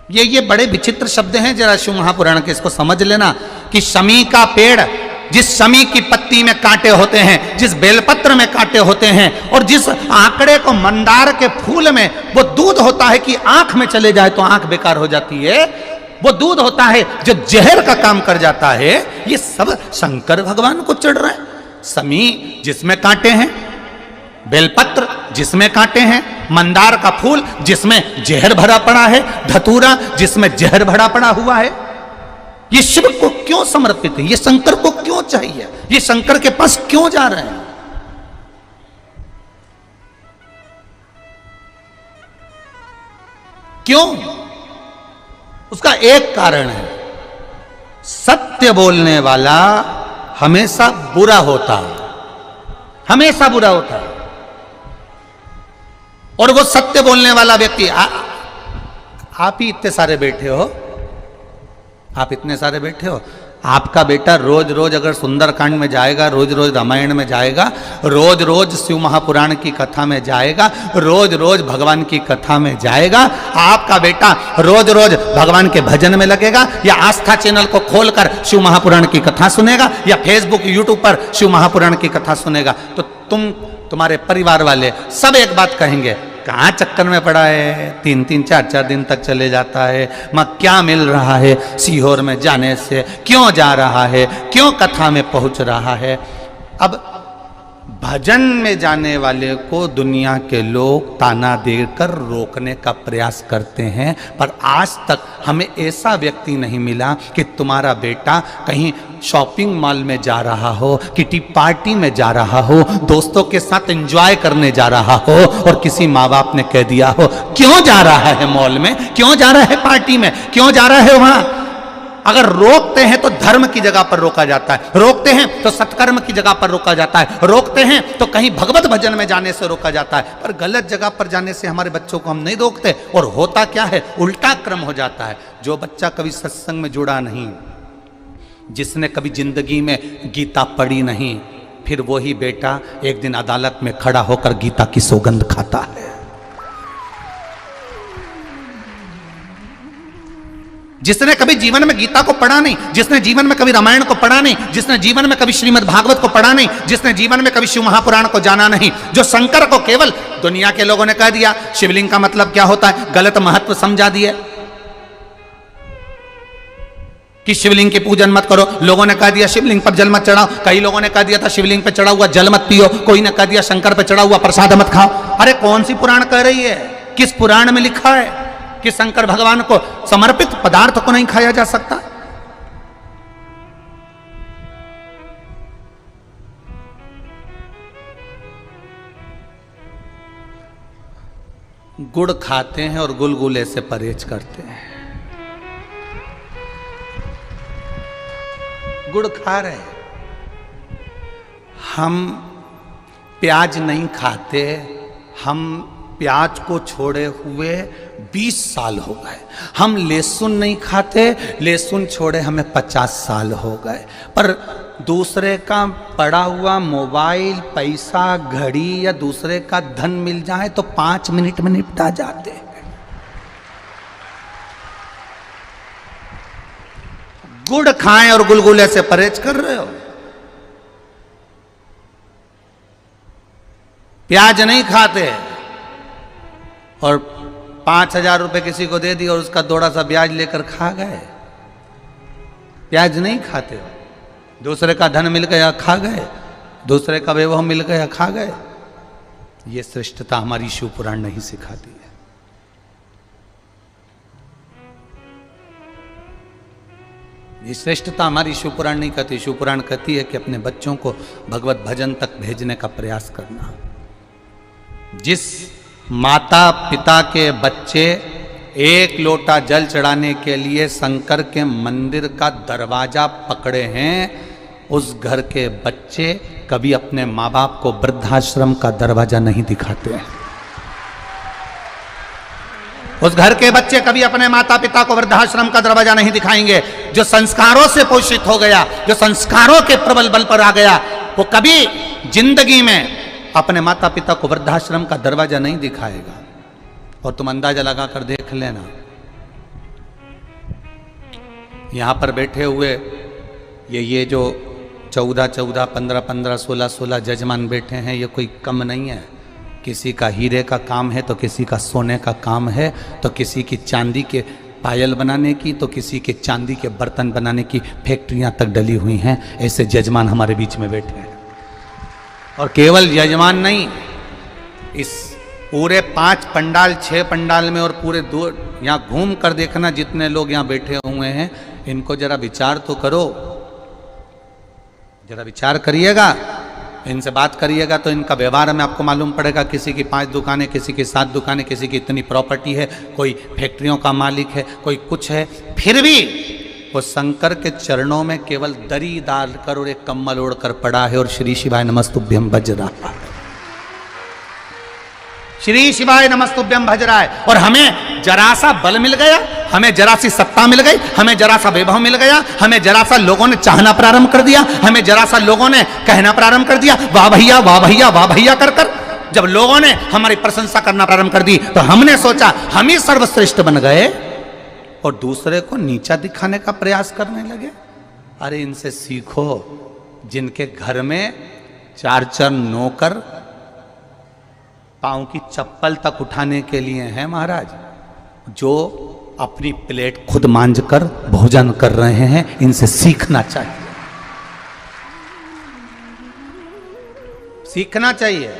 ये बड़े विचित्र शब्द हैं, जरा शिव महापुराण के इसको समझ लेना कि शमी का पेड़, जिस शमी की पत्ती में कांटे होते हैं, जिस बेलपत्र में कांटे होते हैं, और जिस आंकड़े को मंदार के फूल में वो दूध होता है कि आंख में चले जाए तो आंख बेकार हो जाती है, वो दूध होता है जो जहर का काम कर जाता है, ये सब शंकर भगवान को चढ़ रहा है। शमी जिसमें कांटे हैं, बेलपत्र जिसमें कांटे हैं, मंदार का फूल जिसमें जहर भरा पड़ा है, धतूरा जिसमें जहर भरा पड़ा हुआ है, ये शिव को क्यों समर्पित है? ये शंकर को क्यों चाहिए? ये शंकर के पास क्यों जा रहे हैं? क्यों? उसका एक कारण है, सत्य बोलने वाला हमेशा बुरा होता है, हमेशा बुरा होता है। और वो सत्य बोलने वाला व्यक्ति, आप ही इतने सारे बैठे हो, आप इतने सारे बैठे हो, आपका बेटा रोज रोज अगर सुंदरकांड में जाएगा, रोज रोज रामायण में जाएगा, रोज रोज शिव महापुराण की कथा में जाएगा, रोज रोज भगवान की कथा में जाएगा, आपका बेटा रोज रोज भगवान के भजन में लगेगा, या आस्था चैनल को खोलकर शिव महापुराण की कथा सुनेगा, या फेसबुक यूट्यूब पर शिव महापुराण की कथा सुनेगा, तो तुम्हारे परिवार वाले सब एक बात कहेंगे, कहाँ चक्कर में पड़ा है, 3-3 4-4 दिन तक चले जाता है, मां क्या मिल रहा है सीहोर में जाने से, क्यों जा रहा है, क्यों कथा में पहुंच रहा है। अब भजन में जाने वाले को दुनिया के लोग ताना देकर रोकने का प्रयास करते हैं, पर आज तक हमें ऐसा व्यक्ति नहीं मिला कि तुम्हारा बेटा कहीं शॉपिंग मॉल में जा रहा हो, किटी पार्टी में जा रहा हो, दोस्तों के साथ एंजॉय करने जा रहा हो, और किसी माँ बाप ने कह दिया हो क्यों जा रहा है मॉल में, क्यों जा रहा है पार्टी में, क्यों जा रहा है वहां। अगर रोकते हैं तो धर्म की जगह पर रोका जाता है, रोकते हैं तो सत्कर्म की जगह पर रोका जाता है, रोकते हैं तो कहीं भगवत भजन में जाने से रोका जाता है, पर गलत जगह पर जाने से हमारे बच्चों को हम नहीं रोकते। और होता क्या है, उल्टा क्रम हो जाता है। जो बच्चा कभी सत्संग में जुड़ा नहीं, जिसने कभी जिंदगी में गीता पढ़ी नहीं, फिर वही बेटा एक दिन अदालत में खड़ा होकर गीता की सौगंध खाता है। जिसने कभी जीवन में गीता को पढ़ा नहीं, जिसने जीवन में कभी रामायण को पढ़ा नहीं, जिसने जीवन में कभी श्रीमद् भागवत को पढ़ा नहीं, जिसने जीवन में कभी शिव महापुराण को जाना नहीं, जो शंकर को केवल दुनिया के लोगों ने कह दिया शिवलिंग का मतलब क्या होता है, गलत महत्व समझा दिए कि शिवलिंग की पूजन मत करो, लोगों ने कह दिया शिवलिंग पर जल मत चढ़ाओ, कई लोगों ने कह दिया था शिवलिंग पे चढ़ा हुआ जल मत पियो, कोई ने कह दिया शंकर पे चढ़ा हुआ प्रसाद मत खाओ। अरे कौन सी पुराण कह रही है, किस पुराण में लिखा है कि शंकर भगवान को समर्पित पदार्थ को नहीं खाया जा सकता? गुड़ खाते हैं और गुलगुले से परहेज करते हैं। गुड़ खा रहे हैं, हम प्याज नहीं खाते, हम प्याज को छोड़े हुए 20 साल हो गए। हम लहसुन नहीं खाते, लहसुन छोड़े हमें 50 साल हो गए। पर दूसरे का पड़ा हुआ मोबाइल, पैसा, घड़ी या दूसरे का धन मिल जाए तो 5 मिनट में निपटा जाते हैं। गुड़ खाएं और गुलगुले से परहेज कर रहे हो। प्याज नहीं खाते और 5,000 रुपए किसी को दे दी और उसका थोड़ा सा ब्याज लेकर खा गए। प्याज नहीं खाते, दूसरे का धन मिल गया खा गए, दूसरे का वैभव मिल गया खा गए। ये श्रेष्ठता हमारी शिव पुराण नहीं सिखाती है। ये श्रेष्ठता हमारी शिव पुराण नहीं कहती। शिव पुराण कहती है कि अपने बच्चों को भगवत भजन तक भेजने का प्रयास करना। जिस माता पिता के बच्चे 1 लोटा जल चढ़ाने के लिए शंकर के मंदिर का दरवाजा पकड़े हैं, उस घर के बच्चे कभी अपने माँ बाप को वृद्धाश्रम का दरवाजा नहीं दिखाते हैं। उस घर के बच्चे कभी अपने माता पिता को वृद्धाश्रम का दरवाजा नहीं दिखाएंगे। जो संस्कारों से पोषित हो गया, जो संस्कारों के प्रबल बल पर आ गया, वो कभी जिंदगी में अपने माता पिता को वृद्धाश्रम का दरवाजा नहीं दिखाएगा। और तुम अंदाजा लगाकर देख लेना, यहाँ पर बैठे हुए ये जो 14-14, 15-15, 16-16 जजमान बैठे हैं, ये कोई कम नहीं है। किसी का हीरे का काम है तो किसी का सोने का काम है, तो किसी की चांदी के पायल बनाने की, तो किसी के चांदी के बर्तन बनाने की फैक्ट्रियां तक डली हुई हैं। ऐसे जजमान हमारे बीच में बैठे हैं। और केवल जजमान नहीं, इस पूरे 5 पंडाल 6 पंडाल में और पूरे 2 यहाँ घूम कर देखना, जितने लोग यहाँ बैठे हुए हैं, इनको जरा विचार तो करो, जरा विचार करिएगा, इनसे बात करिएगा तो इनका व्यवहार में आपको मालूम पड़ेगा। किसी की 5 दुकानें, किसी की 7 दुकानें, किसी की इतनी प्रॉपर्टी है, कोई फैक्ट्रियों का मालिक है, कोई कुछ है, फिर भी वो शंकर के चरणों में केवल दरी डालकर और एक कम्बल ओढ़कर पड़ा है और श्री शिवाय नमस्तुभ्यम भज रहा है, श्री शिवाय नमस्तुभ्यम भज रहा है। और हमें जरा सा बल मिल गया, हमें जरा सी सत्ता मिल गई, हमें जरा सा वैभव मिल गया, हमें जरा सा लोगों ने चाहना प्रारंभ कर दिया, हमें जरा सा लोगों ने कहना प्रारंभ कर दिया, वाह भैया वाह भैया वाह भैया कर कर। जब लोगों ने हमारी प्रशंसा करना प्रारंभ कर दी तो हमने सोचा हम ही सर्वश्रेष्ठ बन गए और दूसरे को नीचा दिखाने का प्रयास करने लगे। अरे इनसे सीखो, जिनके घर में 4 नौकर पांव की चप्पल तक उठाने के लिए हैं महाराज, जो अपनी प्लेट खुद मांझ कर भोजन कर रहे हैं, इनसे सीखना चाहिए, सीखना चाहिए।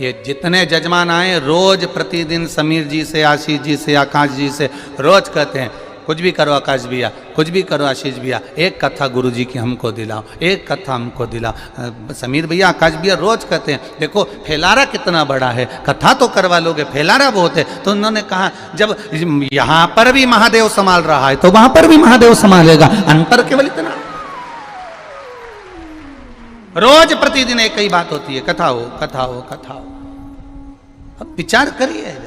ये जितने जजमान आए रोज प्रतिदिन समीर जी से, आशीष जी से, आकाश जी से रोज कहते हैं कुछ भी करो आकाश भैया, कुछ भी करो आशीष भैया, एक कथा गुरु जी की हमको दिलाओ, एक कथा हमको दिलाओ। समीर भैया, आकाश भैया रोज कहते हैं देखो फैलारा कितना बड़ा है, कथा तो करवा लोगे, फैलारा बहुत है। तो उन्होंने कहा जब यहाँ पर भी महादेव संभाल रहा है तो वहां पर भी महादेव संभालेगा, अंतर केवल इतना। रोज प्रतिदिन एक ही बात होती है, कथा हो कथा हो कथा हो। अब विचार करिए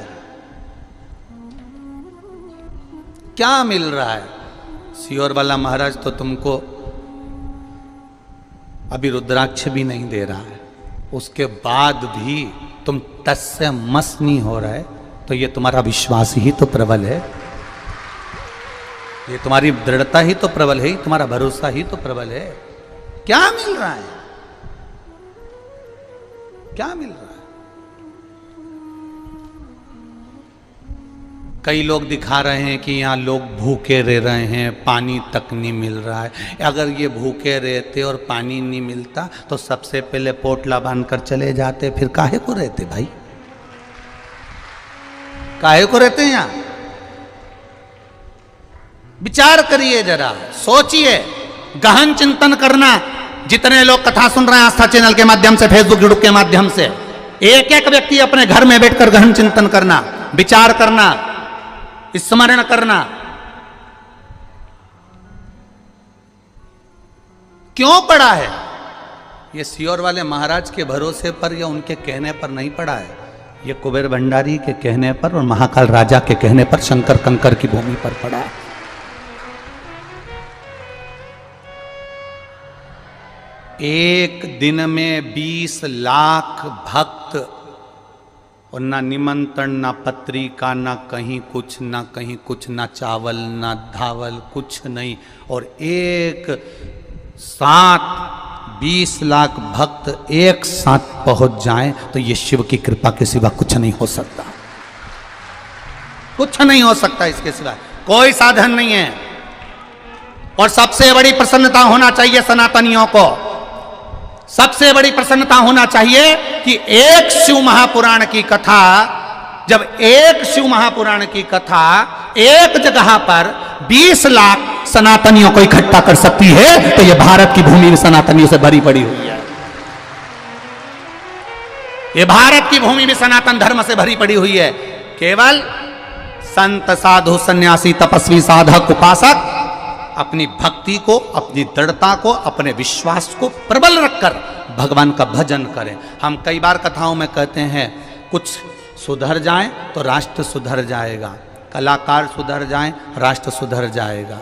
क्या मिल रहा है। सियोर वाला महाराज तो तुमको अभी रुद्राक्ष भी नहीं दे रहा है, उसके बाद भी तुम टस से मस नहीं हो रहे, तो ये तुम्हारा विश्वास ही तो प्रबल है, ये तुम्हारी दृढ़ता ही तो प्रबल है, तुम्हारा भरोसा ही तो प्रबल है। क्या मिल रहा है, क्या मिल रहा है? कई लोग दिखा रहे हैं कि यहाँ लोग भूखे रह रहे हैं, पानी तक नहीं मिल रहा है। अगर ये भूखे रहते और पानी नहीं मिलता तो सबसे पहले पोटला बांधकर चले जाते, फिर काहे को रहते भाई, काहे को रहते हैं यहाँ? विचार करिए, जरा सोचिए, गहन चिंतन करना। जितने लोग कथा सुन रहे हैं आस्था चैनल के माध्यम से, फेसबुक यूट्यूब के माध्यम से, एक एक व्यक्ति अपने घर में बैठकर गहन चिंतन करना, विचार करना, स्मरण करना। क्यों पड़ा है ये सियोर वाले महाराज के भरोसे पर या उनके कहने पर नहीं पड़ा है, ये कुबेर भंडारी के कहने पर और महाकाल राजा के कहने पर, शंकर कंकर की भूमि पर पड़ा है। एक दिन में 20 लाख भक्त, और ना निमंत्रण, ना पत्रिका, ना कहीं कुछ, ना कहीं कुछ, ना चावल, ना धावल, कुछ नहीं, और एक साथ 20 लाख भक्त एक साथ पहुंच जाएं तो ये शिव की कृपा के सिवा कुछ नहीं हो सकता, कुछ नहीं हो सकता इसके सिवा, कोई साधन नहीं है। और सबसे बड़ी प्रसन्नता होना चाहिए सनातनियों को, सबसे बड़ी प्रसन्नता होना चाहिए कि एक शिव महापुराण की कथा, जब एक शिव महापुराण की कथा एक जगह पर 20 लाख सनातनियों को इकट्ठा कर सकती है, तो यह भारत की भूमि में सनातनियों से भरी पड़ी हुई है, ये भारत की भूमि में सनातन धर्म से भरी पड़ी हुई है। केवल संत, साधु, सन्यासी, तपस्वी, साधक, उपासक अपनी भक्ति को, अपनी दृढ़ता को, अपने विश्वास को प्रबल रखकर भगवान का भजन करें। हम कई बार कथाओं में कहते हैं कुछ सुधर जाए तो राष्ट्र सुधर जाएगा, कलाकार सुधर जाए राष्ट्र सुधर जाएगा,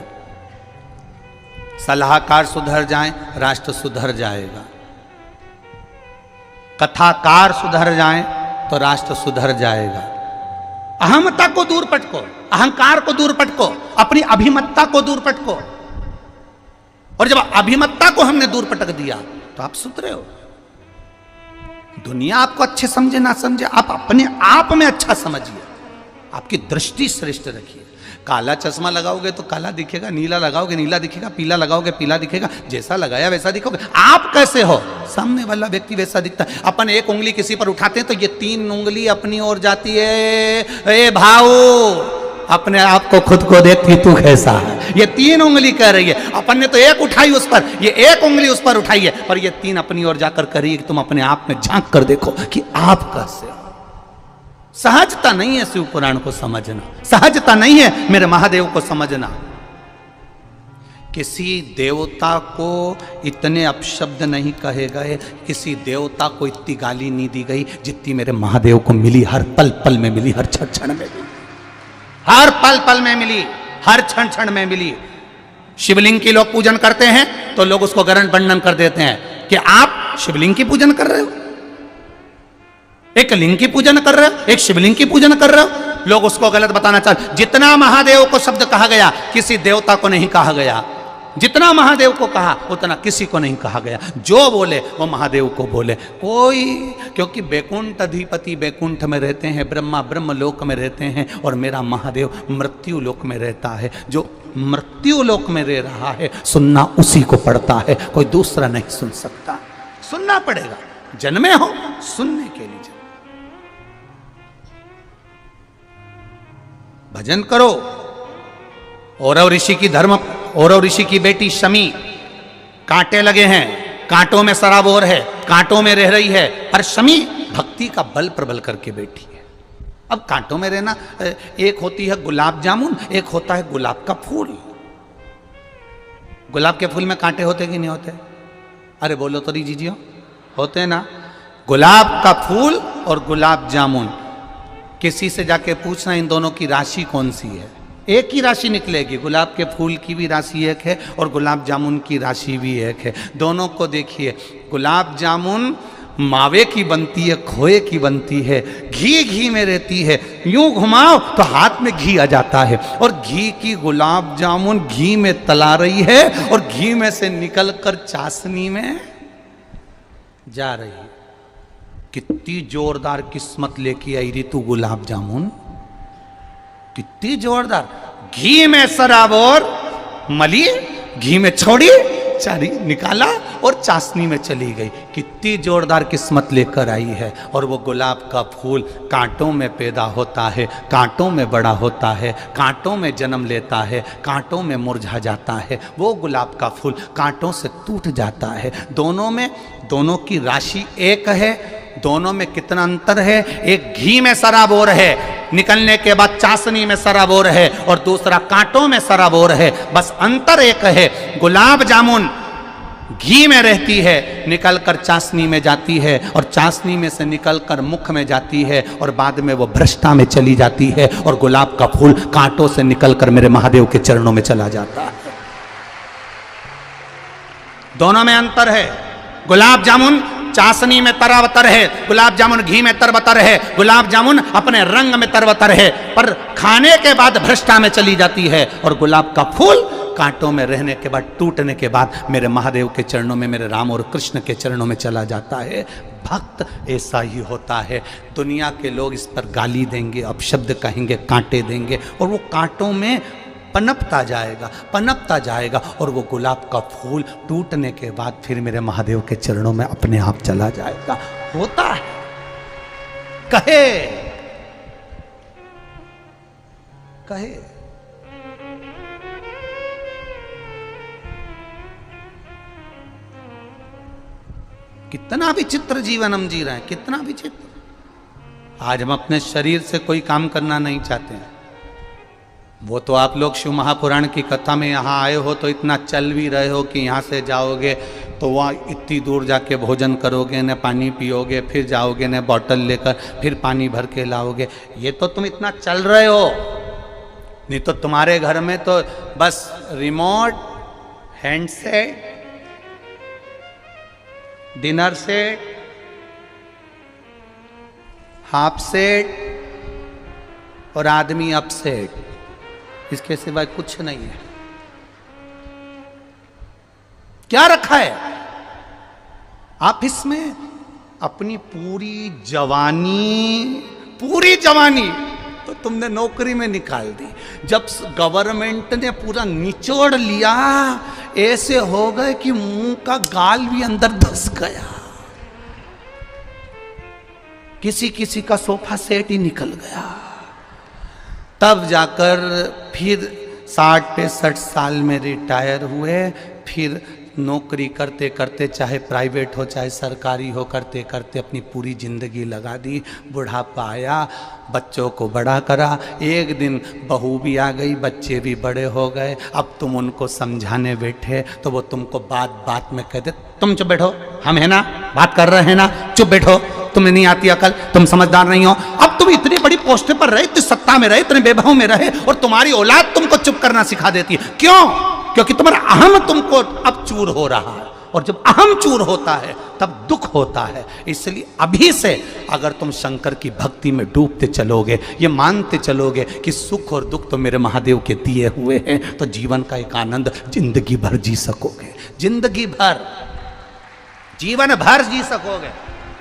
सलाहकार सुधर जाए राष्ट्र सुधर जाएगा, कथाकार सुधर जाए तो राष्ट्र सुधर जाएगा। अहमता को दूर पटको, अहंकार को दूर पटको, अपनी अभिमत्ता को दूर पटको, और जब अभिमतता को हमने दूर पटक दिया तो आप सुधरे हो। दुनिया आपको अच्छे समझे ना समझे, आप अपने आप में अच्छा समझिए, आपकी दृष्टि श्रेष्ठ रखिए। काला चश्मा लगाओगे तो काला दिखेगा, नीला लगाओगे नीला दिखेगा, पीला लगाओगे पीला दिखेगा, जैसा लगाया वैसा दिखोगे। आप कैसे हो, सामने वाला व्यक्ति वैसा दिखता है। अपन एक उंगली किसी पर उठाते हैं तो ये 3 उंगली अपनी ओर जाती है। ए भाऊ, अपने आप को खुद को देखती तू कैसा है। ये 3 उंगली कह रही है, अपन ने तो एक उठाई उस पर, ये एक उंगली उस पर उठाई है, पर ये 3 अपनी ओर जाकर कह रही है कि तुम अपने आप में झांक कर देखो कि आप कैसे हो। सहजता नहीं है शिव पुराण को समझना, सहजता नहीं है मेरे महादेव को समझना। किसी देवता को इतने अपशब्द नहीं कहे गए, किसी देवता को इतनी गाली नहीं दी गई जितनी मेरे महादेव को मिली। हर पल पल में मिली, हर क्षण क्षण में मिली, हर पल पल में मिली, हर क्षण क्षण में मिली। शिवलिंग की लोग पूजन करते हैं तो लोग उसको गरण वर्णन कर देते हैं कि आप शिवलिंग की पूजन कर रहे हो, एक लिंग की पूजन कर रहे हो, एक शिवलिंग की पूजन कर रहे हो। लोग उसको गलत बताना चाहते। जितना महादेव को शब्द कहा गया किसी देवता को नहीं कहा गया, जितना महादेव को कहा उतना किसी को नहीं कहा गया। जो बोले वो महादेव को बोले कोई, क्योंकि बैकुंठ अधिपति बैकुंठ में रहते हैं, ब्रह्मा ब्रह्म लोक में रहते हैं और मेरा महादेव मृत्यु लोक में रहता है। जो मृत्यु लोक में रह रहा है सुनना उसी को पड़ता है, कोई दूसरा नहीं सुन सकता। सुनना पड़ेगा, जन्मे हो सुनने के लिए। भजन करो। औरव ऋषि की धर्म, औरव ऋषि की बेटी शमी, कांटे लगे हैं, कांटों में सराबोर है, कांटों में रह रही है, पर शमी भक्ति का बल प्रबल करके बैठी है। अब कांटों में रहना, एक होती है गुलाब जामुन, एक होता है गुलाब का फूल। गुलाब के फूल में कांटे होते कि नहीं होते? अरे बोलो तो जीजियो, होते ना। गुलाब का फूल और गुलाब जामुन, किसी से जाके पूछना इन दोनों की राशि कौन सी है, एक ही राशि निकलेगी। गुलाब के फूल की भी राशि एक है और गुलाब जामुन की राशि भी एक है। दोनों को देखिए, गुलाब जामुन मावे की बनती है, खोए की बनती है, घी घी में रहती है, यूं घुमाओ तो हाथ में घी आ जाता है। और घी की गुलाब जामुन घी में तला रही है और घी में से निकलकर चाशनी में जा रही है। कितनी जोरदार किस्मत लेके आई री तू गुलाब जामुन, कितनी जोरदार। घी में सराबोर मली, घी में छोड़ी, चारी निकाला और चाशनी में चली गई। कितनी जोरदार किस्मत लेकर आई है। और वो गुलाब का फूल कांटों में पैदा होता है, कांटों में बड़ा होता है, कांटों में जन्म लेता है, कांटों में मुरझा जाता है। वो गुलाब का फूल कांटों से टूट जाता है। दोनों में, दोनों की राशि एक है, दोनों में कितना अंतर है। एक घी में सराबोर है, निकलने के बाद चाशनी में सराबोर है, और दूसरा कांटों में सराबोर है। बस अंतर एक है, गुलाब जामुन घी में रहती है, निकलकर चाशनी में जाती है, और चाशनी में से निकलकर मुख में जाती है, और बाद में वो भ्रष्टा में चली जाती है। और गुलाब का फूल कांटों से निकलकर मेरे महादेव के चरणों में चला जाता है। दोनों में अंतर है। गुलाब जामुन चाशनी में तरबतर है, गुलाब जामुन घी में तरबतर है। गुलाब जामुन अपने रंग में तरबतर है, पर खाने के बाद भ्रष्टा में चली जाती है। और गुलाब का फूल कांटों में रहने के बाद, टूटने के बाद मेरे महादेव के चरणों में, मेरे राम और कृष्ण के चरणों में चला जाता है। भक्त ऐसा ही होता है। दुनिया के लोग इस पर गाली देंगे, अपशब्द कहेंगे, कांटे देंगे, और वो कांटों में पनपता जाएगा, पनपता जाएगा। और वो गुलाब का फूल टूटने के बाद फिर मेरे महादेव के चरणों में अपने आप चला जाएगा। होता है, कहे कहे कितना विचित्र जीवन हम जी रहे हैं, कितना विचित्र। आज हम अपने शरीर से कोई काम करना नहीं चाहते हैं। वो तो आप लोग शिव महापुराण की कथा में यहाँ आए हो तो इतना चल भी रहे हो कि यहाँ से जाओगे तो वहाँ इतनी दूर जाके भोजन करोगे, न पानी पियोगे, फिर जाओगे न बॉटल लेकर, फिर पानी भर के लाओगे। ये तो तुम इतना चल रहे हो, नहीं तो तुम्हारे घर में तो बस remote, handset, dinner set, half set और आदमी अपसेट, इसके सिवाय कुछ नहीं है। क्या रखा है? ऑफिस में अपनी पूरी जवानी तो तुमने नौकरी में निकाल दी। जब गवर्नमेंट ने पूरा निचोड़ लिया, ऐसे हो गए कि मुंह का गाल भी अंदर धस गया। किसी किसी का सोफा सेट ही निकल गया। तब जाकर फिर 60-65 साल में रिटायर हुए। फिर नौकरी करते करते, चाहे प्राइवेट हो चाहे सरकारी हो, करते करते अपनी पूरी जिंदगी लगा दी। बुढ़ापा आया, बच्चों को बड़ा करा। एक दिन बहू भी आ गई, बच्चे भी बड़े हो गए। अब तुम उनको समझाने बैठे तो वो तुमको बात बात में कह दे, तुम चुप बैठो, हम है ना, बात कर रहे हैं ना, चुप बैठो, तुम्हें नहीं आती अकल, तुम समझदार नहीं हो। अब तुम इतनी बड़ी पोस्ट पर रहे, इतनी सत्ता में रहे, इतने वैभव में रहे, और तुम्हारी औलाद तुमको चुप करना सिखा देती है। क्यों? क्योंकि तुम्हारा अहम तुमको अब चूर हो रहा है, और जब अहम चूर होता है तब दुख होता है। इसलिए अभी से अगर तुम शंकर की भक्ति में डूबते चलोगे, ये मानते चलोगे कि सुख और दुख तो मेरे महादेव के दिए हुए हैं, तो जीवन का एक आनंद जिंदगी भर जी सकोगे। जिंदगी भर, जीवन भर जी सकोगे।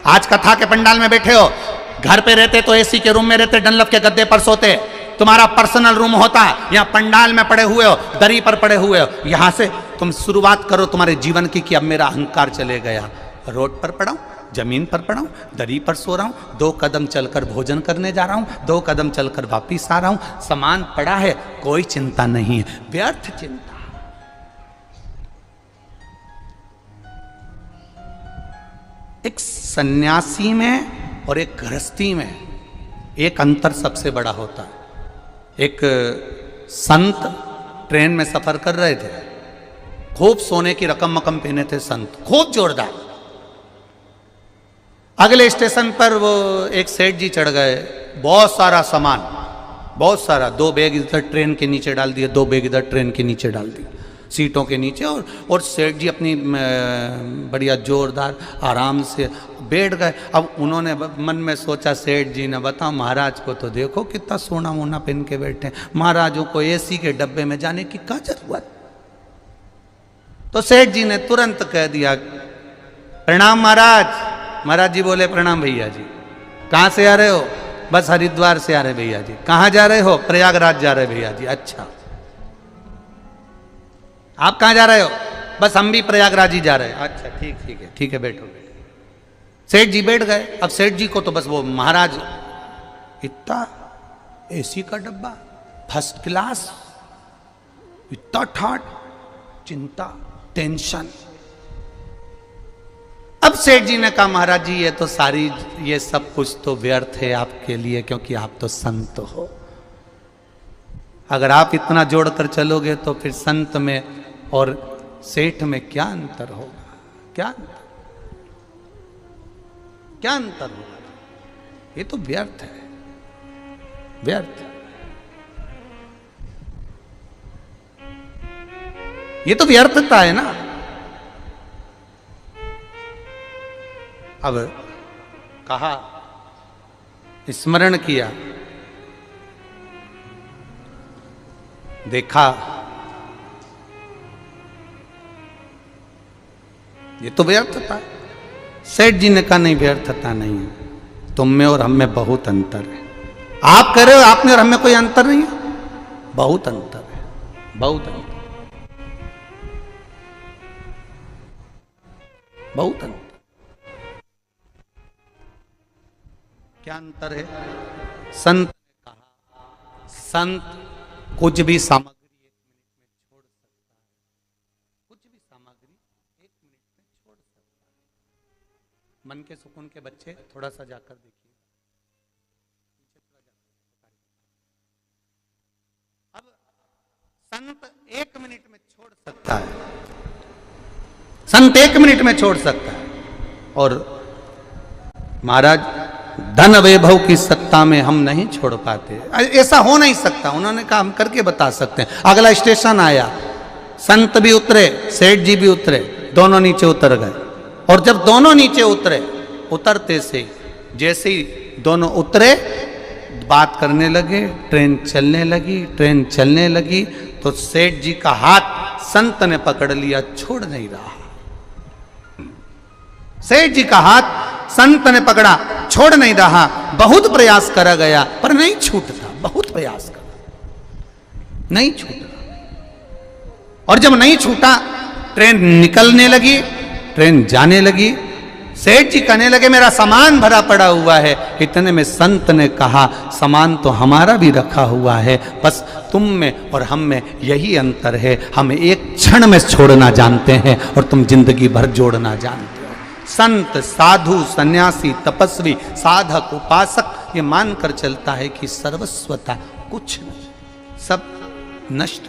आज कथा के पंडाल में बैठे हो, घर पे रहते तो एसी के रूम में रहते, डनलप के गद्दे पर सोते, तुम्हारा पर्सनल रूम होता, यहाँ पंडाल में पड़े हुए हो, दरी पर पड़े हुए हो। यहां से तुम शुरुआत करो तुम्हारे जीवन की कि अब मेरा अहंकार चले गया, रोड पर पड़ा हूं, जमीन पर पड़ा हूं, दरी पर सो रहा हूं, 2 कदम चलकर भोजन करने जा रहा हूं, 2 कदम चलकर वापिस आ रहा हूं, सामान पड़ा है, कोई चिंता नहीं है, व्यर्थ चिंता। एक सन्यासी में और एक गृहस्थी में एक अंतर सबसे बड़ा होता है। एक संत ट्रेन में सफर कर रहे थे, खूब सोने की रकम मकम पहने थे संत, खूब जोरदार। अगले स्टेशन पर वो एक सेठ जी चढ़ गए, बहुत सारा सामान, बहुत सारा, 2 बैग इधर ट्रेन के नीचे डाल दिए, 2 बैग इधर ट्रेन के नीचे डाल दिए, सीटों के नीचे, और सेठ जी अपनी बढ़िया जोरदार आराम से बैठ गए। अब उन्होंने मन में सोचा, सेठ जी ने, बताओ महाराज को तो देखो कितना सोना वोना पहन के बैठे, महाराजों को एसी के डब्बे में जाने की क्या जरूरत। तो सेठ जी ने तुरंत कह दिया, प्रणाम महाराज। महाराज जी बोले, प्रणाम भैया जी। कहाँ से आ रहे हो? बस हरिद्वार से आ रहे भैया जी। कहाँ जा रहे हो? प्रयागराज जा रहे भैया जी। अच्छा, आप कहाँ जा रहे हो? बस हम भी प्रयागराज ही जा रहे हैं। अच्छा, ठीक है, बैठो। सेठ जी बैठ गए। अब सेठ जी को तो बस वो महाराज, इतना एसी का डब्बा, फर्स्ट क्लास, इतना ठाट, चिंता, टेंशन। अब सेठ जी ने कहा, महाराज जी ये सब कुछ तो व्यर्थ है आपके लिए, क्योंकि आप तो संत हो। अगर आप इतना जोड़कर चलोगे तो फिर संत में और सेठ में क्या अंतर होगा? क्या अंतर होगा? ये तो व्यर्थ है, व्यर्थ। ये तो व्यर्थता है ना। अब कहा, स्मरण किया, देखा, ये तो व्यर्थता है। सेठ जी ने कहा, नहीं व्यर्थता नहीं है, तुम में और हम में बहुत अंतर है। आप कह रहे हो आप में और हम में कोई अंतर नहीं है? बहुत अंतर है, बहुत अंतर, बहुत अंतर। क्या अंतर है? संत ने कहा, संत कुछ भी सामग्री 1 मिनट में छोड़ सकता है, कुछ भी सामग्री 1 मिनट में छोड़ सकता है। मन के सुकून के बच्चे थोड़ा सा जाकर देखिए, अब संत 1 मिनट में छोड़ सकता है, संत 1 मिनट में छोड़ सकता है। और महाराज, धन वैभव की सत्ता में हम नहीं छोड़ पाते, ऐसा हो नहीं सकता। उन्होंने कहा, हम करके बता सकते हैं। अगला स्टेशन आया, संत भी उतरे, सेठ जी भी उतरे, दोनों नीचे उतर गए। और जब दोनों नीचे उतरे, उतरते से जैसे ही दोनों उतरे, बात करने लगे, ट्रेन चलने लगी, ट्रेन चलने लगी, तो सेठ जी का हाथ संत ने पकड़ लिया, छोड़ नहीं रहा। सेठ जी का हाथ संत ने पकड़ा, छोड़ नहीं रहा, बहुत प्रयास करा गया पर नहीं छूटता, बहुत प्रयास करा, नहीं छूटा। और जब नहीं छूटा, ट्रेन निकलने लगी, ट्रेन जाने लगी। सेठ जी कहने लगे मेरा सामान भरा पड़ा हुआ है। इतने में संत ने कहा सामान तो हमारा भी रखा हुआ है, बस तुम में और हम में यही अंतर है, हम एक क्षण में छोड़ना जानते हैं और तुम जिंदगी भर जोड़ना जानते हो। संत, साधु, सन्यासी, तपस्वी, साधक, उपासक ये मानकर चलता है कि सर्वस्वता कुछ नहीं, सब नष्ट।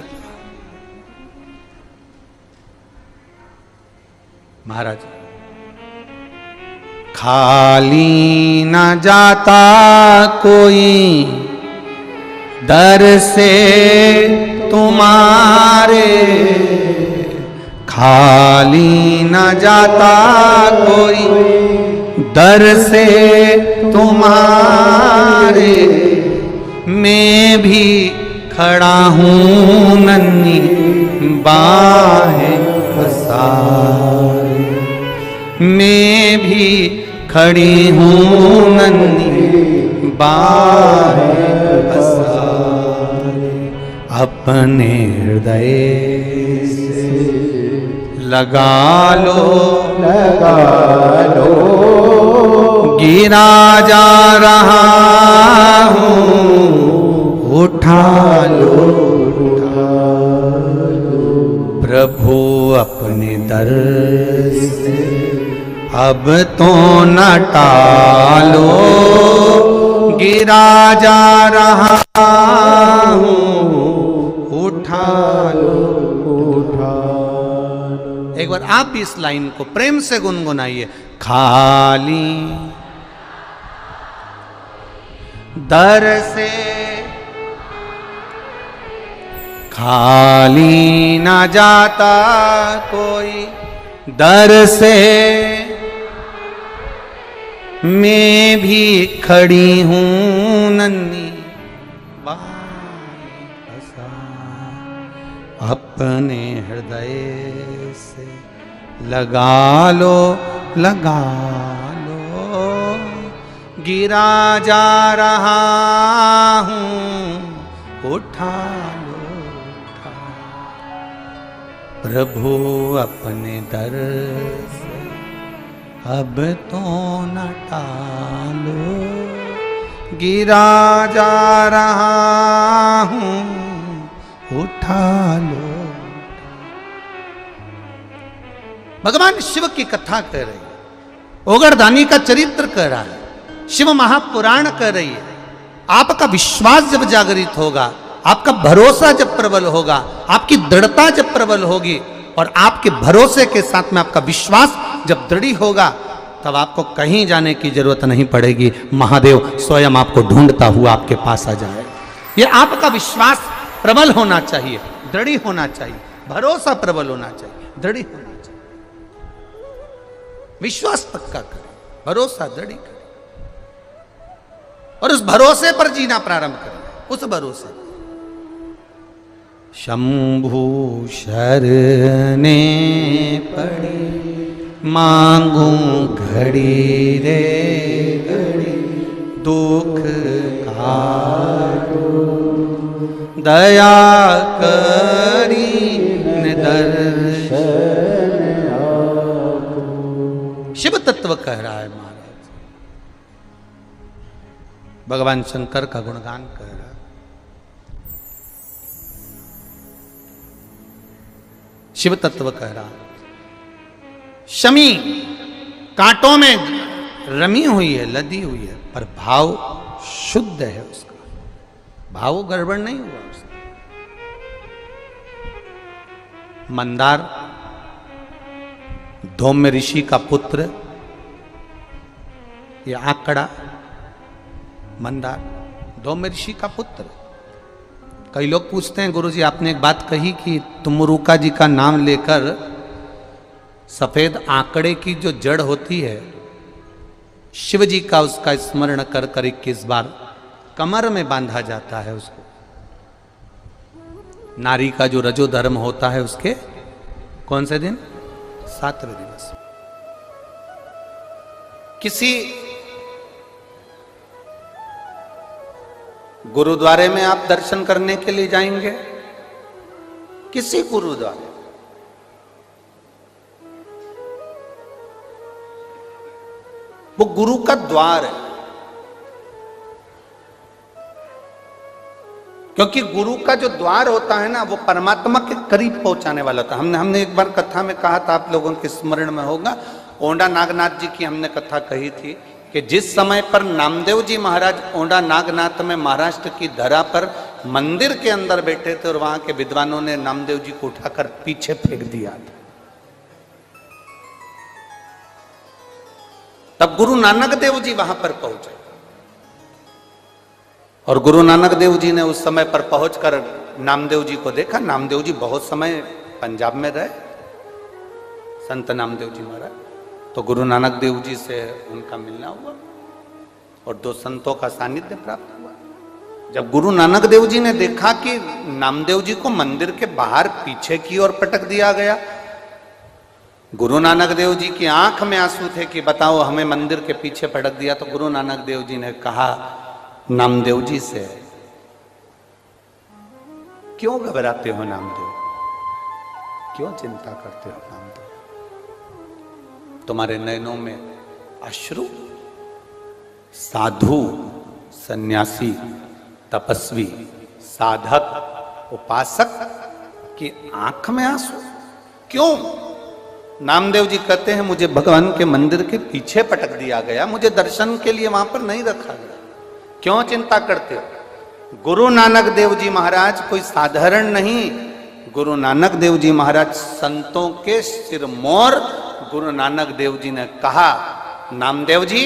महाराज, खाली न जाता कोई दर से तुम्हारे, खाली न जाता कोई दर से तुम्हारे, मैं भी खड़ा हूँ नन्ही बाहें पसारे, मैं भी खड़ी हूँ नन्ही बाहें पसारे, अपने हृदय से लगा लो, लगा लो, गिरा जा रहा हूँ, उठा लो, उठा लो, प्रभु अपने दर से अब तो न टालो, गिरा जा रहा हूँ, उठा लो, उठा लो। एक बार आप इस लाइन को प्रेम से गुनगुनाइए। खाली दर से खाली ना जाता कोई दर से, मैं भी खड़ी हूँ नन्ही बाहें पसारे, अपने हृदय से लगा लो, लगा लो, गिरा जा रहा हूँ, उठा लो, उठा। प्रभु अपने दर से अब तो न टालो, गिरा जा रहा हूँ, उठा लो। भगवान शिव की कथा कर रही है, ओगरदानी का चरित्र कर रहा है, शिव महापुराण कर रही है। आपका विश्वास जब जागृत होगा, आपका भरोसा जब प्रबल होगा, आपकी दृढ़ता जब प्रबल होगी और आपके भरोसे के साथ में आपका विश्वास जब दृढ़ होगा, तब आपको कहीं जाने की जरूरत नहीं पड़ेगी। महादेव स्वयं आपको ढूंढता हुआ आपके पास आ जाए। ये आपका विश्वास प्रबल होना चाहिए, दृढ़ होना चाहिए, भरोसा प्रबल होना चाहिए, दृढ़ होना चाहिए। विश्वास पक्का करें, भरोसा दृढ़ करें और उस भरोसे पर जीना प्रारंभ करें। उस भरोसे पर शंभु शरणे पड़ी मांगू घड़ी रे घड़ी, दुख काटो दया करी दर्शन आपो। शिव तत्व कह रहा है महाराज, भगवान शंकर का गुणगान कह रहा है। शिव तत्व कह रहा है। शमी कांटों में रमी हुई है, लदी हुई है, पर भाव शुद्ध है उसका, भाव गड़बड़ नहीं हुआ उसका। मंदार धौम्य ऋषि का पुत्र, ये आंकड़ा मंदार धौम्य ऋषि का पुत्र। कई लोग पूछते हैं गुरुजी आपने एक बात कही कि तुमरुका जी का नाम लेकर सफेद आंकड़े की जो जड़ होती है, शिव जी का उसका स्मरण कर कर 21 बार कमर में बांधा जाता है उसको। नारी का जो रजो धर्म होता है उसके कौन से दिन? 7वें दिवस। किसी गुरुद्वारे में आप दर्शन करने के लिए जाएंगे, किसी गुरुद्वारे, वो गुरु का द्वार है, क्योंकि गुरु का जो द्वार होता है ना वो परमात्मा के करीब पहुंचाने वाला होता है। हमने एक बार कथा में कहा था, आप लोगों के स्मरण में होगा, ओंडा नागनाथ जी की हमने कथा कही थी कि जिस समय पर नामदेव जी महाराज ओंडा नागनाथ में महाराष्ट्र की धरा पर मंदिर के अंदर बैठे थे और वहां के विद्वानों ने नामदेव जी को उठाकर पीछे फेंक दिया था, तब गुरु नानक देव जी वहां पर पहुंचे और गुरु नानक देव जी ने उस समय पर पहुंचकर नामदेव जी को देखा। नामदेव जी बहुत समय पंजाब में रहे, संत नामदेव जी महाराज, तो गुरु नानक देव जी से उनका मिलना हुआ और दो संतों का सानिध्य प्राप्त हुआ। जब गुरु नानक देव जी ने देखा कि नामदेव जी को मंदिर के बाहर पीछे की ओर पटक दिया गया, गुरु नानक देव जी की आंख में आंसू थे कि बताओ हमें मंदिर के पीछे पटक दिया, तो गुरु नानक देव जी ने कहा नामदेव जी से, क्यों घबराते हो नामदेव, क्यों चिंता करते हो नामदेव, तुम्हारे नयनों में अश्रु साधु सन्यासी तपस्वी साधक उपासक की आंख में आंसू क्यों? नामदेव जी कहते हैं मुझे भगवान के मंदिर के पीछे पटक दिया गया, मुझे दर्शन के लिए वहां पर नहीं रखा गया, क्यों चिंता करते हो? गुरु नानक देव जी महाराज कोई साधारण नहीं, गुरु नानक देव जी महाराज संतों के सिरमौर। गुरु नानक देव जी ने कहा नामदेव जी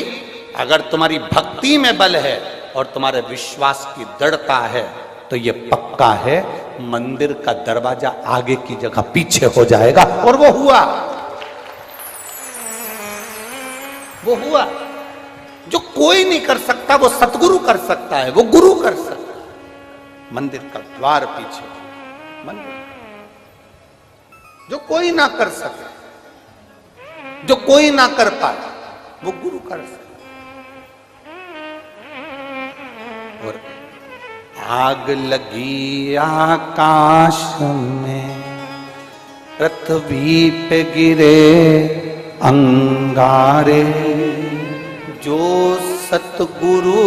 अगर तुम्हारी भक्ति में बल है और तुम्हारे विश्वास की दृढ़ता है तो ये पक्का है मंदिर का दरवाजा आगे की जगह पीछे हो जाएगा। और वो हुआ, वो हुआ। जो कोई नहीं कर सकता वो सतगुरु कर सकता है, वो गुरु कर सकता है। मंदिर का द्वार पीछे, मंदिर जो कोई ना कर सके, जो कोई ना कर पाए वो गुरु कर सकता। और आग लगी आकाश में, पृथ्वी पे गिरे अंगारे, जो सतगुरु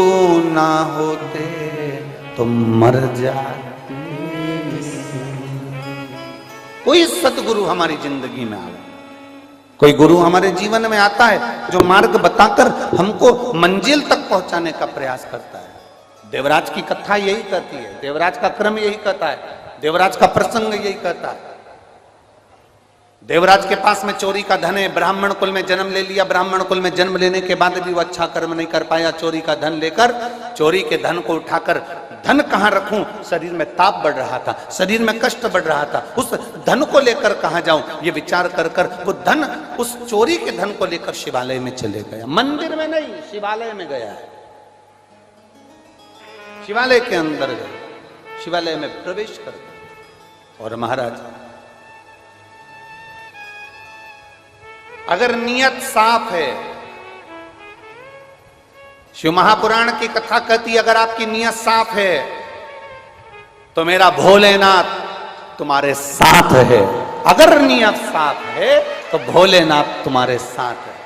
ना होते तो मर जाते। कोई सतगुरु हमारी जिंदगी में आवे, कोई गुरु हमारे जीवन में आता है जो मार्ग बताकर हमको मंजिल तक पहुंचाने का प्रयास करता है। देवराज की कथा यही कहती है, देवराज का क्रम यही कहता है, देवराज का प्रसंग यही कहता है। देवराज के पास में चोरी का धन है, ब्राह्मण कुल में जन्म ले लिया, ब्राह्मण कुल में जन्म लेने के बाद भी वो अच्छा कर्म नहीं कर पाया। चोरी का धन लेकर, चोरी के धन को उठाकर, धन कहां रखूं, शरीर में ताप बढ़ रहा था, शरीर में कष्ट बढ़ रहा था, उस धन को लेकर कहां जाऊं ये विचार कर कर वो धन, उस चोरी के धन को लेकर शिवालय में चले गया। मंदिर में नहीं, शिवालय में गया है, शिवालय के अंदर गए, शिवालय में प्रवेश कर गए। और महाराज अगर नियत साफ है, शिव महापुराण की कथा कहती अगर आपकी नियत साफ है तो मेरा भोलेनाथ तुम्हारे साथ है। अगर नियत साफ है तो भोलेनाथ तुम्हारे साथ है।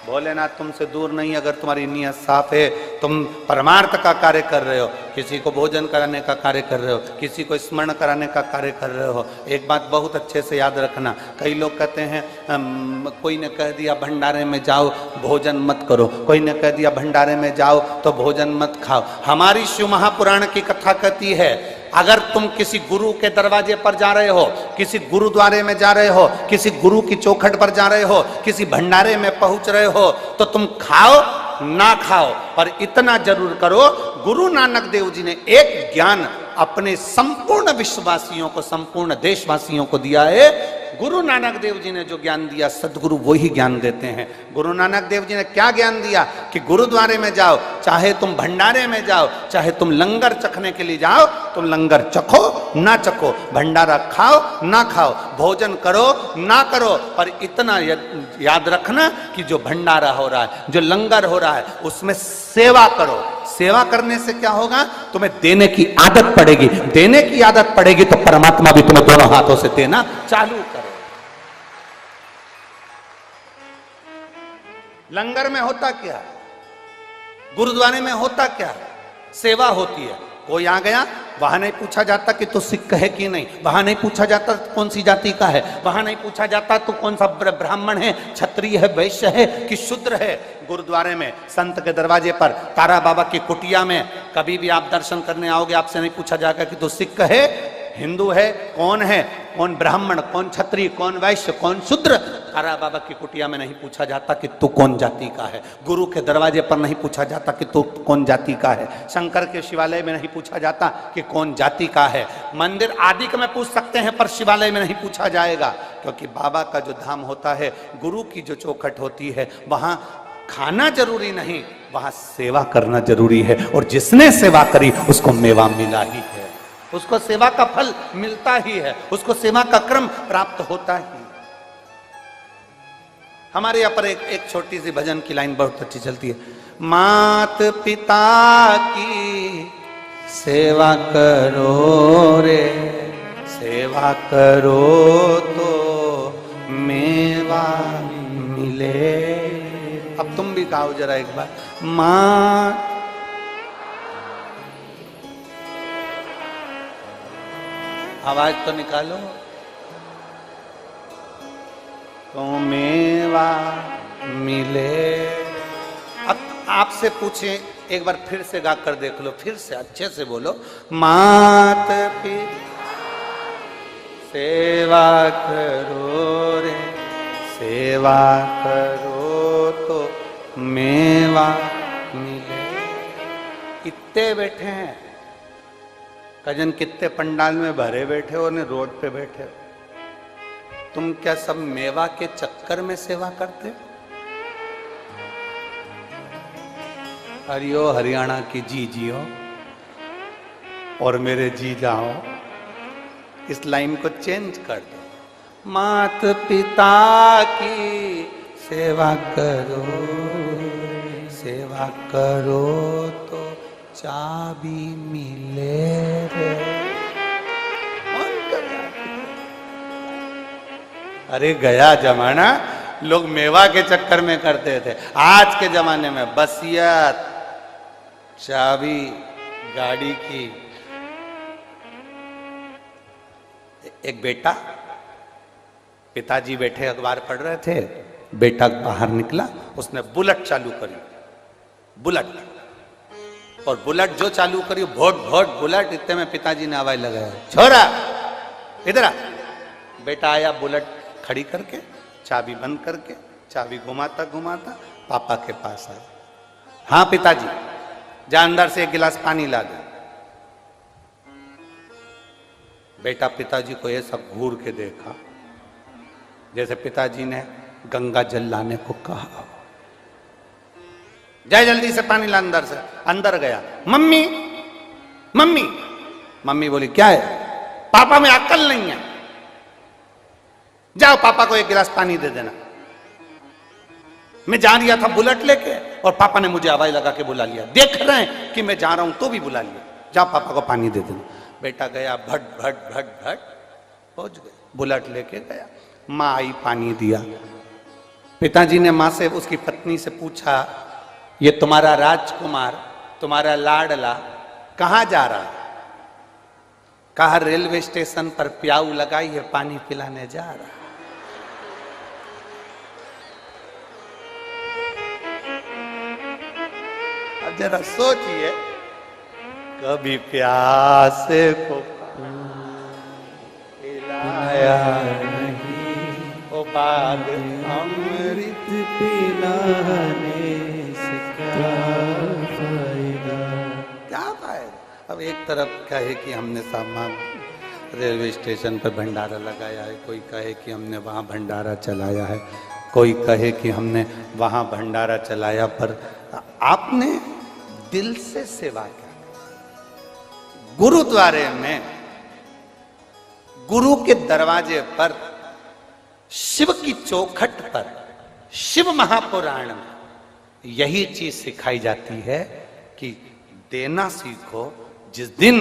भोलेनाथ तुमसे दूर नहीं, अगर तुम्हारी नियत साफ है, तुम परमार्थ का कार्य कर रहे हो, किसी को भोजन कराने का कार्य कर रहे हो, किसी को स्मरण कराने का कार्य कर रहे हो। एक बात बहुत अच्छे से याद रखना, कई लोग कहते हैं कोई ने कह दिया भंडारे में जाओ भोजन मत करो, कोई ने कह दिया भंडारे में जाओ तो भोजन मत खाओ। हमारी शिव महापुराण की कथा कहती है अगर तुम किसी गुरु के दरवाजे पर जा रहे हो, किसी गुरुद्वारे में जा रहे हो, किसी गुरु की चौखट पर जा रहे हो, किसी भंडारे में पहुंच रहे हो, तो तुम खाओ ना खाओ पर इतना जरूर करो, गुरु नानक देव जी ने एक ज्ञान अपने संपूर्ण विश्ववासियों को, संपूर्ण देशवासियों को दिया है। गुरु नानक देव जी ने जो ज्ञान दिया, सदगुरु वही ज्ञान देते हैं। गुरु नानक देव जी ने क्या ज्ञान दिया कि गुरुद्वारे में जाओ, चाहे तुम भंडारे में जाओ, चाहे तुम लंगर चखने के लिए जाओ, तुम लंगर चखो ना चखो, भंडारा खाओ ना खाओ, भोजन करो ना करो, पर इतना याद रखना कि जो भंडारा हो रहा है, जो लंगर हो रहा है, उसमें सेवा करो। सेवा करने से क्या होगा? तुम्हें देने की आदत पड़ेगी। देने की आदत पड़ेगी तो परमात्मा भी तुम्हें दोनों हाथों से देना चालू करे। लंगर में होता क्या? गुरुद्वारे में होता क्या? सेवा होती है। कोई आ गया, वहां नहीं पूछा जाता कि तू सिख है कि नहीं, वहां नहीं पूछा जाता कौन सी जाति का है, वहां नहीं पूछा जाता तू कौन सा ब्राह्मण है, क्षत्रिय है, वैश्य है कि शूद्र है। गुरुद्वारे में, संत के दरवाजे पर, तारा बाबा की कुटिया में कभी भी आप दर्शन करने आओगे, आपसे नहीं पूछा जाएगा कि तू सिख है, हिंदू है, कौन ब्राह्मण, कौन क्षत्रिय, कौन वैश्य, कौन शूद्र। तारा बाबा की कुटिया में नहीं पूछा जाता कि तू कौन जाति का है। गुरु के दरवाजे पर नहीं पूछा जाता कि तू कौन जाति का है। शंकर के शिवालय में नहीं पूछा जाता कि कौन जाति का है। मंदिर आदि का में पूछ सकते हैं, पर शिवालय में नहीं पूछा जाएगा, क्योंकि बाबा का जो धाम होता है, गुरु की जो चौखट होती है, वहां खाना जरूरी नहीं, वहां सेवा करना जरूरी है। और जिसने सेवा करी उसको मेवा मिला ही है, उसको सेवा का फल मिलता ही है, उसको सेवा का क्रम प्राप्त होता ही। हमारे यहाँ पर एक छोटी सी भजन की लाइन बहुत अच्छी चलती है। मात पिता की सेवा करो रे, सेवा करो तो मेवा मिले। अब तुम भी गाओ जरा एक बार। माँ, आवाज तो निकालो। तो मेवा मिले। अब आपसे पूछे, एक बार फिर से गा कर देख लो, फिर से अच्छे से बोलो। मात पिता सेवा करो रे, सेवा करो तो मेवा मिले। कितने बैठे हैं कजन, कितने पंडाल में भरे बैठे हो, ने रोड पे बैठे हो। तुम क्या सब मेवा के चक्कर में सेवा करते हो? हरियो हरियाणा की जी जियो और मेरे जी जाओ, इस लाइन को चेंज कर दो। मात पिता की सेवा करो, सेवा करो तो चाबी मिले रे। अरे गया जमाना, लोग मेवा के चक्कर में करते थे। आज के जमाने में वसीयत, चाबी गाड़ी की। एक बेटा, पिताजी बैठे अखबार पढ़ रहे थे, बेटा बाहर निकला, उसने बुलेट चालू करी, बुलेट, और बुलेट जो चालू करी, भोट भोट बुलेट। इतने में पिताजी ने आवाज लगाया, छोरा इधर आ। बेटा आया, बुलेट खड़ी करके, चाबी बंद करके, चाबी घुमाता घुमाता पापा के पास आया। हाँ पिताजी, जा अंदर से एक गिलास पानी ला दे। बेटा पिताजी को ये सब घूर के देखा, जैसे पिताजी ने गंगा जल लाने को कहा। जाए जल्दी से पानी ला अंदर से। अंदर गया, मम्मी मम्मी। मम्मी बोली क्या है? पापा में अक्ल नहीं है, जाओ पापा को एक गिलास पानी दे देना। मैं जा रहा था बुलेट लेके, और पापा ने मुझे आवाज लगा के बुला लिया। देख रहे हैं कि मैं जा रहा हूं तो भी बुला लिया, जाओ पापा को पानी दे देना। बेटा गया, भट भट भट भट पहुंच गए, बुलेट लेके गया। माँ आई, पानी दिया। पिताजी ने माँ से, उसकी पत्नी से पूछा, ये तुम्हारा राजकुमार, तुम्हारा लाडला कहाँ जा रहा है? कहा रेलवे स्टेशन पर प्याऊ लगाई है, पानी पिलाने जा रहा है। अब जरा सोचिए, कभी प्यास को पिलाया नहीं, ओ बाद अमृत पिलाने से क्या फायदा? क्या फायदा? अब एक तरफ कहे कि हमने सामान रेलवे स्टेशन पर भंडारा लगाया है, कोई कहे कि हमने वहाँ भंडारा चलाया है। कोई कहे कि हमने वहां भंडारा चलाया, पर आपने दिल से सेवा किया। गुरुद्वारे में, गुरु के दरवाजे पर, शिव की चौखट पर, शिव महापुराण में यही चीज सिखाई जाती है कि देना सीखो। जिस दिन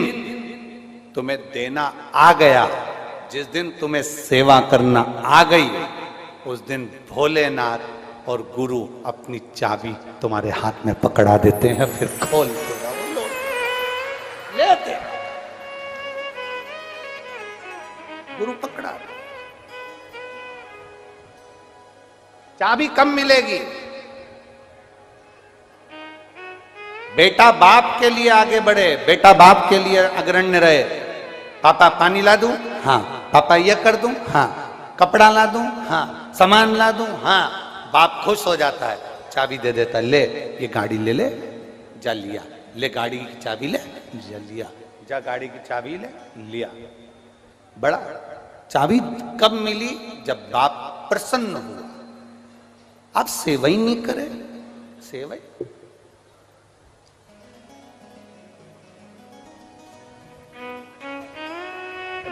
तुम्हें देना आ गया, जिस दिन तुम्हें सेवा करना आ गई, उस दिन भोलेनाथ और गुरु अपनी चाबी तुम्हारे हाथ में पकड़ा देते हैं, फिर खोलते रहो, लेते। गुरु पकड़ा, चाबी कब मिलेगी? बेटा बाप के लिए आगे बढ़े, बेटा बाप के लिए अग्रण्य रहे। पापा पानी ला दूं? हाँ। पापा ये कर दूं? हाँ। कपड़ा ला दूं? हाँ। सामान ला दूं? हाँ। बाप खुश हो जाता है, चाबी दे देता, ले ये गाड़ी ले ले, जा लिया, ले गाड़ी की चाबी ले, जा लिया, जा गाड़ी की चाबी ले, लिया। बड़ा चाबी कब मिली? जब बाप प्रसन्न हुआ। आप सेवा ही नहीं करे, सेवा ही।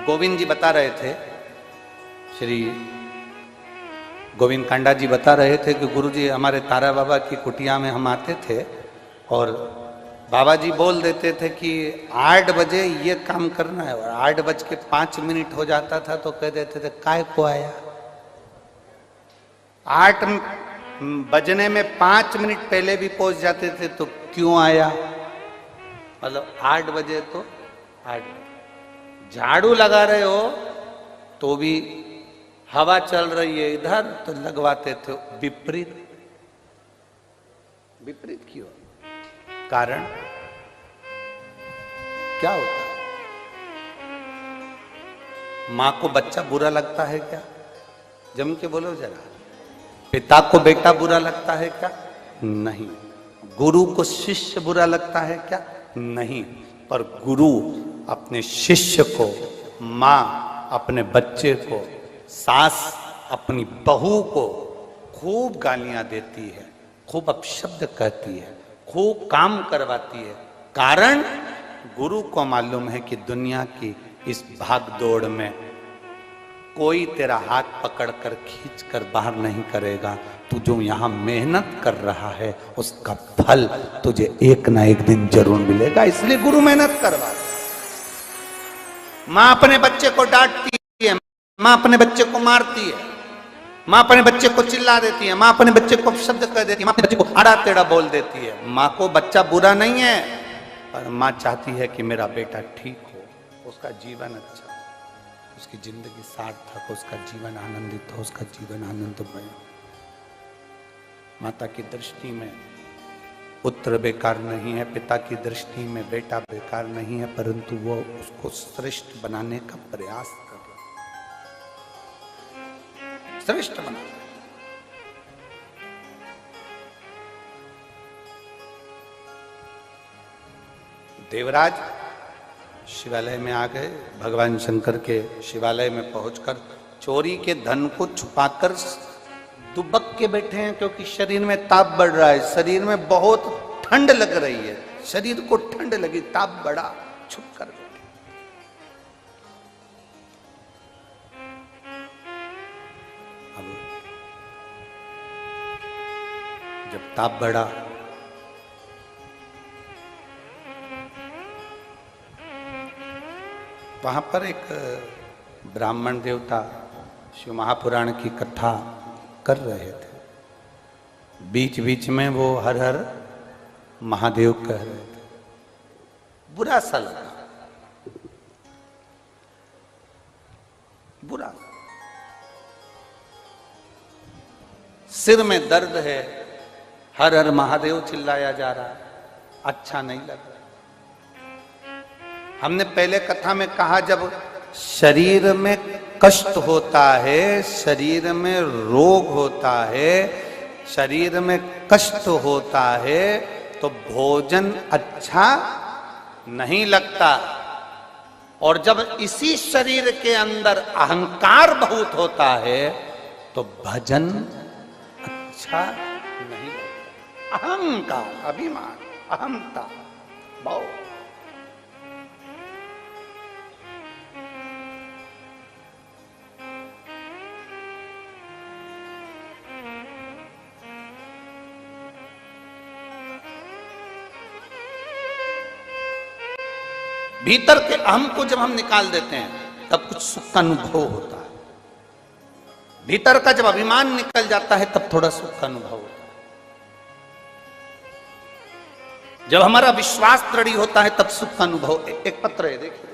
गोविंद जी बता रहे थे, श्री गोविंद कांडा जी बता रहे थे कि गुरुजी हमारे तारा बाबा की कुटिया में हम आते थे और बाबा जी बोल देते थे कि 8 बजे ये काम करना है, और 8:05 हो जाता था तो कह देते थे काय को आया। 8 बजने में 5 मिनट पहले भी पहुंच जाते थे तो क्यों आया, मतलब 8 बजे तो 8 बजे। झाड़ू लगा रहे हो तो भी हवा चल रही है इधर, तो लगवाते थे विपरीत। विपरीत क्यों? कारण क्या होता है? मां को बच्चा बुरा लगता है क्या? जम के बोलो जरा। पिता को बेटा बुरा लगता है क्या? नहीं। गुरु को शिष्य बुरा लगता है क्या? नहीं। पर गुरु अपने शिष्य को, मां अपने बच्चे को, सास अपनी बहू को खूब गालियां देती है, खूब अपशब्द कहती है, खूब काम करवाती है। कारण गुरु को मालूम है कि दुनिया की इस भाग दौड़ में कोई तेरा हाथ पकड़कर खींचकर बाहर नहीं करेगा। तू जो यहां मेहनत कर रहा है उसका फल तुझे एक ना एक दिन जरूर मिलेगा, इसलिए गुरु मेहनत करवा। मां अपने बच्चे को डांटती है, मां अपने बच्चे को मारती है, मां अपने बच्चे को चिल्ला देती है, मां अपने बच्चे को शब्द कह देती है, मां अपने बच्चे को आड़ा टेढ़ा बोल देती है। मां को बच्चा बुरा नहीं है, पर मां चाहती है कि मेरा बेटा ठीक हो, उसका जीवन अच्छा, उसकी जिंदगी सार्थक हो, उसका जीवन आनंदित हो, उसका जीवन आनंदमय हो। माता की दृष्टि में पुत्र बेकार नहीं है, पिता की दृष्टि में बेटा बेकार नहीं है, परंतु वो उसको श्रेष्ठ बनाने का प्रयास कर रहा है, श्रेष्ठ बना। देवराज शिवालय में आ गए, भगवान शंकर के शिवालय में पहुंचकर चोरी के धन को छुपाकर दुबक के बैठे हैं, क्योंकि शरीर में ताप बढ़ रहा है, शरीर में बहुत ठंड लग रही है, शरीर को ठंड लगी, ताप बढ़ा, छुप कर बैठे। अब जब ताप बढ़ा वहां पर एक ब्राह्मण देवता शिव महापुराण की कथा कर रहे थे। बीच बीच में वो हर हर महादेव कह रहे थे। बुरा सा लगा, बुरा। सिर में दर्द है, हर हर महादेव चिल्लाया जा रहा है, अच्छा नहीं लग रहा। हमने पहले कथा में कहा, जब शरीर में कष्ट होता है, शरीर में रोग होता है, शरीर में कष्ट होता है, तो भोजन अच्छा नहीं लगता। और जब इसी शरीर के अंदर अहंकार बहुत होता है तो भजन अच्छा नहीं लगता। अहंकार, अभिमान, अहमता, भाव। भीतर के अहम को जब हम निकाल देते हैं तब कुछ सुख का अनुभव होता है। भीतर का जब अभिमान निकल जाता है तब थोड़ा सुख का अनुभव होता है। जब हमारा विश्वास दृढ़ होता है तब सुख का अनुभव। एक पत्र है, देखिए।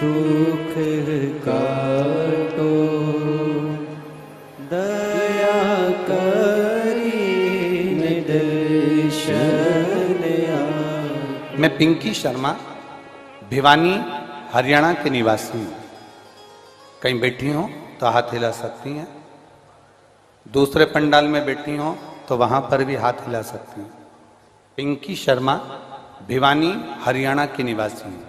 दुख काटो दया करी निदर्शन। मैं पिंकी शर्मा भिवानी हरियाणा के निवासी हूँ। कहीं बैठी हो तो हाथ हिला सकती हैं, दूसरे पंडाल में बैठी हो तो वहां पर भी हाथ हिला सकती हैं। पिंकी शर्मा भिवानी हरियाणा की निवासी हूँ।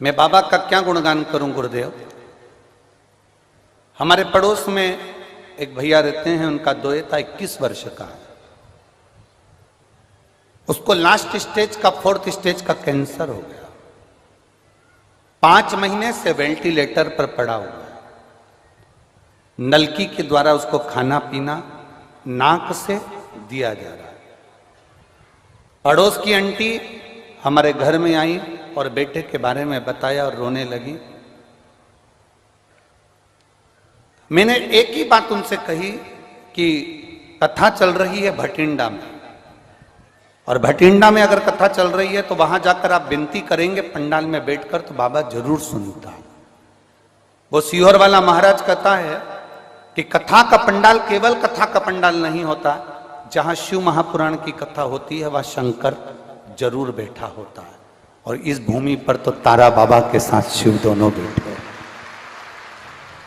मैं बाबा का क्या गुणगान करूं गुरुदेव। हमारे पड़ोस में एक भैया रहते हैं, उनका दोएता 21 वर्ष का है। उसको लास्ट स्टेज का 4th स्टेज का कैंसर हो गया। 5 महीने से वेंटिलेटर पर पड़ा हुआ है। नलकी के द्वारा उसको खाना पीना नाक से दिया जा रहा है। पड़ोस की आंटी हमारे घर में आई और बेटे के बारे में बताया और रोने लगी। मैंने एक ही बात उनसे कही कि कथा चल रही है भटिंडा में, और भटिंडा में अगर कथा चल रही है तो वहां जाकर आप विनती करेंगे पंडाल में बैठकर तो बाबा जरूर सुनता है। वो सीहोर वाला महाराज कहता है कि कथा का पंडाल केवल कथा का पंडाल नहीं होता, जहां शिव महापुराण की कथा होती है वह शंकर जरूर बैठा होता है। और इस भूमि पर तो तारा बाबा के साथ शिव दोनों बैठे हैं।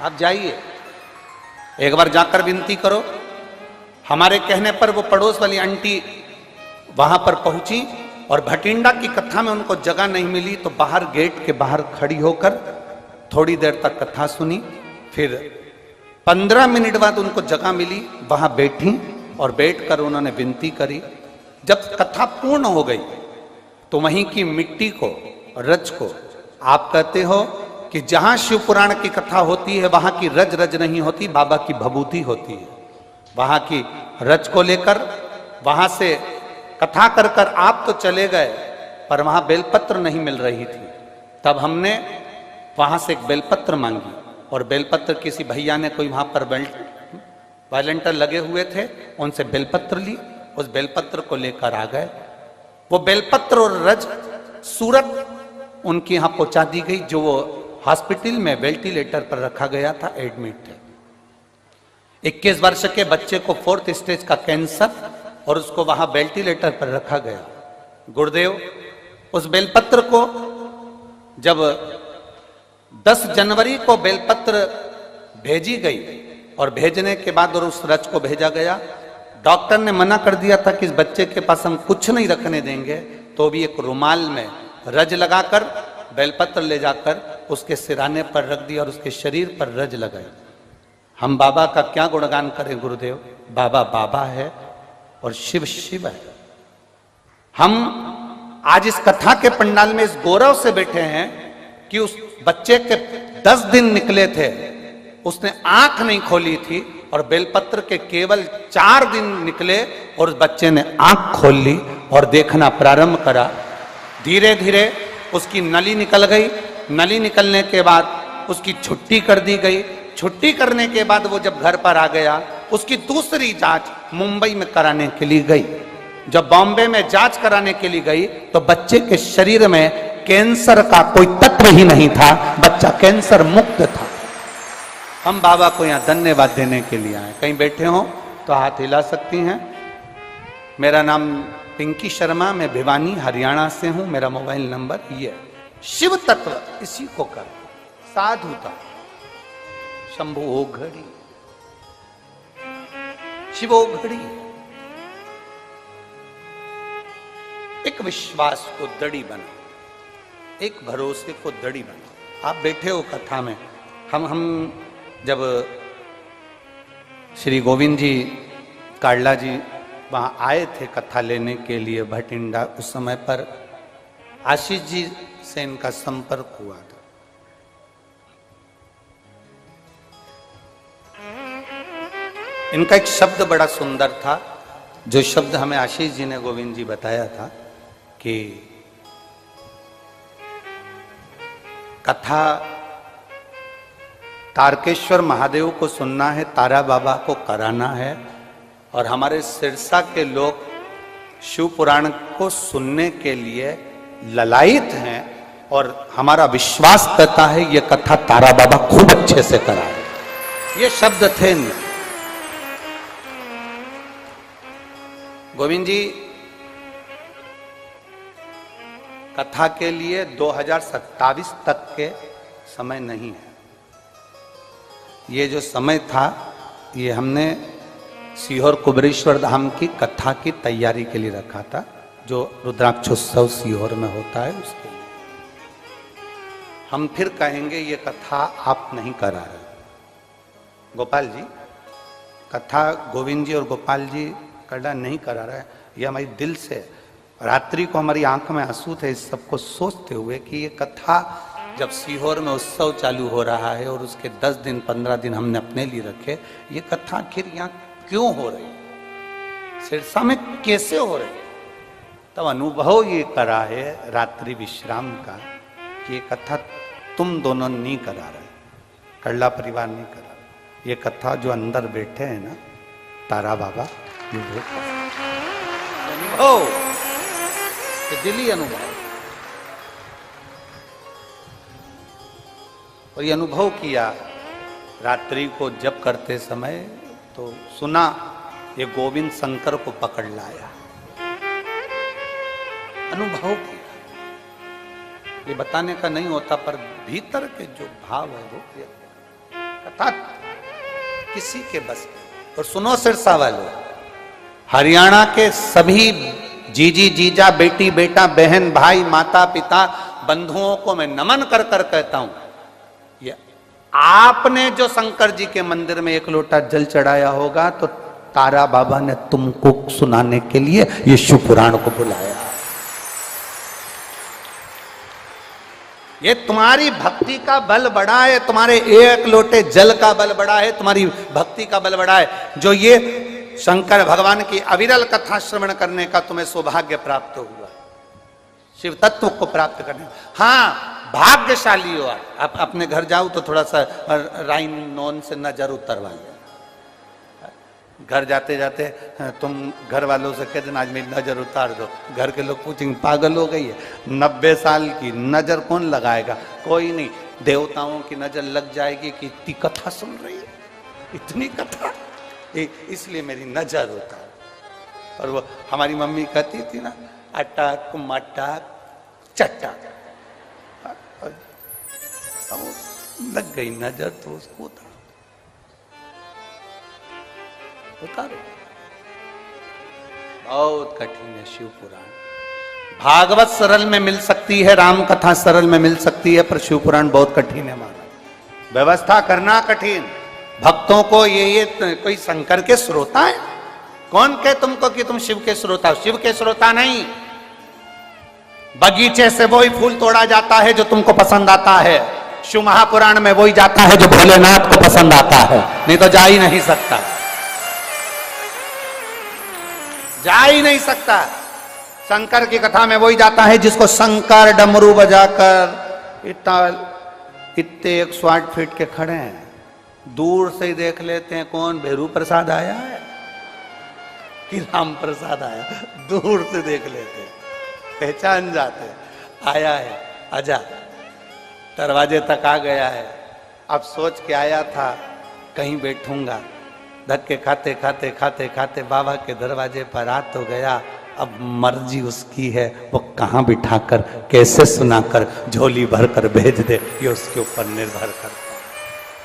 आप जाइए, एक बार जाकर विनती करो। हमारे कहने पर वो पड़ोस वाली आंटी वहां पर पहुंची और भटिंडा की कथा में उनको जगह नहीं मिली तो बाहर गेट के बाहर खड़ी होकर थोड़ी देर तक कथा सुनी। फिर 15 मिनट बाद उनको जगह मिली, वहां बैठी और बैठकर उन्होंने विनती करी। जब कथा पूर्ण हो गई तो वहीं की मिट्टी को, रज को, आप कहते हो कि जहां शिव पुराण की कथा होती है वहां की रज रज नहीं होती, बाबा की भभूति होती है। वहां की रज को लेकर वहां से कथा कर कर आप तो चले गए, पर वहां बेलपत्र नहीं मिल रही थी। तब हमने वहां से एक बेलपत्र मांगी और बेलपत्र किसी भैया ने, कोई वहां पर वॉलंटियर लगे हुए थे, उनसे बेलपत्र ली। उस बेलपत्र को लेकर आ गए। वो बेलपत्र और रज सूरत उनके यहाँ पहुंचा दी गई, जो वो हॉस्पिटल में वेंटिलेटर पर रखा गया था, एडमिट थे। 21 वर्ष के बच्चे को 4th स्टेज का कैंसर और उसको वहां वेंटिलेटर पर रखा गया। गुरुदेव, उस बेलपत्र को जब 10 जनवरी को बेलपत्र भेजी गई और भेजने के बाद और उस रज को भेजा गया, डॉक्टर ने मना कर दिया था कि इस बच्चे के पास हम कुछ नहीं रखने देंगे, तो भी एक रुमाल में रज लगाकर बेलपत्र ले जाकर उसके सिराने पर रख दिया और उसके शरीर पर रज लगाई। हम बाबा का क्या गुणगान करें गुरुदेव। बाबा बाबा है और शिव शिव है। हम आज इस कथा के पंडाल में इस गौरव से बैठे हैं कि उस बच्चे के 10 दिन निकले थे, उसने आंख नहीं खोली थी, और बेलपत्र के केवल 4 दिन निकले और उस बच्चे ने आंख खोल ली और देखना प्रारंभ करा। धीरे धीरे उसकी नली निकल गई, नली निकलने के बाद उसकी छुट्टी कर दी गई, छुट्टी करने के बाद वो जब घर पर आ गया, उसकी दूसरी जांच मुंबई में कराने के लिए गई। जब बॉम्बे में जांच कराने के लिए गई तो बच्चे के शरीर में कैंसर का कोई तत्व ही नहीं था, बच्चा कैंसर मुक्त था। हम बाबा को यहाँ धन्यवाद देने के लिए आए। कहीं बैठे हो तो हाथ हिला सकती हैं। मेरा नाम पिंकी शर्मा, मैं भिवानी हरियाणा से हूं। मेरा मोबाइल नंबर ये है। शिव तत्व इसी को कर, साधुता, शंभु ओघड़ी, शिव ओघड़ी, एक विश्वास को दड़ी बना, एक भरोसे को दड़ी बना। आप बैठे हो कथा में, हम जब श्री गोविंद जी काडला जी वहाँ आए थे कथा लेने के लिए भटिंडा, उस समय पर आशीष जी से इनका संपर्क हुआ था। इनका एक शब्द बड़ा सुंदर था, जो शब्द हमें आशीष जी ने गोविंद जी बताया था कि कथा तारकेश्वर महादेव को सुनना है, तारा बाबा को कराना है, और हमारे सिरसा के लोग शिव पुराण को सुनने के लिए ललायित हैं, और हमारा विश्वास करता है ये कथा तारा बाबा खूब अच्छे से कराए। ये शब्द थे इनके। गोविंद जी कथा के लिए 2027 तक के समय नहीं है। ये जो समय था, ये हमने सीहोर कुबरेश्वर धाम की कथा की तैयारी के लिए रखा था, जो रुद्राक्षोत्सव सीहोर में होता है उसके लिए। हम फिर कहेंगे ये कथा आप नहीं करा रहे। गोपाल जी कथा गोविंद जी और गोपाल जी कड़ा नहीं करा रहे, ये हमारी दिल से, रात्रि को हमारी आंख में आंसू थे इस सबको सोचते हुए कि ये कथा जब सीहोर में उत्सव चालू हो रहा है और उसके 10 दिन 15 दिन हमने अपने लिए रखे, ये कथा आखिर यहाँ क्यों हो रही, सिरसा में कैसे हो रही। तब अनुभव ये करा है रात्रि विश्राम का कि ये कथा तुम दोनों नहीं करा रहे, कड़ला परिवार नहीं करा रहे। ये कथा जो अंदर बैठे हैं ना तारा बाबा, ये अनुभव, ये दिली अनुभव, और ये अनुभव किया रात्रि को जब करते समय, तो सुना ये गोविंद शंकर को पकड़ लाया, अनुभव किया। ये बताने का नहीं होता, पर भीतर के जो भाव है वो कथा किसी के बस के। और सुनो सिरसा वालों, हरियाणा के सभी जीजी जीजा, बेटी बेटा, बहन भाई, माता पिता, बंधुओं को मैं नमन कर कर कहता हूं, ये आपने जो शंकर जी के मंदिर में एक लोटा जल चढ़ाया होगा तो तारा बाबा ने तुमको सुनाने के लिए ये शिव पुराण को बुलाया। ये तुम्हारी भक्ति का बल बड़ा है, तुम्हारे एक लोटे जल का बल बड़ा है, तुम्हारी भक्ति का बल बड़ा है, जो ये शंकर भगवान की अविरल कथा श्रवण करने का तुम्हें सौभाग्य प्राप्त हुआ, शिव तत्व को प्राप्त करने। हाँ, भाग्यशाली हो आप। अपने घर जाओ तो थोड़ा सा राइन नॉन से नजर उतरवा ले। घर जाते जाते तुम घर वालों से कह देना आज मेरी नजर उतार दो, घर के लोग पूछेंगे पागल हो गई है, 90 साल की नजर कौन लगाएगा, कोई नहीं, देवताओं की नजर लग जाएगी कि इतनी कथा सुन रही है, इतनी कथा, इसलिए मेरी नजर उतार। और वो हमारी मम्मी कहती थी ना, अटक मटक चटक, लग गई नजर तो उसको उतारो। बहुत कठिन है शिव पुराण। भागवत सरल में मिल सकती है, राम कथा सरल में मिल सकती है, पर शिव पुराण बहुत कठिन है महाराज। व्यवस्था करना कठिन। भक्तों को ये कोई शंकर के श्रोता है? कौन कहे तुमको कि तुम शिव के श्रोता हो? शिव के श्रोता नहीं। बगीचे से वही फूल तोड़ा जाता है जो तुमको पसंद आता है, शिव महापुराण में वही जाता है जो भोलेनाथ को पसंद आता है, नहीं तो जा ही नहीं सकता, जा ही नहीं सकता। शंकर की कथा में वही जाता है जिसको शंकर डमरू बजाकर इतने 108 फीट के खड़े हैं, दूर से ही देख लेते हैं कौन भेरू प्रसाद आया है कि राम प्रसाद आया, दूर से देख लेते हैं, पहचान जाते हैं, आया है, आजा, दरवाजे तक आ गया है। अब सोच के आया था कहीं बैठूंगा, धक्के खाते खाते खाते खाते बाबा के दरवाजे पर आ तो गया। अब मर्जी उसकी है, वो कहाँ बिठाकर कैसे सुनाकर झोली भर कर भेज दे, ये उसके ऊपर निर्भर करता है,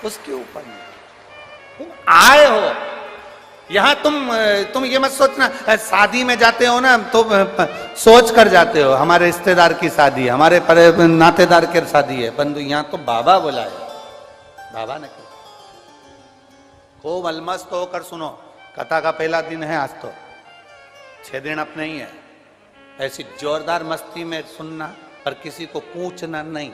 उसके ऊपर। तुम आए हो यहां, तुम ये मत सोचना, शादी में जाते हो ना तो सोच कर जाते हो हमारे रिश्तेदार की शादी है, हमारे नातेदार की शादी है, परंतु यहां तो बाबा बुलाए, बाबा ने कहा। खूब अलमस्त होकर सुनो, कथा का पहला दिन है आज, तो 6 दिन अपने ही है। ऐसी जोरदार मस्ती में सुनना, पर किसी को पूछना नहीं।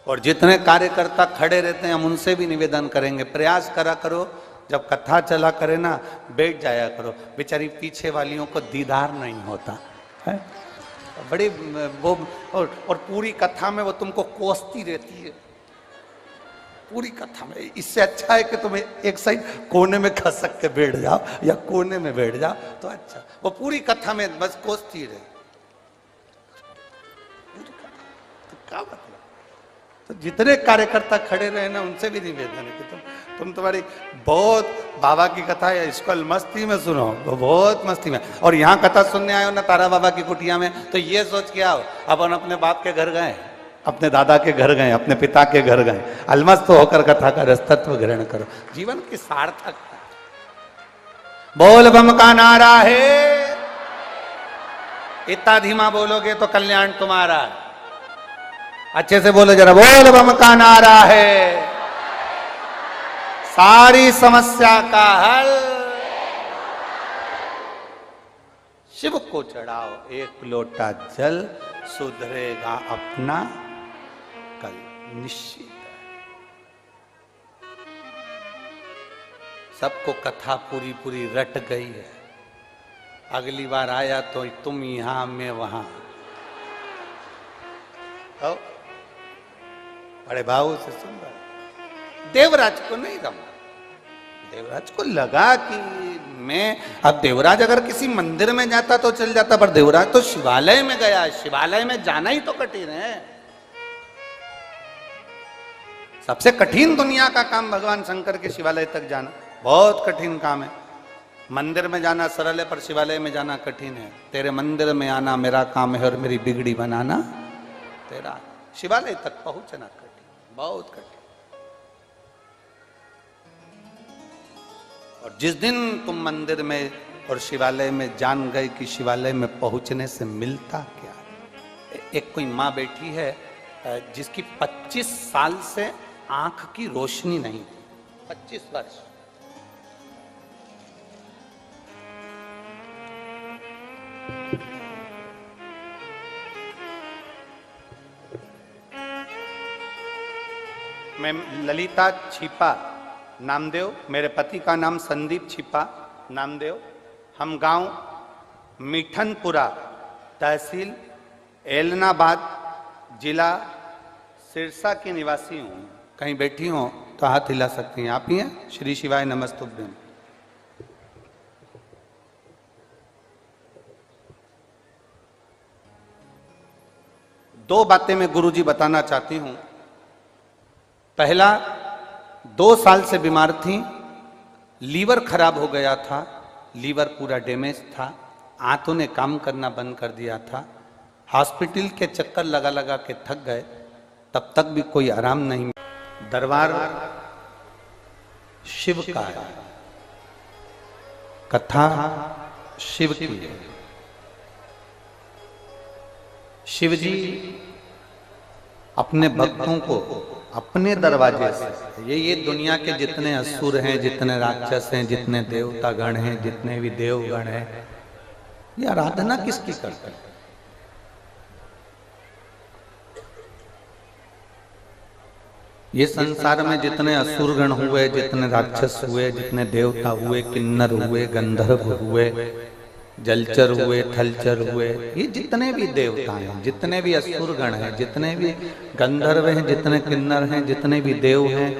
और जितने कार्यकर्ता खड़े रहते हैं हम उनसे भी निवेदन करेंगे, प्रयास करा करो जब कथा चला करे ना, बैठ जाया करो, बेचारी पीछे वालियों को दीदार नहीं होता है, बड़ी वो और पूरी कथा में वो तुमको कोसती रहती है, पूरी कथा में। इससे अच्छा है कि तुम एक साइड कोने में खसक के बैठ जाओ या कोने में बैठ जाओ तो अच्छा, वो पूरी कथा में बस कोसती रहे, तो क्या मतलब। तो जितने कार्यकर्ता खड़े रहे ना उनसे भी निवेदन है कि तुम तुम्हारी बहुत बाबा की कथा है, इसको मस्ती में सुनो, तो बहुत मस्ती में। और यहाँ कथा सुनने आए हो ना तारा बाबा की कुटिया में, तो ये सोच के आओ अपन अपने बाप के घर गए, अपने दादा के घर गए, अपने पिता के घर गए, अलमस्त होकर कथा का रसतत्व ग्रहण करो, जीवन की सार्थकता। बोल बम का नारा है, इतना धीमा बोलोगे तो कल्याण तुम्हारा। अच्छे से बोलो जरा, बोल बम का नारा है, सारी समस्या का हल शिव को चढ़ाओ एक लोटा जल, सुधरेगा अपना कल निश्चित। सबको कथा पूरी पूरी रट गई है, अगली बार आया तो तुम यहां मैं वहां। बड़े भाव से सुन रहा। देवराज को नहीं रमा, देवराज को लगा कि मैं, अब देवराज अगर किसी मंदिर में जाता तो चल जाता, पर देवराज तो शिवालय में गया, शिवालय में जाना ही तो कठिन है। सबसे कठिन दुनिया का काम भगवान शंकर के शिवालय तक जाना बहुत कठिन काम है। मंदिर में जाना सरल है, पर शिवालय में जाना कठिन है। तेरे मंदिर में आना मेरा काम है और मेरी बिगड़ी बनाना तेरा। शिवालय तक पहुंचना कठिन, बहुत कठिन। और जिस दिन तुम मंदिर में और शिवालय में जान गए कि शिवालय में पहुंचने से मिलता क्या। एक कोई माँ बैठी है जिसकी 25 साल से आंख की रोशनी नहीं थी, 25 वर्ष। मैं ललिता छिपा नामदेव, मेरे पति का नाम संदीप छिपा नामदेव। हम गांव मीठनपुरा, तहसील एलनाबाद, जिला सिरसा की निवासी हूँ। कहीं बैठी हो तो हाथ हिला सकती हैं, आप ही हैं। श्री शिवाय नमस्तुभ्यम। दो बातें मैं गुरुजी बताना चाहती हूँ। पहला, 2 साल से बीमार थी, लीवर खराब हो गया था, लीवर पूरा डैमेज था, आंतों ने काम करना बंद कर दिया था, हॉस्पिटल के चक्कर लगा लगा के थक गए, तब तक भी कोई आराम नहीं। दरबार शिव का है, कथा शिव की है। शिव जी अपने भक्तों को अपने दरवाजे से, ये दुनिया के जितने असुर हैं, जितने राक्षस हैं, जितने देवता गण हैं, जितने भी देवगण हैं, ये आराधना किसकी करते हैं? ये संसार में जितने असुरगण हुए, जितने राक्षस हुए, जितने देवता हुए, किन्नर हुए, गंधर्व हुए, जलचर हुए, थलचर हुए, ये जितने भी देवता हैं, जितने भी असुरगण हैं, जितने भी गंधर्व हैं, जितने किन्नर हैं, जितने भी देव हैं,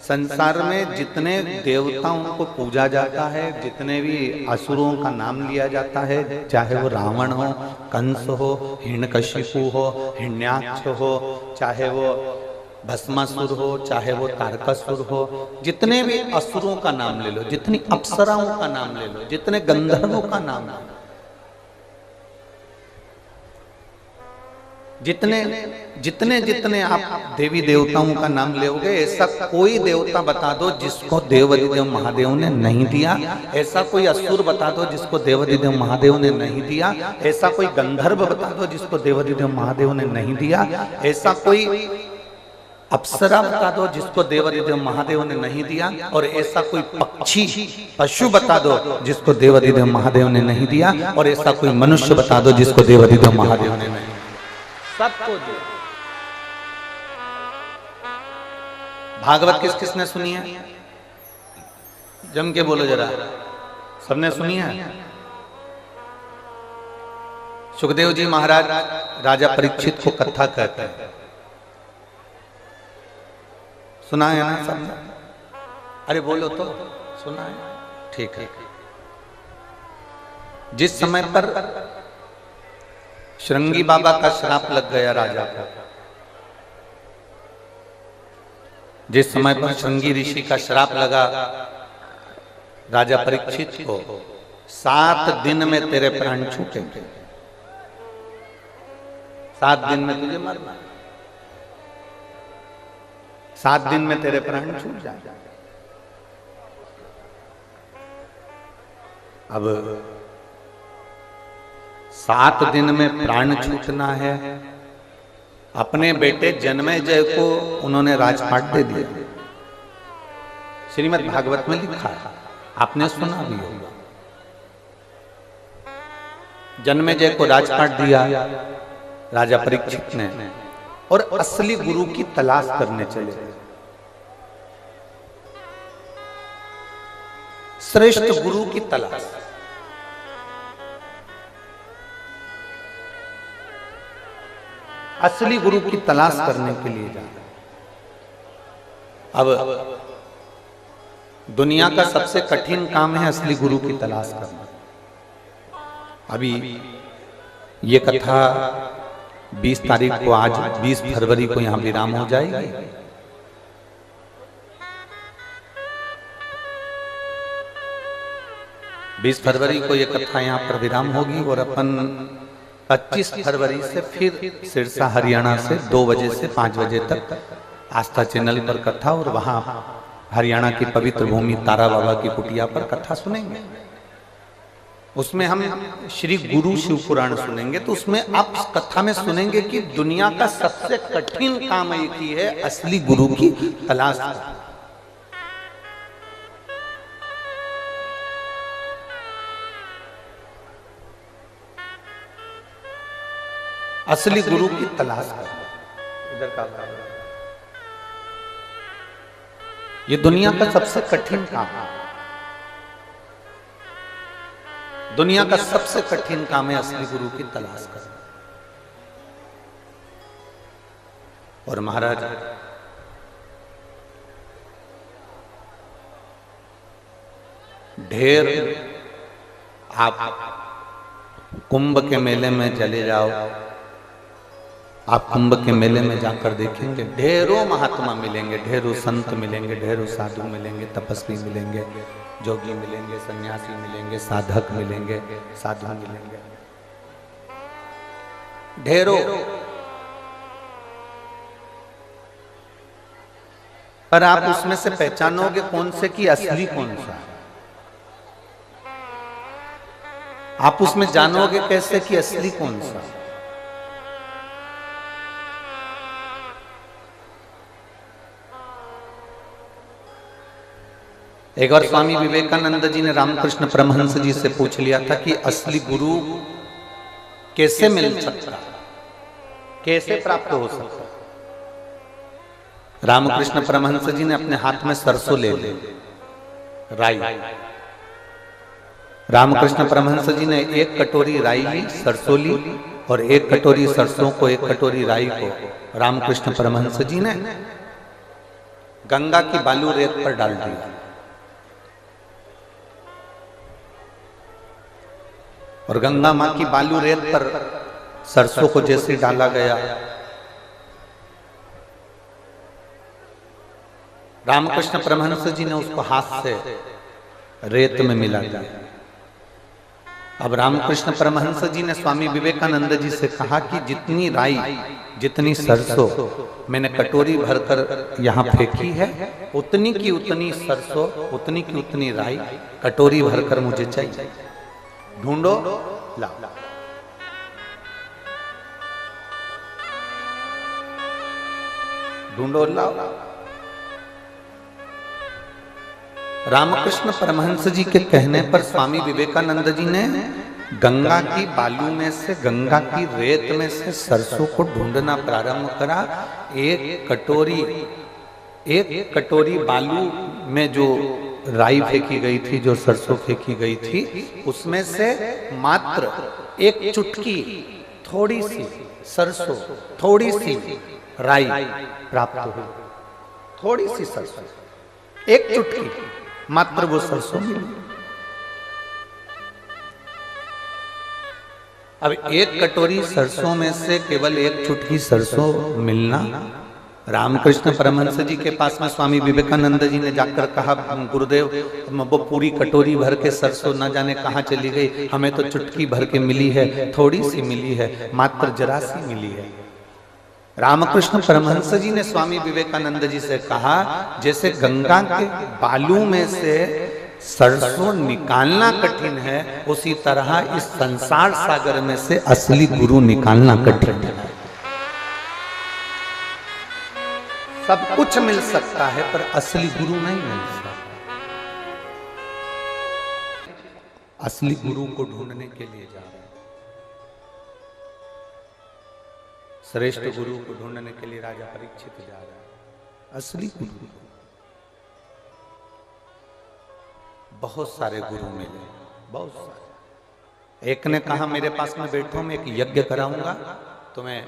संसार में जितने देवताओं को पूजा जाता है, जितने भी असुरों का नाम लिया जाता है, चाहे वो रावण हो, कंस हो, हिरण्यकशिपु हो, हिरण्याक्ष हो, चाहे वो भस्मासुर हो, चाहे वो तारकासुर हो, जितने भी असुरों का नाम ले लो, जितनी अप्सराओं का नाम ले लो, जितने गंधर्वों का नाम ले लो, जितने जितने जितने आप देवी देवताओं का नाम लोगे, ऐसा कोई देवता बता दो जिसको देवाधिदेव महादेव ने नहीं दिया, ऐसा कोई असुर बता दो जिसको देवाधिदेव महादेव ने नहीं दिया, ऐसा कोई गंधर्व बता दो जिसको देवाधिदेव महादेव ने नहीं दिया, ऐसा कोई अप्सरा बता दो जिसको देवाधिदेव महादेव ने नहीं दिया, और ऐसा कोई पक्षी पशु बता दो जिसको देवाधिदेव महादेव ने नहीं दिया, और ऐसा कोई मनुष्य बता दो जिसको देवाधिदेव महादेव ने नहीं दिया। सबको दिया। भागवत किस किसने सुनी है? जम के बोलो जरा, सबने सुनी है? सुखदेव जी महाराज राजा परीक्षित को कथा कहते हैं, सुना है ना सबने? अरे बोलो तो, सुना है? ठीक है। जिस समय पर श्रृंगी बाबा का श्राप लग गया राजा को, जिस समय पर श्रृंगी ऋषि का श्राप लगा राजा परीक्षित को, 7 दिन में तेरे प्राण छूटेंगे, 7 दिन में तुझे मरना, 7 दिन में तेरे प्राण छूट जाएंगे। अब 7 दिन में प्राण छूटना है। अपने बेटे जन्मेजय को उन्होंने राजपाट दे दिया, श्रीमद् भागवत में लिखा है, आपने सुना भी होगा। जन्मेजय को राजपाट दिया राजा परीक्षित ने, और असली गुरु की तलाश करने चले। श्रेष्ठ गुरु की तलाश, असली गुरु की तलाश करने के लिए जाए। अब दुनिया का सबसे कठिन काम है असली गुरु की तलाश करना। अभी ये कथा 20 तारीख को, आज 20 फरवरी को यहां विराम हो जाएगी। 20 फरवरी को ये कथा यहाँ पर विराम होगी, और अपन 25 फरवरी से फिर सिरसा हरियाणा से 2 बजे से 5 बजे तक आस्था चैनल पर कथा, और वहां हरियाणा की पवित्र भूमि तारा बाबा की कुटिया पर कथा सुनेंगे। उसमें हम श्री गुरु शिव पुराण सुनेंगे। तो उसमें आप इस कथा में सुनेंगे कि दुनिया का सबसे कठिन काम एक ही है, असली गुरु की तलाश। असली गुरु की तलाश करना, इधर का ये दुनिया का सबसे कठिन काम है। दुनिया का सबसे कठिन काम है असली गुरु की तलाश करना। और महाराज ढेर आप कुंभ के मेले में चले जाओ, आप कुंभ के मेले में जाकर देखेंगे ढेरों महात्मा मिलेंगे, ढेरों संत मिलेंगे, ढेरों साधु मिलेंगे, तपस्वी मिलेंगे, जोगी मिलेंगे, सन्यासी मिलेंगे, साधक मिलेंगे, साधु मिलेंगे, ढेरों। पर आप उसमें से पहचानोगे कौन से की असली कौन सा, आप उसमें जानोगे कैसे कि असली कौन सा। एक बार स्वामी विवेकानंद जी ने रामकृष्ण परमहंस जी से पूछ लिया था कि असली गुरु कैसे मिल सकता, कैसे प्राप्त हो सकता। रामकृष्ण परमहंस जी ने अपने हाथ में सरसों ले ली, राई। रामकृष्ण परमहंस जी ने एक कटोरी राई ली, सरसों ली, और एक कटोरी सरसों को, एक कटोरी राई को रामकृष्ण परमहंस जी ने गंगा की बालू रेत पर डाल दिया। और गंगा मां की बालू रेत पर सरसों को जैसे डाला गया, रामकृष्ण परमहंस जी ने उसको हाथ से रेत में मिला दिया। अब रामकृष्ण परमहंस जी ने स्वामी विवेकानंद जी से कहा कि जितनी राई, जितनी सरसों मैंने कटोरी भरकर यहाँ फेंकी है, उतनी की उतनी सरसों, उतनी की उतनी राई कटोरी भरकर मुझे चाहिए। ढूंढो, लाओ। ढूंढो, लाओ। रामकृष्ण परमहंस जी के कहने पर स्वामी विवेकानंद जी ने गंगा की बालू में से, गंगा की रेत में से सरसों को ढूंढना प्रारंभ करा। एक कटोरी बालू में जो राई फेंकी गई थी, जो सरसों फेंकी गई थी, उसमें से मात्र एक चुटकी, थोड़ी सी सरसों, थोड़ी सी राई प्राप्त हुई। थोड़ी सी सरसों, एक चुटकी मात्र वो सरसों मिली। अब एक कटोरी सरसों में से केवल एक चुटकी सरसों मिलना, रामकृष्ण परमहंस जी के पास में स्वामी विवेकानंद जी ने जाकर कहा, गुरुदेव वो पूरी कटोरी भर के सरसों न जाने कहाँ चली गई, हमें तो चुटकी भर के मिली है, थोड़ी सी मिली है, मात्र जरा सी मिली है। रामकृष्ण परमहंस जी ने स्वामी विवेकानंद जी से कहा, जैसे गंगा के बालू में से सरसों निकालना कठिन है, उसी तरह इस संसार सागर में से असली गुरु निकालना कठिन है। सब कुछ मिल सकता है पर असली गुरु नहीं मिल सकता। असली गुरु को ढूंढने के लिए जा रहे हैं। श्रेष्ठ गुरु को ढूंढने के लिए राजा परीक्षित जा रहा है। असली गुरु, बहुत सारे गुरु मिले, बहुत सारे। एक ने कहा मेरे पास में बैठो, मैं एक यज्ञ कराऊंगा, तुम्हें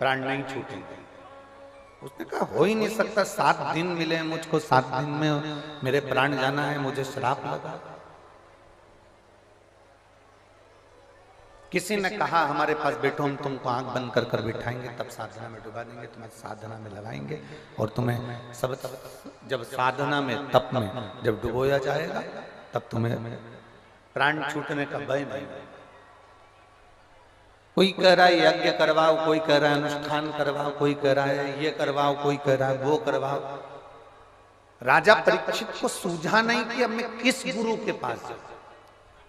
प्राण नहीं छूटेंगे। उसने कहा हो ही नहीं सकता, 7 दिन मिले मुझको, 7 दिन में मेरे प्राण जाना है, मुझे श्राप लगा। किसी ने कहा हमारे पास बैठो, हम तुमको आंख बंद कर कर बिठाएंगे, तब साधना में डुबा देंगे, तुम्हें साधना में लगाएंगे और तुम्हें सब जब साधना में, तप में जब डुबोया जाएगा, तब तुम्हें प्राण छूटने का भय नहीं। कोई कह रहा है यज्ञ करवाओ, कोई कह रहा है अनुष्ठान करवाओ, कोई कह रहा है ये करवाओ, कोई कह रहा है वो करवाओ। राजा परीक्षित को सूझा नहीं कि अब मैं किस गुरु के पास जाऊं।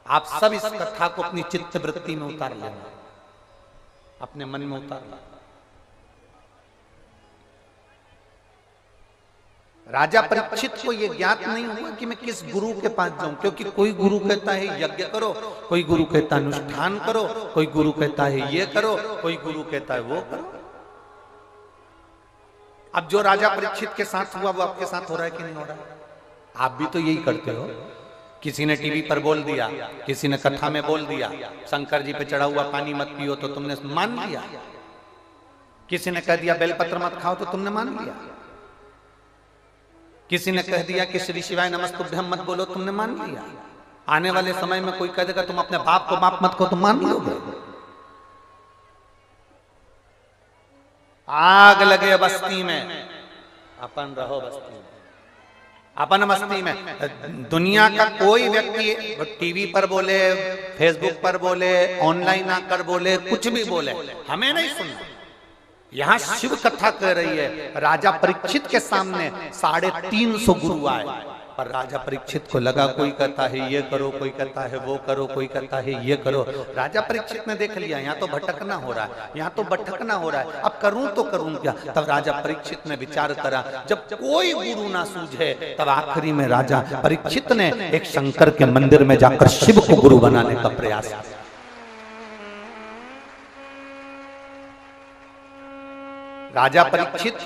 आप सब इस कथा को अपनी चित्त वृत्ति में उतार लेना, अपने मन में उतार लेना। राजा परीक्षित को यह ज्ञात नहीं हुआ कि मैं किस गुरु के पास जाऊं, क्योंकि कोई गुरु कहता है यज्ञ करो, कोई गुरु कहता है अनुष्ठान करो, कोई गुरु कहता है ये करो, कोई गुरु कहता है वो करो। अब जो राजा परीक्षित के साथ हुआ वो आपके साथ हो रहा है कि नहीं हो रहा है? आप भी तो यही करते हो। किसी ने टीवी पर बोल दिया, किसी ने कथा में बोल दिया, शंकर जी पे चढ़ा हुआ पानी मत पियो, तो तुमने मान लिया। किसी ने कह दिया बेलपत्र मत खाओ, तो तुमने मान लिया। किसी ने कह दिया कि श्री शिवाय नमस्तुभ्यम मत बोलो, तुमने मान लिया। आने वाले समय में कोई कह देगा तुम अपने बाप को बाप मत कहो, तुम मान लोगे। आग लगे बस्ती में, अपन रहो बस्ती में, अपन मस्ती में। दुनिया का कोई व्यक्ति टीवी पर बोले, फेसबुक पर बोले, ऑनलाइन आकर बोले, कुछ भी बोले, हमें नहीं सुनना। यहां शिव कथा कह रही है। राजा परीक्षित के सामने 350 गुरु आए, पर राजा परीक्षित को लगा कोई कहता है ये करो, कोई कहता है वो करो, कोई कहता है ये करो। राजा परीक्षित ने देख लिया यहाँ तो भटकना हो रहा है, यहाँ तो भटकना हो रहा है, अब करूं तो करूं क्या। तब राजा परीक्षित ने विचार करा, जब कोई गुरु ना सूझे, तब आखिरी में राजा परीक्षित ने एक शंकर के मंदिर में जाकर शिव को गुरु बनाने का प्रयास किया। राजा परीक्षित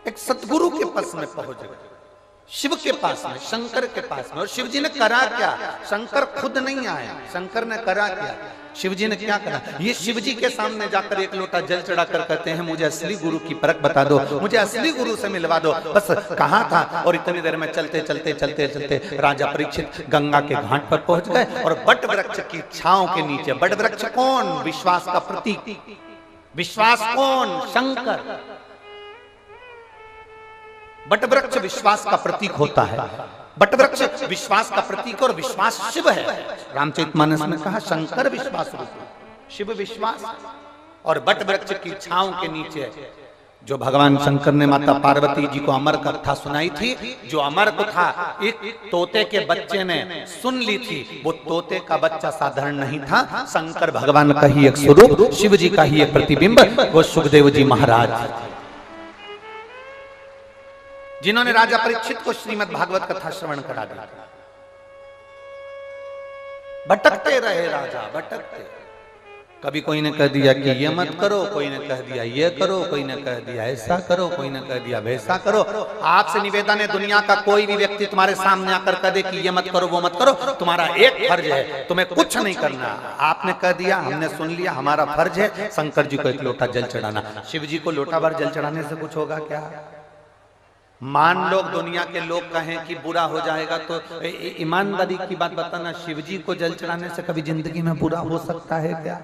एक सतगुरु के पास में पहुंच गए, शिव के पास में, शंकर के पास में। और शिव जी ने करा क्या? शंकर खुद नहीं आए, शंकर ने करा क्या? शिव जी ने क्या करा? ये शिव जी के सामने जाकर एक लोटा जल चढ़ाकर कहते हैं मुझे असली गुरु की परख बता दो, मुझे असली गुरु से मिलवा दो। बस कहाँ था? और इतनी देर में चलते चलते चलते चलते राजा परीक्षित गंगा के घाट पर पहुंच गए और बट वृक्ष की छांव के नीचे। बट वृक्ष कौन? विश्वास का प्रतीक। विश्वास कौन? शंकर। बट वृक्ष विश्वास का प्रतीक होता है। बट वृक्ष विश्वास का प्रतीक और विश्वास शिव है। रामचरितमानस में कहा शंकर विश्वास रूप, शिव विश्वास। और बट वृक्ष की छांव के नीचे जो भगवान शंकर ने माता पार्वती जी को अमर कथा सुनाई थी, जो अमर कथा एक तोते के बच्चे ने सुन ली थी, वो तोते का बच्चा साधारण नहीं था, शंकर भगवान का ही एक स्वरूप, शिव जी का ही एक प्रतिबिंब, वो सुखदेव जी महाराज जिन्होंने राजा परीक्षित को श्रीमद् भागवत कथा श्रवण करा दिया। भटकते रहे राजा, भटकते। कभी कोई ने कह दिया कि ये मत करो, कोई ने कह दिया ये करो, कोई ने कह दिया ऐसा करो, कोई ने कह दिया वैसा करो। आपसे निवेदन है, दुनिया का कोई भी व्यक्ति तुम्हारे सामने आकर कह दे कि ये मत करो वो मत करो, तुम्हारा एक फर्ज है, तुम्हें कुछ नहीं करना। आपने कह दिया, हमने सुन लिया, हमारा फर्ज है शंकर जी को एक लोटा जल चढ़ाना। शिव जी को लोटा भर जल चढ़ाने से कुछ होगा क्या? मान लो दुनिया के लोग कहें कि बुरा हो जाएगा, तो ईमानदारी की बात बताना, शिव जी को जल चढ़ाने से कभी जिंदगी में बुरा हो सकता है क्या?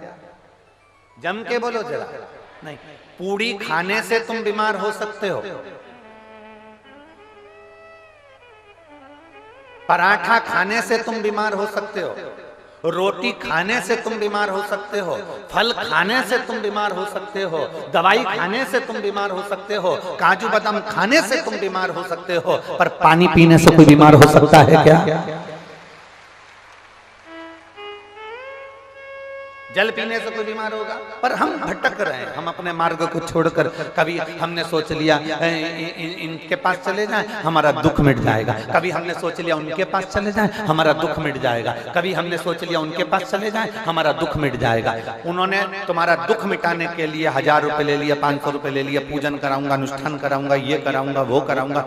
जम के बोलो जरा। नहीं, पूड़ी खाने से तुम बीमार हो सकते हो, पराठा खाने से तुम बीमार हो सकते हो, रोटी खाने से तुम बीमार हो सकते हो, फल खाने से तुम बीमार हो सकते हो, दवाई खाने से तुम बीमार हो सकते हो, काजू बादाम खाने से तुम बीमार हो सकते हो, पर पानी पीने से कोई बीमार हो सकता है क्या? जल पीने से कोई बीमार होगा? पर हम भटक रहे हैं, हम अपने मार्ग को छोड़कर। कभी हमने सोच लिया इनके पास चले जाएं, हमारा दुख मिट जाएगा। कभी हमने सोच लिया उनके पास चले जाएं, हमारा दुख मिट जाएगा। कभी हमने सोच लिया उनके पास चले जाएं, हमारा दुख मिट जाएगा। उन्होंने तुम्हारा दुख मिटाने के लिए 1000 रुपए ले लिया, 500 रुपए ले लिया, पूजन कराऊंगा, अनुष्ठान कराऊंगा, ये कराऊंगा, वो कराऊंगा।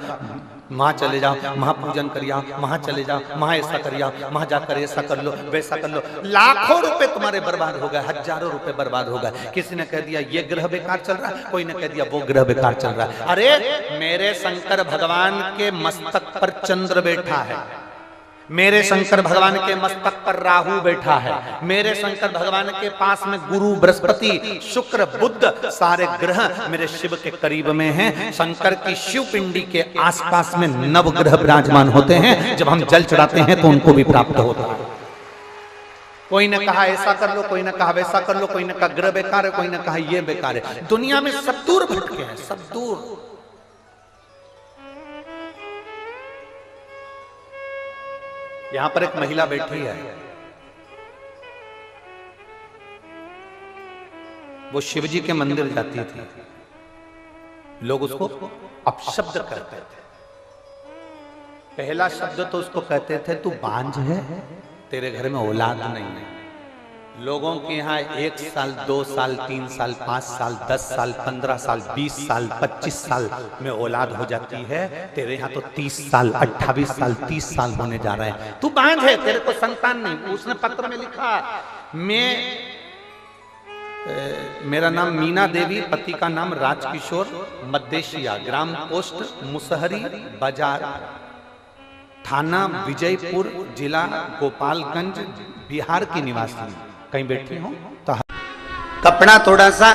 वहां चले जाओ, वहां पूजन कर आओ, वहां चले जाओ, वहां ऐसा कर आओ, वहां जाकर ऐसा कर लो, वैसा कर लो। लाखों रुपए तुम्हारे बर्बाद हो गए, हजारों रुपए बर्बाद हो गए। किसी ने कह दिया ये ग्रह बेकार चल रहा है, कोई ने कह दिया वो ग्रह बेकार चल रहा है। अरे मेरे शंकर भगवान के मस्तक पर चंद्र बैठा है, मेरे शंकर भगवान के मस्तक पर राहु बैठा है, मेरे शंकर भगवान के पास में गुरु, बृहस्पति, शुक्र, बुध, सारे ग्रह मेरे शिव के करीब में हैं। शंकर की शिव पिंडी के आसपास में नवग्रह विराजमान होते हैं। जब हम जल चढ़ाते हैं तो उनको भी प्राप्त होता है। कोई ने कहा ऐसा कर लो, कोई ने कहा वैसा कर लो, कोई ने कहा ग्रह बेकार है, कोई ने कहा ये बेकार है। दुनिया में सब दूर भटके हैं, सब दूर। यहां पर एक महिला बैठी है, वो शिव जी के मंदिर जाती थी, लोग उसको अपशब्द करते थे। पहला शब्द तो उसको कहते थे तू बांझ है, तेरे घर में औलाद नहीं है। लोगों के यहाँ 1 साल, 2 साल, 3 साल, 5 साल, 10 साल, 15 साल, 20 साल, 25 साल में औलाद हो जाती है। तेरे यहाँ तो 30 साल, 28 साल, 30 साल होने जा रहे हैं। तू बांझ है, तेरे को संतान नहीं। उसने पत्र में लिखा, मेरा नाम मीना देवी, पति का नाम राजकिशोर, मध्देशिया, ग्राम पोस्ट मुसहरी बाजार, थाना विजयपुर, जिला गोपालगंज, बिहार की निवासी। कहीं बैठी हो तो कपड़ा थोड़ा सा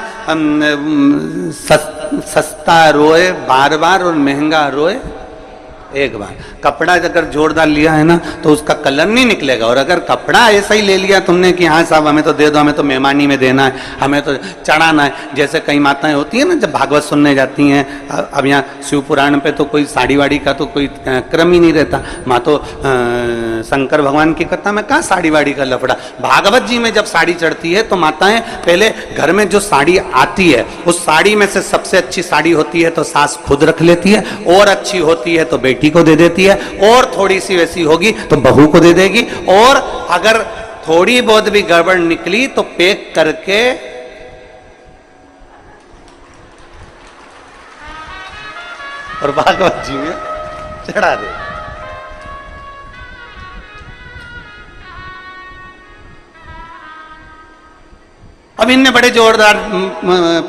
सस्ता रोए बार बार और महंगा रोए एक बार। कपड़ा अगर जोरदार लिया है ना तो उसका कलर नहीं निकलेगा। और अगर कपड़ा ऐसा ही ले लिया तुमने कि हाँ साहब हमें तो दे दो, हमें तो मेहमानी में देना है, हमें तो चढ़ाना है, जैसे कई माताएं होती है ना जब भागवत सुनने जाती हैं। अब यहाँ शिव पुराण पे तो कोई साड़ी वाड़ी का तो कोई क्रम ही नहीं रहता। माँ तो शंकर भगवान की कथा में कहाँ साड़ी वाड़ी का लफड़ा। भागवत जी में जब साड़ी चढ़ती है तो माताएं पहले घर में जो साड़ी आती है उस साड़ी में से सबसे अच्छी साड़ी होती है तो सास खुद रख लेती है, और अच्छी होती है तो बेटी को दे देती है, और थोड़ी सी वैसी होगी तो बहू को दे देगी, और अगर थोड़ी बहुत भी गड़बड़ निकली तो पैक करके और भागवत जी में चढ़ा दे। अब इनने बड़े जोरदार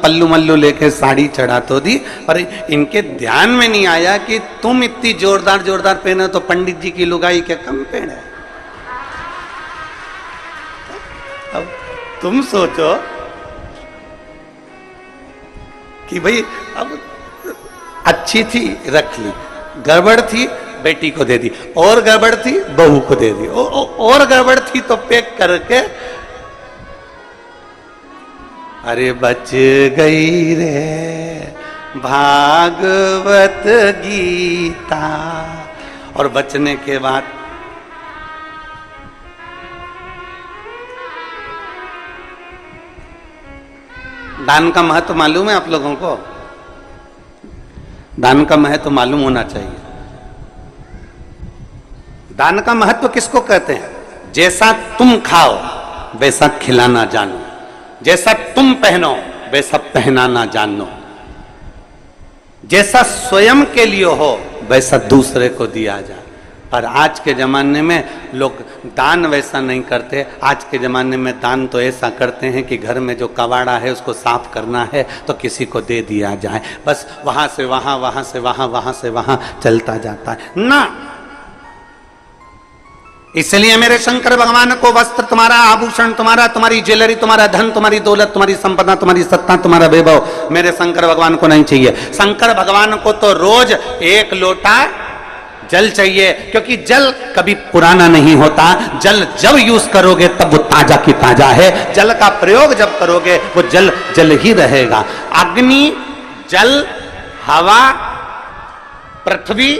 पल्लू मल्लू लेके साड़ी चढ़ा तो दी, पर इनके ध्यान में नहीं आया कि तुम इतनी जोरदार जोरदार पहने तो पंडित जी की लुगाई क्या कम पहने। अब तुम सोचो कि भाई अब अच्छी थी रख ली, गड़बड़ थी बेटी को दे दी, और गड़बड़ थी बहू को दे दी, और गड़बड़ थी तो पैक करके अरे बच गई रे भागवत गीता। और बचने के बाद दान का महत्व मालूम है आप लोगों को? दान का महत्व मालूम होना चाहिए। दान का महत्व किसको कहते हैं? जैसा तुम खाओ वैसा खिलाना जानो, जैसा तुम पहनो वैसा पहनाना जानो, जैसा स्वयं के लिए हो वैसा दूसरे को दिया जाए। पर आज के जमाने में लोग दान वैसा नहीं करते। आज के जमाने में दान तो ऐसा करते हैं कि घर में जो कबाड़ा है उसको साफ करना है तो किसी को दे दिया जाए, बस वहां से वहां, वहां से वहां, वहां से वहां चलता जाता है ना। इसलिए मेरे शंकर भगवान को वस्त्र तुम्हारा, आभूषण तुम्हारा, तुम्हारी ज्वेलरी, तुम्हारा धन, तुम्हारी दौलत, तुम्हारी संपदा, तुम्हारी सत्ता, तुम्हारा वैभव मेरे शंकर भगवान को नहीं चाहिए। शंकर भगवान को तो रोज एक लोटा जल चाहिए, क्योंकि जल कभी पुराना नहीं होता। जल जब यूज करोगे तब वो ताजा की ताजा है। जल का प्रयोग जब करोगे वो जल जल ही रहेगा। अग्नि, जल, हवा, पृथ्वी,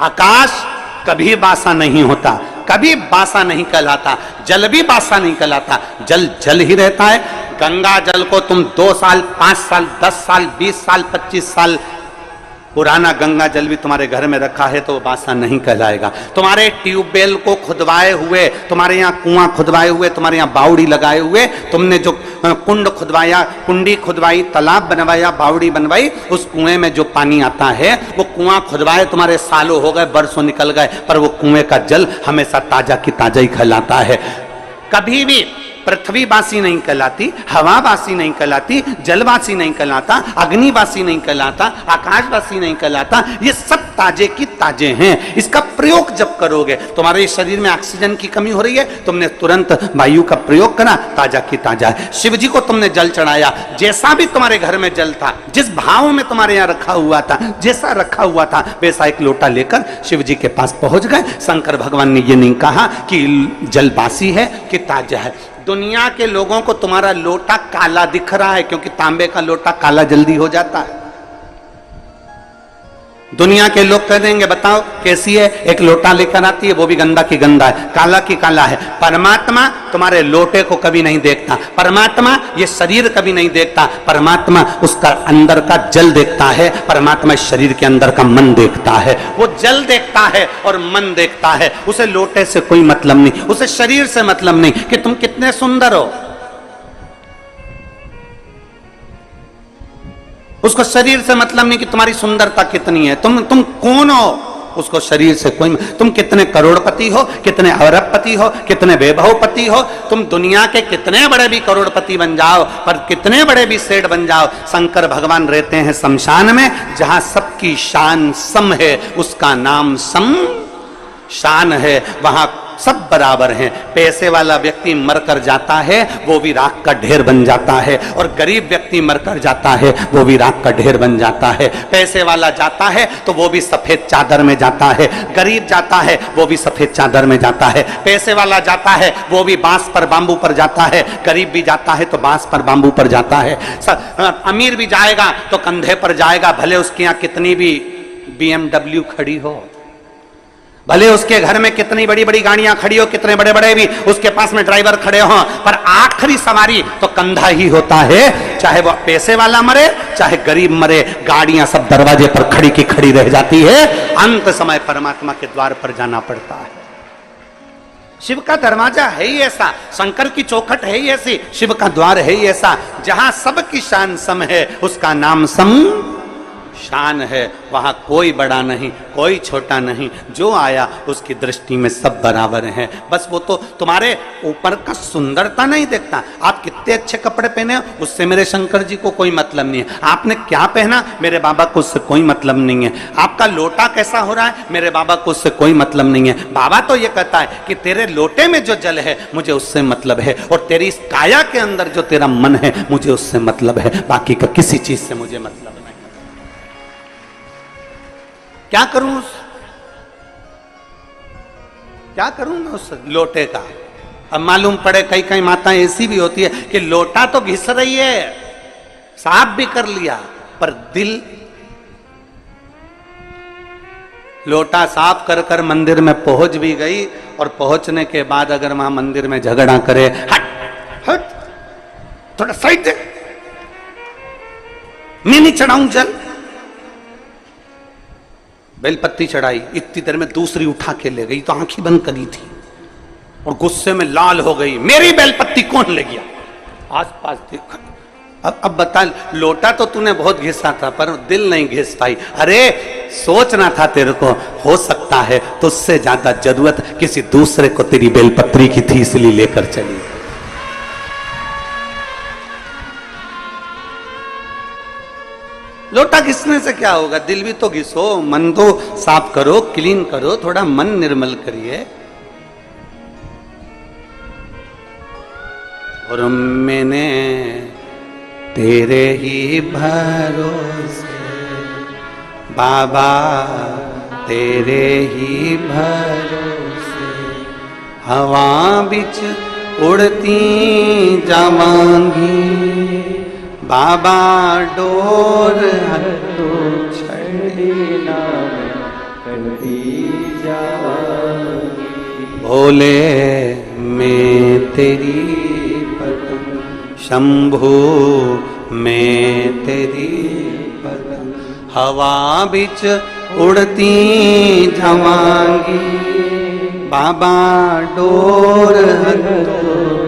आकाश कभी बासा नहीं होता, कभी बासा नहीं कहलाता। जल भी बासा नहीं कहलाता, जल जल ही रहता है। गंगा जल को तुम 2 साल, 5 साल, 10 साल, 20 साल, 25 साल पुराना गंगा जल भी तुम्हारे घर में रखा है तो वो बासा नहीं कहलाएगा। तुम्हारे ट्यूबवेल को खुदवाए हुए, तुम्हारे यहाँ कुआं खुदवाए हुए, तुम्हारे यहाँ बावड़ी लगाए हुए, तुमने जो कुंड खुदवाया, कुंडी खुदवाई, तालाब बनवाया, बावड़ी बनवाई, उस कुएं में जो पानी आता है वो कुआं खुदवाए तुम्हारे सालों हो गए, बरसों निकल गए, पर वो कुएं का जल हमेशा ताजा की ताजा ही कहलाता है। कभी भी पृथ्वी बासी नहीं कहलाती, हवा बासी नहीं कहलाती, जलवासी नहीं कहलाता, अग्निवासी नहीं कहलाता, आकाशवासी नहीं कहलाता। ये सब ताजे की ताजे हैं। इसका प्रयोग जब करोगे, तुम्हारे शरीर में ऑक्सीजन की कमी हो रही है, तुमने तुरंत वायु का प्रयोग करा, ताजा की ताजा है। शिव जी को तुमने जल चढ़ाया, जैसा भी तुम्हारे घर में जल था, जिस भाव में तुम्हारे यहाँ रखा हुआ था, जैसा रखा हुआ था वैसा एक लोटा लेकर शिव जी के पास पहुंच गए। शंकर भगवान ने ये नहीं कहा कि जल बासी है कि ताजा है। दुनिया के लोगों को तुम्हारा लोटा काला दिख रहा है, क्योंकि तांबे का लोटा काला जल्दी हो जाता है। दुनिया के लोग कह देंगे बताओ कैसी है, एक लोटा लेकर आती है वो भी गंदा की गंदा है, काला की काला है। परमात्मा तुम्हारे लोटे को कभी नहीं देखता, परमात्मा ये शरीर कभी नहीं देखता, परमात्मा उसका अंदर का जल देखता है, परमात्मा इस शरीर के अंदर का मन देखता है। वो जल देखता है और मन देखता है, उसे लोटे से कोई मतलब नहीं, उसे शरीर से मतलब नहीं कि तुम कितने सुंदर हो। उसको शरीर से मतलब नहीं कि तुम्हारी सुंदरता कितनी है, तुम कौन हो, उसको शरीर से कोई। तुम कितने करोड़पति हो, कितने अरबपति हो, कितने वैभवपति हो, तुम दुनिया के कितने बड़े भी करोड़पति बन जाओ, पर कितने बड़े भी सेठ बन जाओ, शंकर भगवान रहते हैं शमशान में, जहां सबकी शान सम है, उसका नाम सम शान है, वहां सब बराबर हैं। पैसे वाला व्यक्ति मरकर जाता है वो भी राख का ढेर बन जाता है, और गरीब व्यक्ति मरकर जाता है वो भी राख का ढेर बन जाता है। पैसे वाला जाता है तो वो भी सफेद चादर में जाता है, गरीब जाता है वो भी सफेद चादर में जाता है। पैसे वाला जाता है वो भी बांस पर बांबू पर जाता है, गरीब भी जाता है तो बांस पर बांबू पर जाता है। अमीर भी जाएगा तो कंधे पर जाएगा, भले उसके यहाँ कितनी भी BMW खड़ी हो, भले उसके घर में कितनी बड़ी बड़ी गाड़ियां खड़ी हो, कितने बड़े बड़े भी उसके पास में ड्राइवर खड़े हो, पर आखिरी सवारी तो कंधा ही होता है। चाहे वो पैसे वाला मरे चाहे गरीब मरे, गाड़ियां सब दरवाजे पर खड़ी की खड़ी रह जाती है। अंत समय परमात्मा के द्वार पर जाना पड़ता है। शिव का दरवाजा है ही ऐसा, शंकर की चौखट है ही ऐसी, शिव का द्वार है ही ऐसा, जहां सबकी शान सम है, उसका नाम सम शान है, वहां कोई बड़ा नहीं, कोई छोटा नहीं, जो आया उसकी दृष्टि में सब बराबर हैं। बस वो तो तुम्हारे ऊपर का सुंदरता नहीं देखता, आप कितने अच्छे कपड़े पहने हो उससे मेरे शंकर जी को कोई मतलब नहीं है, आपने क्या पहना मेरे बाबा को उससे कोई मतलब नहीं है, आपका लोटा कैसा हो रहा है मेरे बाबा को उससे कोई मतलब नहीं है। बाबा तो ये कहता है कि तेरे लोटे में जो जल है मुझे उससे मतलब है, और तेरी इस काया के अंदर जो तेरा मन है मुझे उससे मतलब है, बाकी का किसी चीज से मुझे मतलब नहीं। क्या करूं मैं उस लोटे का? अब मालूम पड़े कई कई माताएं ऐसी भी होती है कि लोटा तो घिस रही है, साफ भी कर लिया, पर दिल, लोटा साफ कर कर मंदिर में पहुंच भी गई, और पहुंचने के बाद अगर वहां मंदिर में झगड़ा करे, हट हट थोड़ा साइड दे, मैं नहीं चढ़ाऊं जल। बेलपत्ती चढ़ाई, इतनी देर में दूसरी उठा के ले गई, तो आंखें बंद करी थी और गुस्से में लाल हो गई, मेरी बेलपत्ती कौन ले गया? आसपास देखा, अब बता, लोटा तो तूने बहुत घिसा था पर दिल नहीं घिस पाई। अरे सोचना था तेरे को, हो सकता है तो उससे ज्यादा जरूरत किसी दूसरे को तेरी बेलपत्री की थी, इसलिए लेकर चली। लोटा घिसने से क्या होगा? दिल भी तो घिसो, मन तो साफ करो, क्लीन करो, थोड़ा मन निर्मल करिए। और मैंने तेरे ही भरोसे बाबा, तेरे ही भरोसे हवा बिच उड़ती जावांगी, बाबा डोर हटो छड़ना कटी जावांगी, भोले मैं तेरी पत्नी, शंभू मैं तेरी पत्नी, हवा बिच उड़ती जावांगी, बाबा डोर हटो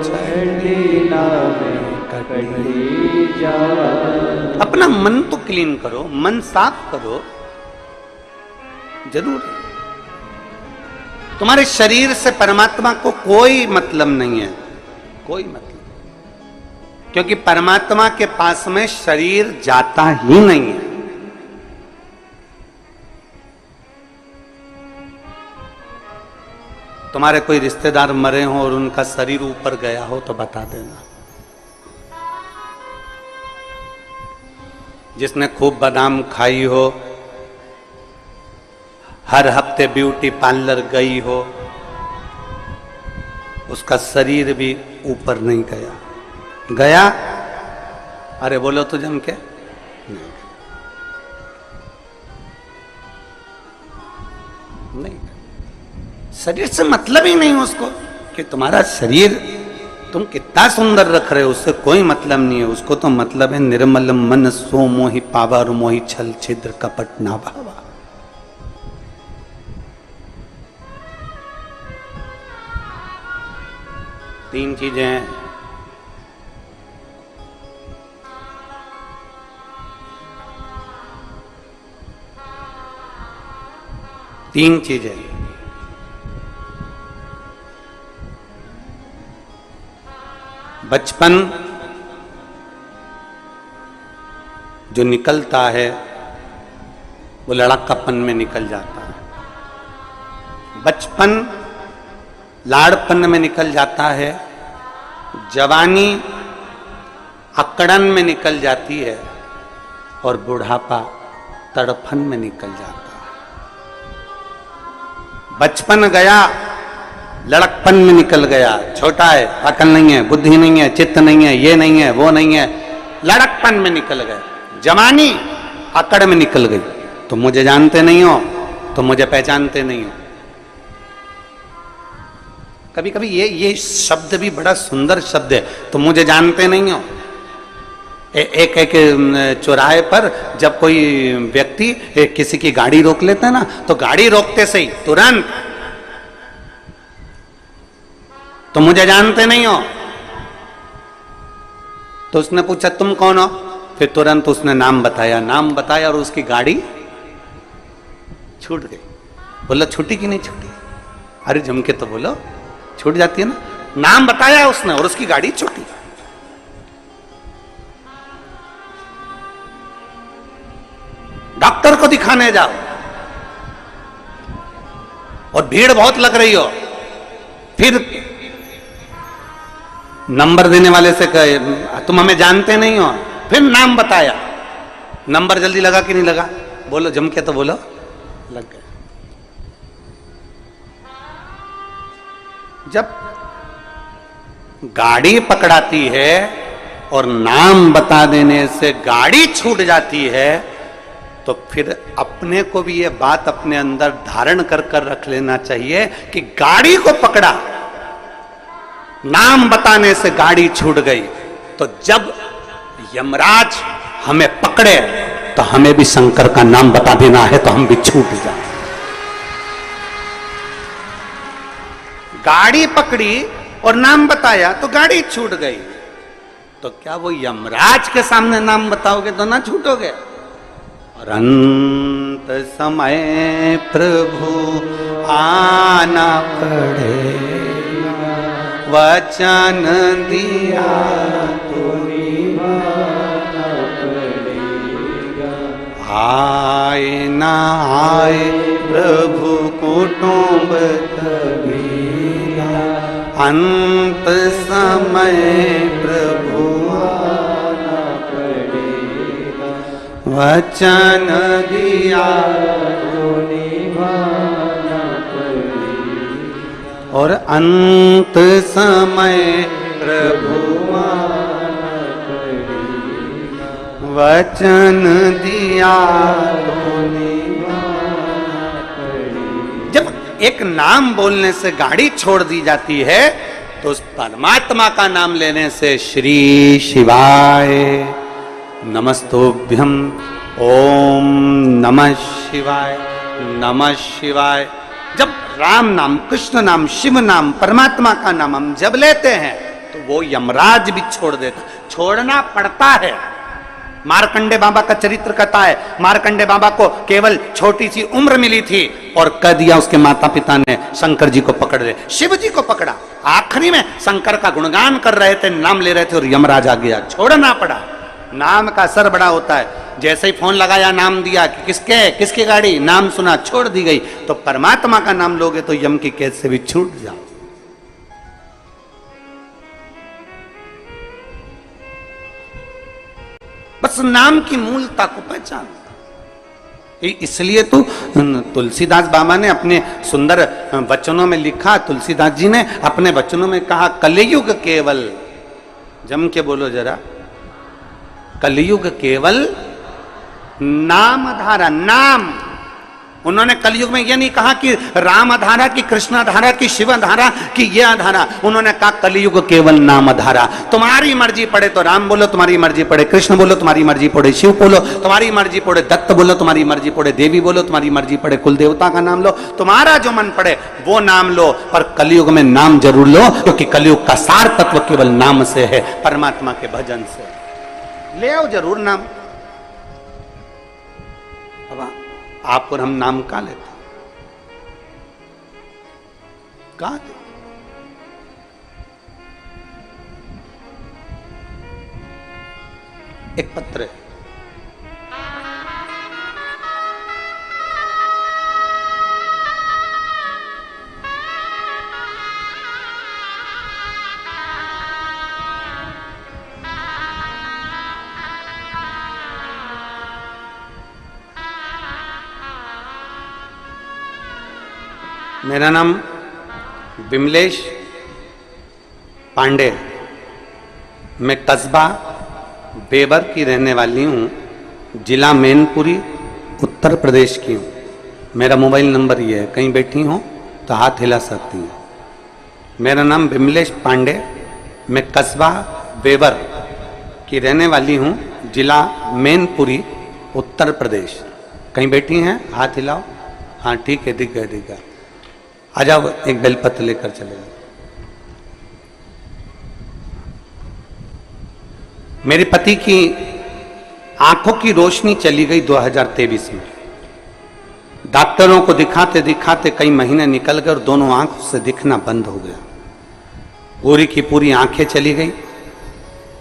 छड़ना कटी जावांगी। अपना मन तो क्लीन करो, मन साफ करो, जरूर है। तुम्हारे शरीर से परमात्मा को कोई मतलब नहीं है, कोई मतलब, क्योंकि परमात्मा के पास में शरीर जाता ही नहीं है। तुम्हारे कोई रिश्तेदार मरे हो और उनका शरीर ऊपर गया हो तो बता देना। जिसने खूब बादाम खाई हो, हर हफ्ते ब्यूटी पार्लर गई हो, उसका शरीर भी ऊपर नहीं गया। गया? अरे बोलो तो जम के, नहीं। शरीर से मतलब ही नहीं उसको कि तुम्हारा शरीर तुम कितना सुंदर रख रहे हो, उससे कोई मतलब नहीं है। उसको तो मतलब है निर्मल मन सो मोहि पावर मोहि छल छिद्र कपट ना भावा। तीन चीजें हैं। तीन चीजें, बचपन जो निकलता है वो लड़कापन में निकल जाता है, बचपन लाड़पन में निकल जाता है, जवानी अकड़न में निकल जाती है, और बुढ़ापा तड़फन में निकल जाता है। बचपन गया, लड़कपन में निकल गया, छोटा है, अकल नहीं है, बुद्धि नहीं है, चित्त नहीं है, ये नहीं है, वो नहीं है, लड़कपन में निकल गया। जवानी अकड़ में निकल गई, तुम मुझे जानते नहीं हो, तुम मुझे पहचानते नहीं हो। कभी कभी ये शब्द भी बड़ा सुंदर शब्द है, तुम मुझे जानते नहीं हो। एक चौराहे पर जब कोई व्यक्ति किसी की गाड़ी रोक लेता है ना, तो गाड़ी रोकते से ही तुरंत तुम मुझे जानते नहीं हो। तो उसने पूछा तुम कौन हो? फिर तुरंत उसने नाम बताया और उसकी गाड़ी छूट गई। बोला छूटी कि नहीं छूटी? अरे जम के तो बोलो, छूट जाती है ना। नाम बताया उसने और उसकी गाड़ी छूटी। डॉक्टर को दिखाने जाओ और भीड़ बहुत लग रही हो, फिर नंबर देने वाले से कहे तुम हमें जानते नहीं हो, फिर नाम बताया, नंबर जल्दी लगा कि नहीं लगा? बोलो जम के तो बोलो, लग गए। जब गाड़ी पकड़ाती है और नाम बता देने से गाड़ी छूट जाती है, तो फिर अपने को भी ये बात अपने अंदर धारण कर कर रख लेना चाहिए कि गाड़ी को पकड़ा, नाम बताने से गाड़ी छूट गई, तो जब यमराज हमें पकड़े तो हमें भी शंकर का नाम बता देना है, तो हम भी छूट जाए। गाड़ी पकड़ी और नाम बताया तो गाड़ी छूट गई, तो क्या वो यमराज के सामने नाम बताओगे तो ना छूटोगे? और अंत समय प्रभु आना पड़ेगा, वचन दिया तो निभाना पड़ेगा। आए ना आए प्रभु कुटुंब कबीरा, अंत समय प्रभु आना पड़ेगा, वचन दिया तो निभाना पड़ेगा। और अंत समय प्रभु आना पड़ेगा, वचन दिया तो निभाना पड़ेगा। जब एक नाम बोलने से गाड़ी छोड़ दी जाती है, तो उस परमात्मा का नाम लेने से श्री शिवाय नमस्तोभ्यम, ओम नमः शिवाय, नमः शिवाय। जब राम नाम, कृष्ण नाम, शिव नाम, परमात्मा का नाम हम जब लेते हैं, तो वो यमराज भी छोड़ देता, छोड़ना पड़ता है। मार्कंडे बाबा का चरित्र कहता है, मार्कंडे बाबा को केवल छोटी सी उम्र मिली थी और कह दिया उसके माता पिता ने शंकर जी को पकड़ ले, शिव जी को पकड़ा। आखिरी में शंकर का गुणगान कर रहे थे, नाम ले रहे थे और यमराज आ गया, छोड़ना पड़ा। नाम का असर बड़ा होता है। जैसे ही फोन लगाया, नाम दिया कि किसकी गाड़ी, नाम सुना, छोड़ दी गई। तो परमात्मा का नाम लोगे तो यम की कैद से भी छूट जाओ। बस नाम की मूलता को पहचान। इसलिए तो तुलसीदास बाबा ने अपने सुंदर वचनों में लिखा, तुलसीदास जी ने अपने वचनों में कहा, कलयुग केवल, जम के बोलो जरा, कलयुग केवल नाम धारा। नाम, उन्होंने कलयुग में यह नहीं कहा कि राम धारा की, कृष्ण धारा की, शिव धारा की, यह धारा। उन्होंने कहा कलयुग केवल नाम धारा। तुम्हारी मर्जी पड़े तो राम बोलो, तुम्हारी मर्जी पड़े कृष्ण बोलो, तुम्हारी मर्जी पड़े शिव बोलो, तुम्हारी मर्जी पड़े दत्त बोलो, तुम्हारी मर्जी पड़े देवी बोलो, तुम्हारी मर्जी पड़े कुल देवता का नाम लो, तुम्हारा जो मन पड़े वो नाम लो। पर कलयुग में नाम जरूर लो, क्योंकि कलयुग का सार तत्व केवल नाम से है, परमात्मा के भजन से। ले आओ जरूर नाम। अब आप और हम नाम कहाँ लेते, कहाँ थे? एक पत्र है, मेरा नाम विमलेश पांडे, मैं कस्बा बेबर की रहने वाली हूँ, जिला मैनपुरी, उत्तर प्रदेश की हूँ। मेरा मोबाइल नंबर ये है, कहीं बैठी हो तो हाथ हिला सकती हैं। मेरा नाम विमलेश पांडे, मैं कस्बा बेबर की रहने वाली हूँ, जिला मैनपुरी, उत्तर प्रदेश। कहीं बैठी हैं, हाथ हिलाओ। हाँ ठीक है, दिख गया। आ जाओ, एक बेलपत्र लेकर चले जाओ। मेरे पति की आंखों की रोशनी चली गई 2023 में। डॉक्टरों को दिखाते दिखाते कई महीने निकल गए और दोनों आंखों से दिखना बंद हो गया। पूरी की पूरी आंखें चली गई।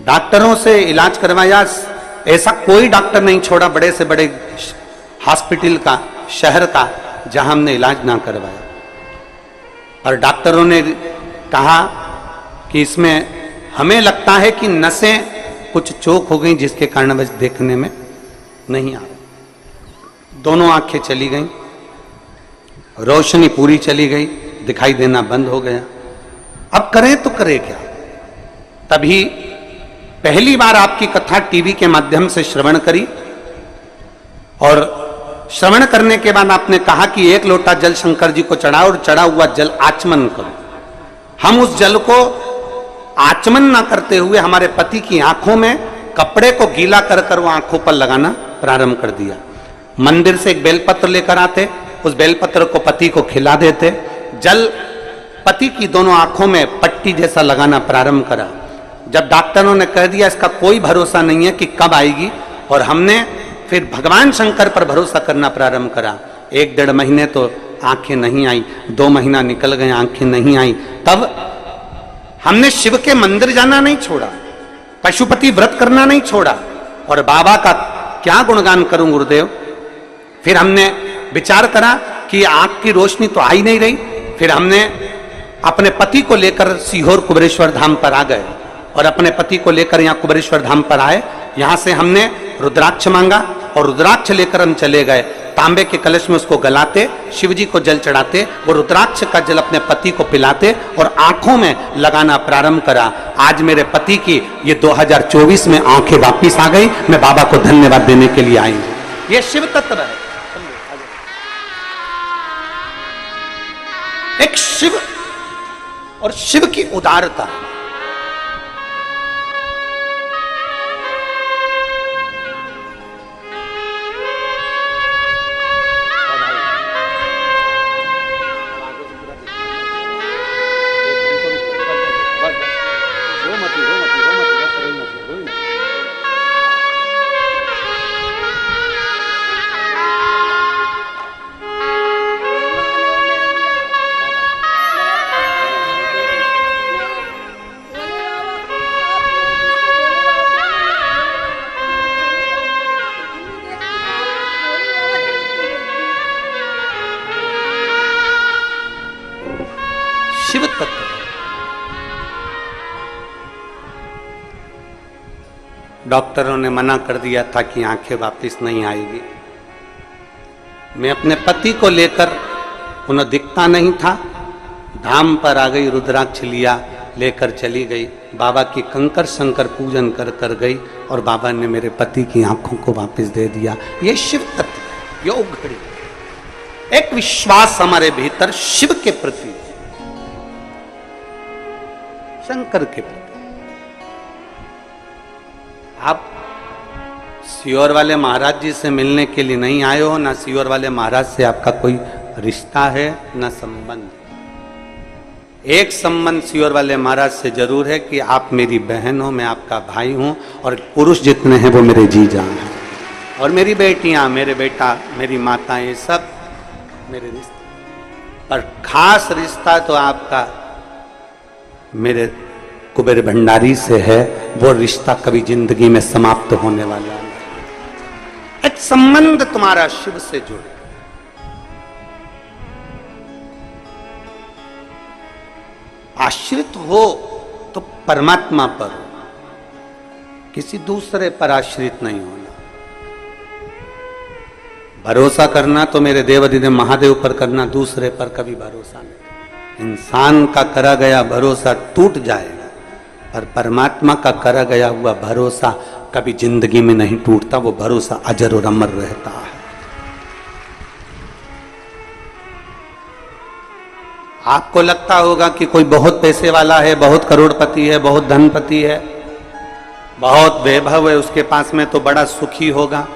डॉक्टरों से इलाज करवाया, ऐसा कोई डॉक्टर नहीं छोड़ा बड़े से बड़े हॉस्पिटल का, शहर का, जहां हमने इलाज ना करवाया। और डॉक्टरों ने कहा कि इसमें हमें लगता है कि नसें कुछ चोक हो गई जिसके कारण बस देखने में नहीं आ रहा। दोनों आंखें चली गई, रोशनी पूरी चली गई, दिखाई देना बंद हो गया। अब करें तो करें क्या? तभी पहली बार आपकी कथा टीवी के माध्यम से श्रवण करी और श्रवण करने के बाद आपने कहा कि 1 लोटा जल शंकर जी को चढ़ाओ और चढ़ा हुआ जल आचमन करो। हम उस जल को आचमन ना करते हुए हमारे पति की आंखों में कपड़े को गीला कर कर वो आंखों पर लगाना प्रारंभ कर दिया। मंदिर से एक बेलपत्र लेकर आते, उस बेलपत्र को पति को खिला देते, जल पति की दोनों आंखों में पट्टी जैसा लगाना प्रारंभ करा। जब डॉक्टरों ने कह दिया इसका कोई भरोसा नहीं है कि कब आएगी, और हमने फिर भगवान शंकर पर भरोसा करना प्रारंभ करा। 1-1.5 महीने तो आंखें नहीं आई, 2 महीना निकल गए, आंखें नहीं आई। तब हमने शिव के मंदिर जाना नहीं छोड़ा, पशुपति व्रत करना नहीं छोड़ा, और बाबा का क्या गुणगान करूं गुरुदेव। फिर हमने विचार करा कि आंख की रोशनी तो आ ही नहीं रही। फिर हमने अपने पति को लेकर सीहोर कुबेरेश्वर धाम पर आ गए और अपने पति को लेकर यहाँ कुबेरेश्वर धाम पर आए। यहाँ से हमने रुद्राक्ष मांगा और रुद्राक्ष लेकर हम चले गए। तांबे के कलश में उसको गलाते, शिव जी को जल चढ़ाते, वो रुद्राक्ष का जल अपने पति को पिलाते और आंखों में लगाना प्रारंभ करा। आज मेरे पति की ये 2024 में आंखें वापिस आ गई। मैं बाबा को धन्यवाद देने के लिए आई हूं। ये शिव तत्व है। एक शिव और शिव की उदारता। शिव तत्व। डॉक्टरों ने मना कर दिया था कि आंखें वापस नहीं आएगी। मैं अपने पति को लेकर, उन्हें दिखता नहीं था, धाम पर आ गई, रुद्राक्ष लिया, लेकर चली गई। बाबा की कंकर शंकर पूजन कर कर गई और बाबा ने मेरे पति की आंखों को वापस दे दिया। ये शिव तत्व, योग घड़ी, एक विश्वास हमारे भीतर शिव के प्रति, शंकर के प्रति। आप सीहोर वाले महाराज जी से मिलने के लिए नहीं आए हो, ना सीहोर वाले महाराज से आपका कोई रिश्ता है, ना संबंध। एक संबंध सीहोर वाले महाराज से जरूर है कि आप मेरी बहन हो, मैं आपका भाई हूं, और पुरुष जितने हैं वो मेरे जीजा हैं, और मेरी बेटियां, मेरे बेटा, मेरी माताएं, सब मेरे रिश्ते। पर खास रिश्ता तो आपका मेरे कुबेर भंडारी से है। वो रिश्ता कभी जिंदगी में समाप्त होने वाला नहीं। एक संबंध तुम्हारा शिव से जुड़े। आश्रित हो तो परमात्मा पर हो, किसी दूसरे पर आश्रित नहीं होना। भरोसा करना तो मेरे देवाधिदेव महादेव पर करना, दूसरे पर कभी भरोसा नहीं। इंसान का करा गया भरोसा टूट जाएगा, पर परमात्मा का करा गया हुआ भरोसा कभी जिंदगी में नहीं टूटता। वो भरोसा अजर और अमर रहता है। आपको लगता होगा कि कोई बहुत पैसे वाला है, बहुत करोड़पति है, बहुत धनपति है, बहुत वैभव है उसके पास में, तो बड़ा सुखी होगा।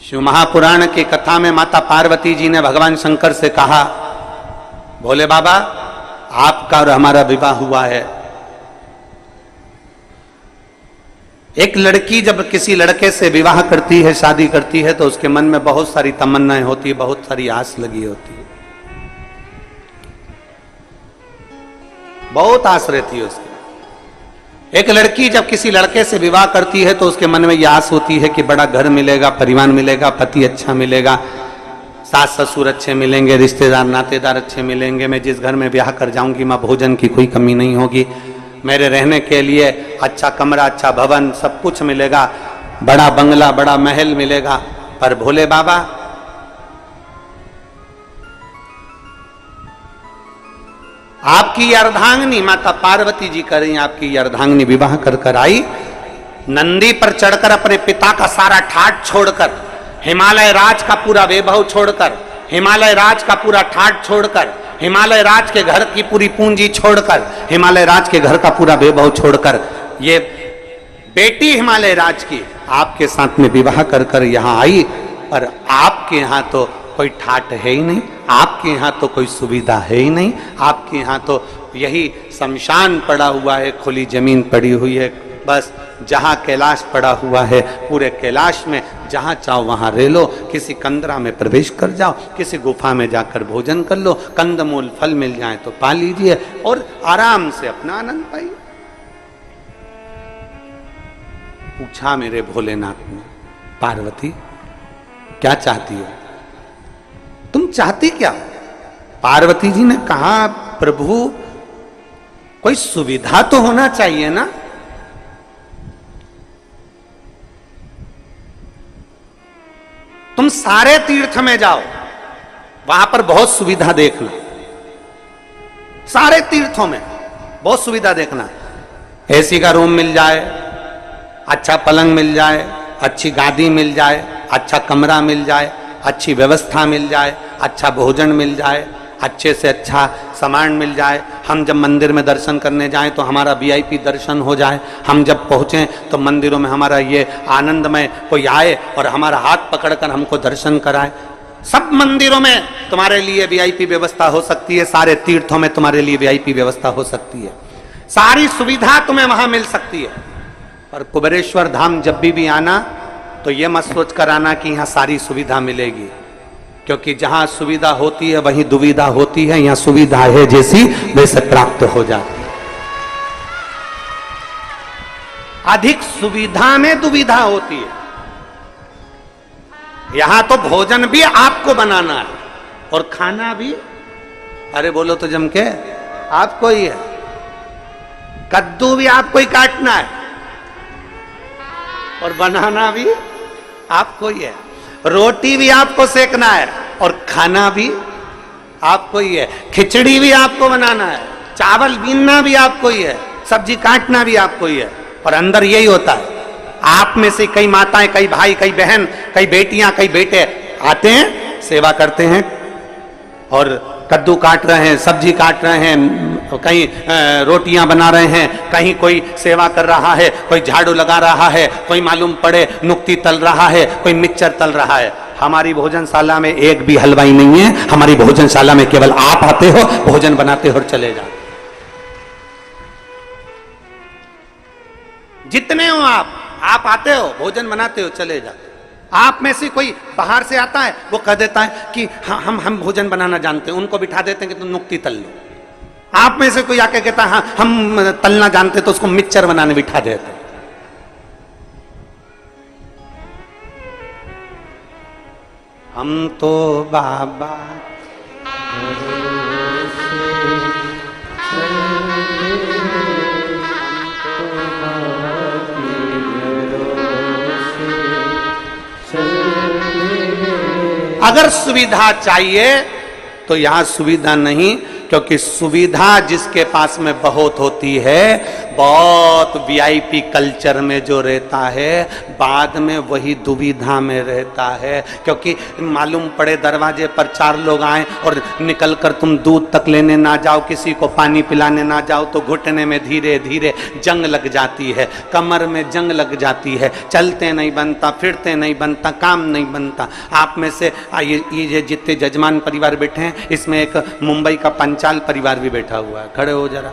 शिव महापुराण की कथा में माता पार्वती जी ने भगवान शंकर से कहा, भोले बाबा आपका और हमारा विवाह हुआ है, एक लड़की जब किसी लड़के से विवाह करती है, शादी करती है, तो उसके मन में बहुत सारी तमन्नाएं होती है, बहुत सारी आस लगी होती है, बहुत आस रहती है उसकी। एक लड़की जब किसी लड़के से विवाह करती है तो उसके मन में यह आस होती है कि बड़ा घर मिलेगा, परिवार मिलेगा, पति अच्छा मिलेगा, सास ससुर अच्छे मिलेंगे, रिश्तेदार नातेदार अच्छे मिलेंगे, मैं जिस घर में ब्याह कर जाऊंगी मां भोजन की कोई कमी नहीं होगी, मेरे रहने के लिए अच्छा कमरा, अच्छा भवन, सब कुछ मिलेगा, बड़ा बंगला, बड़ा महल मिलेगा। पर भोले बाबा आपकी अर्धांगिनी माता पार्वती जी कर रही, आपकी अर्धांगिनी विवाह कर कर आई, नंदी पर चढ़कर अपने पिता का सारा ठाट छोड़कर, हिमालय राज का पूरा वैभव छोड़कर, हिमालय राज का पूरा ठाट छोड़कर, हिमालय राज के घर की पूरी पूंजी छोड़कर, हिमालय राज के घर का पूरा वैभव छोड़कर, ये बेटी हिमालय राज की आपके साथ में विवाह कर कर यहां आई। पर आपके यहां तो कोई ठाट है ही नहीं, आपके यहां तो कोई सुविधा है ही नहीं, आपके यहां तो यही शमशान पड़ा हुआ है, खुली जमीन पड़ी हुई है, बस जहां कैलाश पड़ा हुआ है, पूरे कैलाश में जहां चाहो वहां रह लो, किसी कंदरा में प्रवेश कर जाओ, किसी गुफा में जाकर भोजन कर लो, कंदमूल फल मिल जाए तो पा लीजिए और आराम से अपना आनंद पाइए। पूछा मेरे भोलेनाथ ने, पार्वती क्या चाहती हो, तुम चाहती क्या? पार्वती जी ने कहा, प्रभु कोई सुविधा तो होना चाहिए ना। तुम सारे तीर्थ में जाओ, वहां पर बहुत सुविधा देखना, सारे तीर्थों में बहुत सुविधा देखना, एसी का रूम मिल जाए, अच्छा पलंग मिल जाए, अच्छी गादी मिल जाए, अच्छा कमरा मिल जाए, अच्छी व्यवस्था मिल जाए, अच्छा भोजन मिल जाए, अच्छे से अच्छा सामान मिल जाए, हम जब मंदिर में दर्शन करने जाएं तो हमारा वीआईपी दर्शन हो जाए, हम जब पहुंचें तो मंदिरों में हमारा ये आनंदमय कोई आए और हमारा हाथ पकड़कर हमको दर्शन कराए। सब मंदिरों में तुम्हारे लिए वीआईपी व्यवस्था हो सकती है, सारे तीर्थों में तुम्हारे लिए वीआईपी व्यवस्था हो सकती है, सारी सुविधा तुम्हें वहां मिल सकती है। पर कुबेरेश्वर धाम जब भी आना तो ये मत सोच कर आना कि यहाँ सारी सुविधा मिलेगी, क्योंकि जहां सुविधा होती है वहीं दुविधा होती है, यहाँ सुविधा है जैसी वैसे प्राप्त हो जाती है। अधिक सुविधा में दुविधा होती है। यहां तो भोजन भी आपको बनाना है और खाना भी, अरे बोलो तो जम के, आपको ही है। कद्दू भी आपको ही काटना है और बनाना भी आपको ही है, रोटी भी आपको सेकना है और खाना भी आपको ही है, खिचड़ी भी आपको बनाना है, चावल बीनना भी आपको ही है, सब्जी काटना भी आपको ही है। और अंदर यही होता है, आप में से कई माताएं, कई भाई, कई बहन, कई बेटियां, कई बेटे आते हैं, सेवा करते हैं और कद्दू काट रहे हैं, सब्जी काट रहे हैं, कहीं रोटियां बना रहे हैं, कहीं कोई सेवा कर रहा है, कोई झाड़ू लगा रहा है, कोई मालूम पड़े नुक्ती तल रहा है, कोई मिक्सचर तल रहा है। हमारी भोजनशाला में एक भी हलवाई नहीं है, हमारी भोजनशाला में केवल आप आते हो, भोजन बनाते हो और चले जाते। जितने हो आप आते हो, भोजन बनाते हो, चले जाते। आप में से कोई बाहर से आता है, वो कह देता है कि हम भोजन बनाना जानते हैं, उनको बिठा देते हैं कि तुम नुक्ती तल लो। आप में से कोई आके कहता है हाँ हम तलना जानते, तो उसको मिक्सचर बनाने बिठा देते हैं। हम तो बाबा अगर सुविधा चाहिए तो यहां सुविधा नहीं, क्योंकि सुविधा जिसके पास में बहुत होती है, बहुत वीआईपी कल्चर में जो रहता है, बाद में वही दुविधा में रहता है। क्योंकि मालूम पड़े दरवाजे पर 4 लोग आए और निकल कर तुम दूध तक लेने ना जाओ, किसी को पानी पिलाने ना जाओ, तो घुटने में धीरे धीरे जंग लग जाती है, कमर में जंग लग जाती है, चलते नहीं बनता, फिरते नहीं बनता, काम नहीं बनता। आप में से ये जितने जजमान परिवार बैठे हैं, इसमें एक मुंबई का पंचाल परिवार भी बैठा हुआ है, खड़े हो जरा।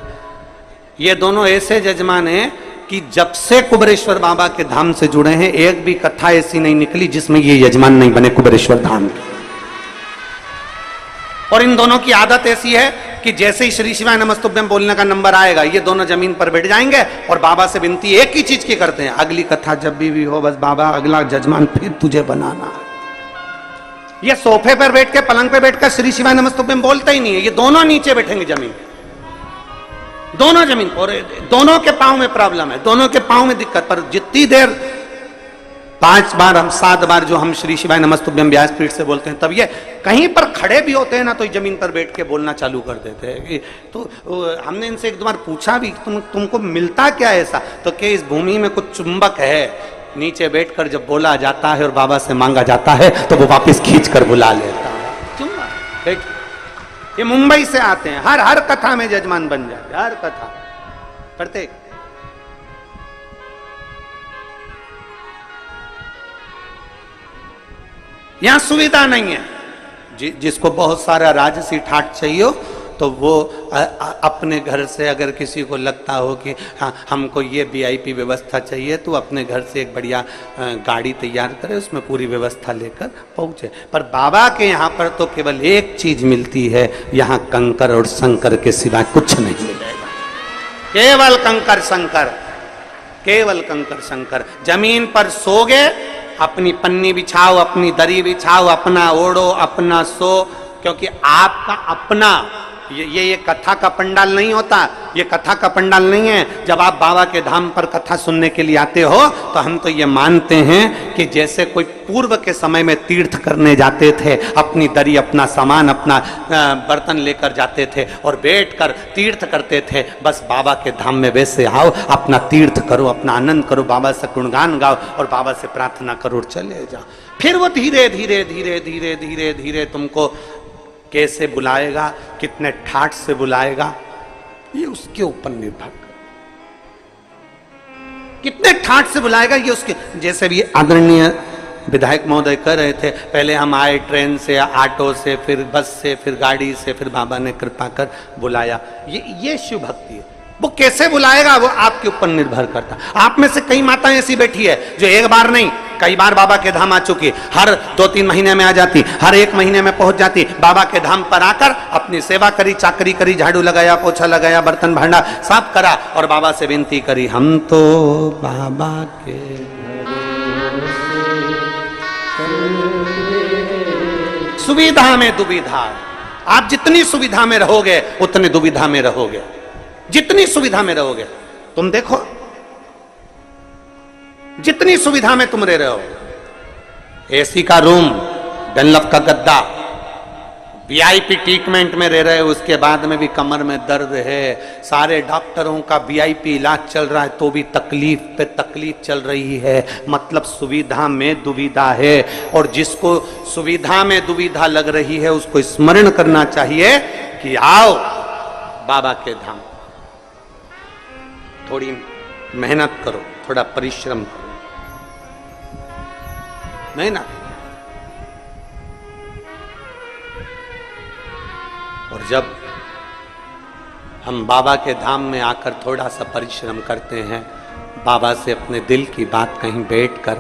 ये दोनों ऐसे जजमान हैं कि जब से कुबेरेश्वर बाबा के धाम से जुड़े हैं एक भी कथा ऐसी नहीं निकली जिसमें ये यजमान नहीं बने कुबेरेश्वर धाम के। और इन दोनों की आदत ऐसी है कि जैसे ही श्री शिवाय नमस्तुभ्यम बोलने का नंबर आएगा ये दोनों जमीन पर बैठ जाएंगे और बाबा से विनती एक ही चीज की करते हैं, अगली कथा जब भी हो बस बाबा अगला जजमान फिर तुझे बनाना। ये सोफे पर बैठ के पलंग पे बैठकर श्री शिवाय नमस्तुभ्यम बोलते ही नहीं है, ये दोनों नीचे बैठेंगे जमीन, दोनों जमीन। और दोनों के पांव में प्रॉब्लम है, दोनों के पांव में दिक्कत। पर जितनी देर 5 बार हम 7 बार जो हम श्री शिवाय नमस्तुभ्यम व्यासपीठ से बोलते हैं, तब ये कहीं पर खड़े भी होते हैं ना तो जमीन पर बैठ के बोलना चालू कर देते हैं। तो हमने इनसे एक दो बार पूछा भी तुमको मिलता क्या है ऐसा, तो कि इस भूमि में कुछ चुंबक है, नीचे बैठकर जब बोला जाता है और बाबा से मांगा जाता है तो वो वापस खींच कर बुला लेता है। चुंबक बैठ, ये मुंबई से आते हैं, हर कथा में जजमान बन जाते, हर कथा प्रत्येक। यहां सुविधा नहीं है। जिसको बहुत सारा राजसी ठाट चाहिए हो तो वो अपने घर से, अगर किसी को लगता हो कि हाँ हमको ये वीआईपी व्यवस्था चाहिए तो अपने घर से एक बढ़िया गाड़ी तैयार करे, उसमें पूरी व्यवस्था लेकर पहुंचे। पर बाबा के यहाँ पर तो केवल एक चीज मिलती है, यहाँ कंकर और शंकर के सिवा कुछ नहीं मिलेगा। केवल कंकर शंकर, केवल कंकर शंकर। जमीन पर सोगे, अपनी पन्नी बिछाओ, अपनी दरी बिछाओ, अपना ओढ़ो, अपना सो, क्योंकि आपका अपना ये कथा का पंडाल नहीं होता, ये कथा का पंडाल नहीं है। जब आप बाबा के धाम पर कथा सुनने के लिए आते हो तो हम तो ये मानते हैं कि जैसे कोई पूर्व के समय में तीर्थ करने जाते थे, अपनी दरी, अपना सामान, अपना बर्तन लेकर जाते थे और बैठकर तीर्थ करते थे, बस बाबा के धाम में वैसे आओ, अपना तीर्थ करो, अपना आनंद करो, बाबा से गुणगान गाओ और बाबा से प्रार्थना करो और चले जाओ। फिर वो धीरे धीरे धीरे धीरे धीरे धीरे तुमको कैसे बुलाएगा, कितने ठाठ से बुलाएगा, ये उसके ऊपर निर्भर कर। कितने ठाठ से बुलाएगा ये उसके, जैसे भी आदरणीय विधायक महोदय कह रहे थे, पहले हम आए ट्रेन से, ऑटो से, फिर बस से, फिर गाड़ी से, फिर बाबा ने कृपा कर बुलाया। ये शिव भक्ति है। वो कैसे बुलाएगा वो आपके ऊपर निर्भर करता। आप में से कई माताएं ऐसी बैठी है जो एक बार नहीं कई बार बाबा के धाम आ चुकी, हर 2-3 महीने में आ जाती, हर 1 महीने में पहुंच जाती, बाबा के धाम पर आकर अपनी सेवा करी, चाकरी करी, झाड़ू लगाया, पोछा लगाया, बर्तन भांडा साफ करा और बाबा से विनती करी, हम तो बाबा के सुविधा में दुविधा। आप जितनी सुविधा में रहोगे उतनी दुविधा में रहोगे, जितनी सुविधा में रहोगे। तुम देखो जितनी सुविधा में तुम रह रहे हो, एसी का रूम, डनलप का गद्दा, वीआईपी ट्रीटमेंट में रह रहे हो, उसके बाद में भी कमर में दर्द है, सारे डॉक्टरों का वीआईपी इलाज चल रहा है तो भी तकलीफ पे तकलीफ चल रही है, मतलब सुविधा में दुविधा है। और जिसको सुविधा में दुविधा लग रही है उसको स्मरण करना चाहिए कि आओ बाबा के धाम, थोड़ी मेहनत करो, थोड़ा परिश्रम करो, नहीं ना। और जब हम बाबा के धाम में आकर थोड़ा सा परिश्रम करते हैं, बाबा से अपने दिल की बात कहीं बैठकर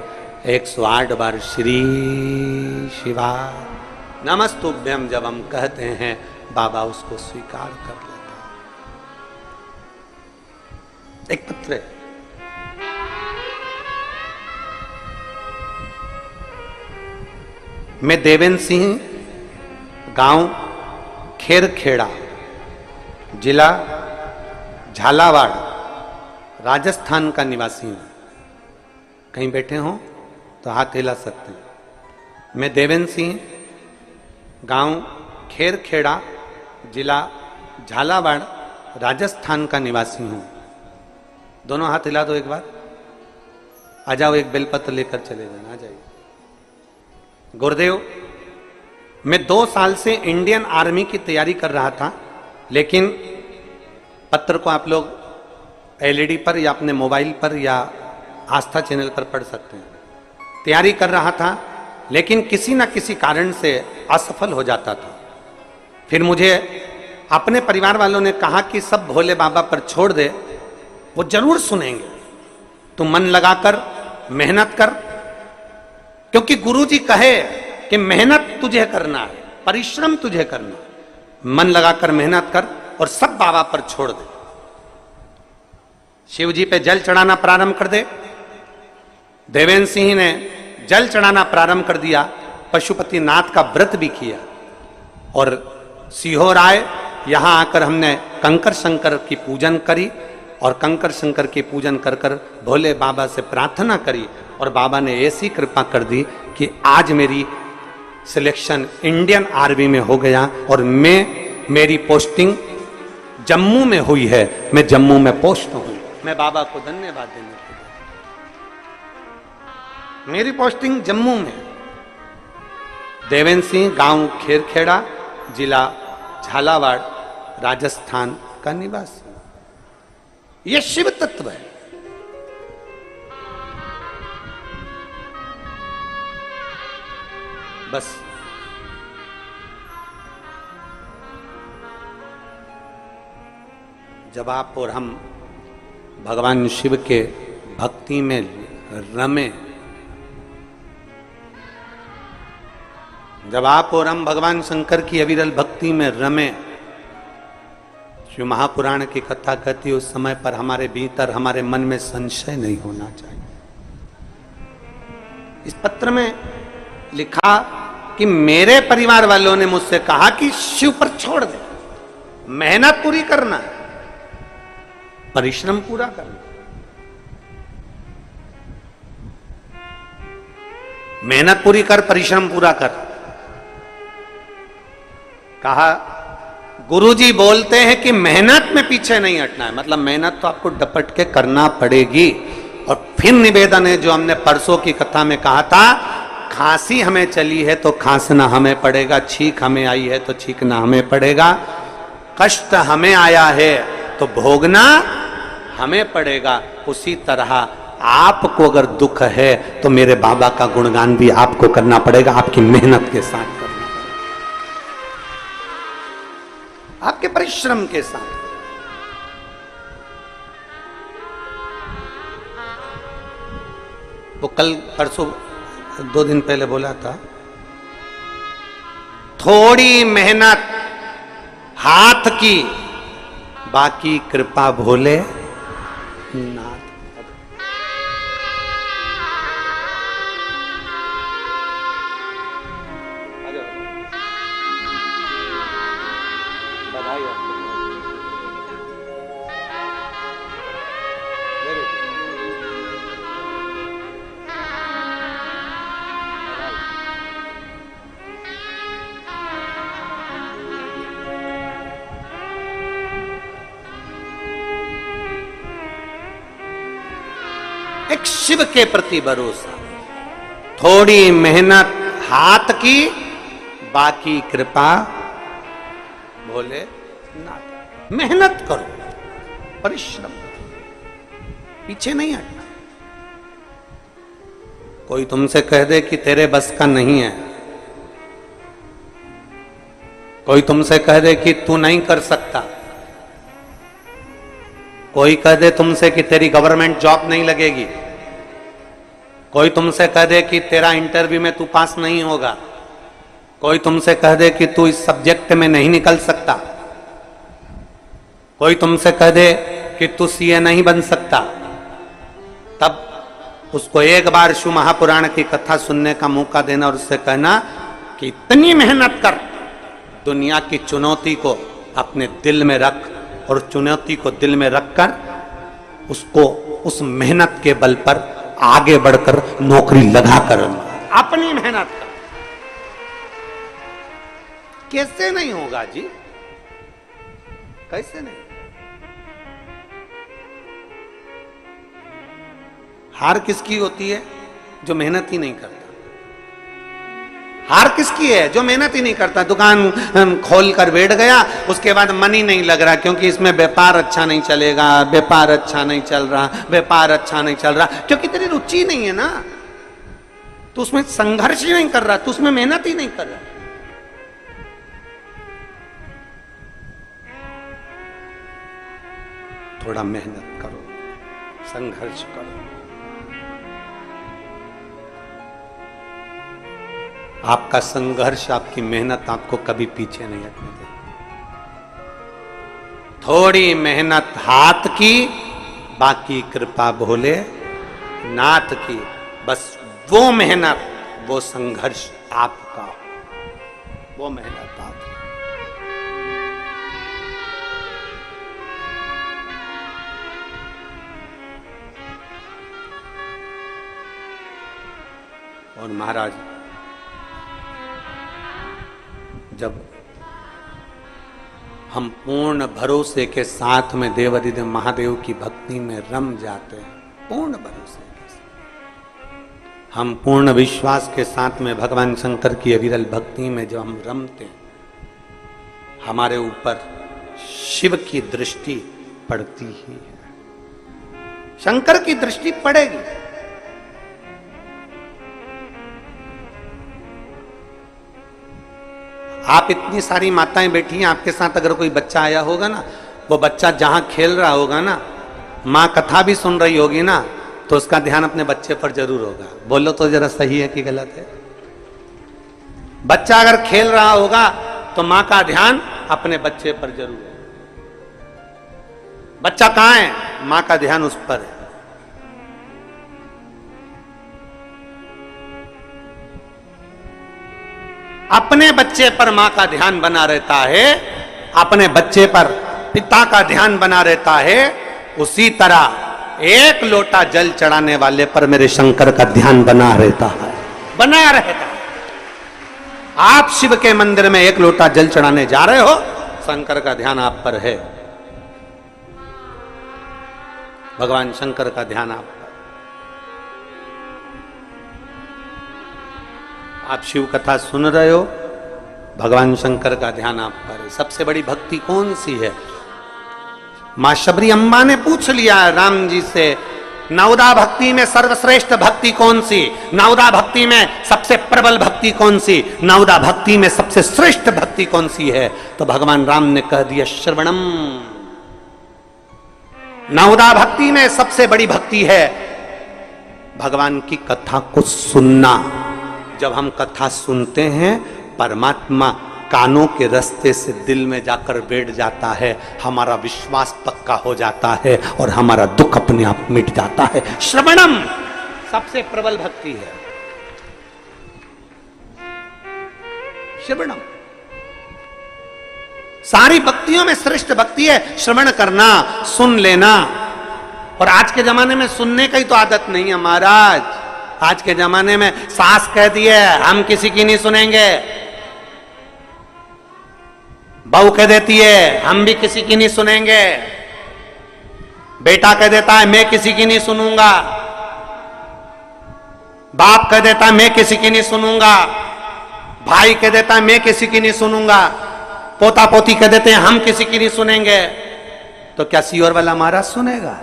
108 बार श्री शिवा नमस्तुभ्यम जब हम कहते हैं, बाबा उसको स्वीकार कर लेता है। एक पत्र है, मैं देवेंद्र सिंह, गांव खेरखेड़ा, जिला झालावाड़, राजस्थान का निवासी हूं। कहीं बैठे हो तो हाथ हिला सकते हैं। मैं देवेंद्र सिंह, गांव खेरखेड़ा, जिला झालावाड़, राजस्थान का निवासी हूं। दोनों हाथ हिला दो एक बार। आ जाओ, एक बेलपत्र लेकर चले जाना, आ जाइए। गुरुदेव, मैं 2 साल से इंडियन आर्मी की तैयारी कर रहा था, लेकिन पत्र को आप लोग एलईडी पर या अपने मोबाइल पर या आस्था चैनल पर पढ़ सकते हैं। तैयारी कर रहा था लेकिन किसी न किसी कारण से असफल हो जाता था। फिर मुझे अपने परिवार वालों ने कहा कि सब भोले बाबा पर छोड़ दे, वो जरूर सुनेंगे। तू मन लगाकर मेहनत कर, क्योंकि गुरुजी कहे कि मेहनत तुझे करना है, परिश्रम तुझे करना है, मन लगाकर मेहनत कर और सब बाबा पर छोड़ दे। शिव जी पे जल चढ़ाना प्रारंभ कर दे। देवेंद्र सिंह ने जल चढ़ाना प्रारंभ कर दिया, पशुपति नाथ का व्रत भी किया और सीहोर आए। यहां आकर हमने कंकर शंकर की पूजन करी और कंकर शंकर की पूजन कर कर भोले बाबा से प्रार्थना करी और बाबा ने ऐसी कृपा कर दी कि आज मेरी सिलेक्शन इंडियन आर्मी में हो गया और मेरी पोस्टिंग जम्मू में हुई है। मैं जम्मू में पोस्ट हूं। मैं बाबा को धन्यवाद देने के लिए, मेरी पोस्टिंग जम्मू में। देवेंद्र सिंह गांव खेरखेड़ा, जिला झालावाड़, राजस्थान का निवासी। यह शिव तत्व है। बस जब आप और हम भगवान शिव के भक्ति में रमे, जब आप और हम भगवान शंकर की अविरल भक्ति में रमे, शिव महापुराण की कथा कहती है उस समय पर हमारे भीतर, हमारे मन में संशय नहीं होना चाहिए। इस पत्र में लिखा कि मेरे परिवार वालों ने मुझसे कहा कि शिव पर छोड़ दे, मेहनत पूरी करना, परिश्रम पूरा करना। मेहनत पूरी कर, परिश्रम पूरा कर। कहा गुरुजी बोलते हैं कि मेहनत में पीछे नहीं हटना है, मतलब मेहनत तो आपको डपट के करना पड़ेगी। और फिर निवेदन है जो हमने परसों की कथा में कहा था, खांसी हमें चली है तो खांसना हमें पड़ेगा, छींक हमें आई है तो छींकना हमें पड़ेगा, कष्ट हमें आया है तो भोगना हमें पड़ेगा। उसी तरह आपको अगर दुख है तो मेरे बाबा का गुणगान भी आपको करना पड़ेगा, आपकी मेहनत के साथ करना पड़ेगा, आपके परिश्रम के साथ। वो कल परसों 2 दिन पहले बोला था, थोड़ी मेहनत हाथ की, बाकी कृपा भोले नाथ। बधाई आपको। एक शिव के प्रति भरोसा, थोड़ी मेहनत हाथ की, बाकी कृपा भोले नाथ। मेहनत करो, परिश्रम, पीछे नहीं हटना। कोई तुमसे कह दे कि तेरे बस का नहीं है, कोई तुमसे कह दे कि तू नहीं कर सकता, कोई कह दे तुमसे कि तेरी गवर्नमेंट जॉब नहीं लगेगी, कोई तुमसे कह दे कि तेरा इंटरव्यू में तू पास नहीं होगा, कोई तुमसे कह दे कि तू इस सब्जेक्ट में नहीं निकल सकता, कोई तुमसे कह दे कि तू सीए नहीं बन सकता, तब उसको एक बार शिव महापुराण की कथा सुनने का मौका देना और उससे कहना कि इतनी मेहनत कर, दुनिया की चुनौती को अपने दिल में रख और चुनौती को दिल में रखकर उसको उस मेहनत के बल पर आगे बढ़कर नौकरी लगाकर अपनी मेहनत कर। कैसे नहीं होगा जी, कैसे नहीं? हार किसकी होती है? जो मेहनत ही नहीं करता। हार किसकी है? जो मेहनत ही नहीं करता। दुकान खोल कर बैठ गया, उसके बाद मन ही नहीं लग रहा क्योंकि इसमें व्यापार अच्छा नहीं चलेगा, व्यापार अच्छा नहीं चल रहा, व्यापार अच्छा नहीं चल रहा, क्योंकि तेरी रुचि नहीं है ना, तो उसमें संघर्ष ही नहीं कर रहा, तो उसमें मेहनत ही नहीं कर रहा। थोड़ा मेहनत करो, संघर्ष करो, आपका संघर्ष, आपकी मेहनत आपको कभी पीछे नहीं हटने देगी। थोड़ी मेहनत हाथ की, बाकी कृपा भोले नाथ की। बस वो मेहनत, वो संघर्ष आपका, वो मेहनत आपकी। और महाराज जब हम पूर्ण भरोसे के साथ में देवाधिदेव महादेव की भक्ति में रम जाते हैं, पूर्ण भरोसे के साथ, हम पूर्ण विश्वास के साथ में भगवान शंकर की अविरल भक्ति में जब हम रमते हैं, हमारे ऊपर शिव की दृष्टि पड़ती ही है, शंकर की दृष्टि पड़ेगी। आप इतनी सारी माताएं बैठी हैं, आपके साथ अगर कोई बच्चा आया होगा ना, वो बच्चा जहां खेल रहा होगा ना, माँ कथा भी सुन रही होगी ना, तो उसका ध्यान अपने बच्चे पर जरूर होगा। बोलो तो जरा सही है कि गलत है? बच्चा अगर खेल रहा होगा तो माँ का ध्यान अपने बच्चे पर जरूर है। बच्चा कहां है? माँ का ध्यान उस पर है। अपने बच्चे पर मां का ध्यान बना रहता है, अपने बच्चे पर पिता का ध्यान बना रहता है, उसी तरह एक लोटा जल चढ़ाने वाले पर मेरे शंकर का ध्यान बना रहता है, बना रहता है। आप शिव के मंदिर में एक लोटा जल चढ़ाने जा रहे हो, शंकर का ध्यान आप पर है, भगवान शंकर का ध्यान आप पर। आप शिव कथा सुन रहे हो, भगवान शंकर का ध्यान आप पर है। सबसे बड़ी भक्ति कौन सी है? मां शबरी अम्बा ने पूछ लिया राम जी से, नवदा भक्ति में सर्वश्रेष्ठ भक्ति कौन सी? नवदा भक्ति में सबसे प्रबल भक्ति कौन सी? नवदा भक्ति में सबसे श्रेष्ठ भक्ति कौन सी है? तो भगवान राम ने कह दिया श्रवणम। नवदा भक्ति में सबसे बड़ी भक्ति है भगवान की कथा को सुनना। जब हम कथा सुनते हैं, परमात्मा कानों के रास्ते से दिल में जाकर बैठ जाता है, हमारा विश्वास पक्का हो जाता है और हमारा दुख अपने आप मिट जाता है। श्रवणम सबसे प्रबल भक्ति है, श्रवणम सारी भक्तियों में श्रेष्ठ भक्ति है। श्रवण करना, सुन लेना। और आज के जमाने में सुनने की तो आदत नहीं है महाराज। आज के जमाने में सास कह दी है हम किसी की नहीं सुनेंगे, बहू कह देती है हम भी किसी की नहीं सुनेंगे, बेटा कह देता है मैं किसी की नहीं सुनूंगा, बाप कह देता है मैं किसी की नहीं सुनूंगा, भाई कह देता है मैं किसी की नहीं सुनूंगा, पोता पोती कह देते हैं हम किसी की नहीं सुनेंगे। तो क्या सीओर वाला महाराज सुनेगा?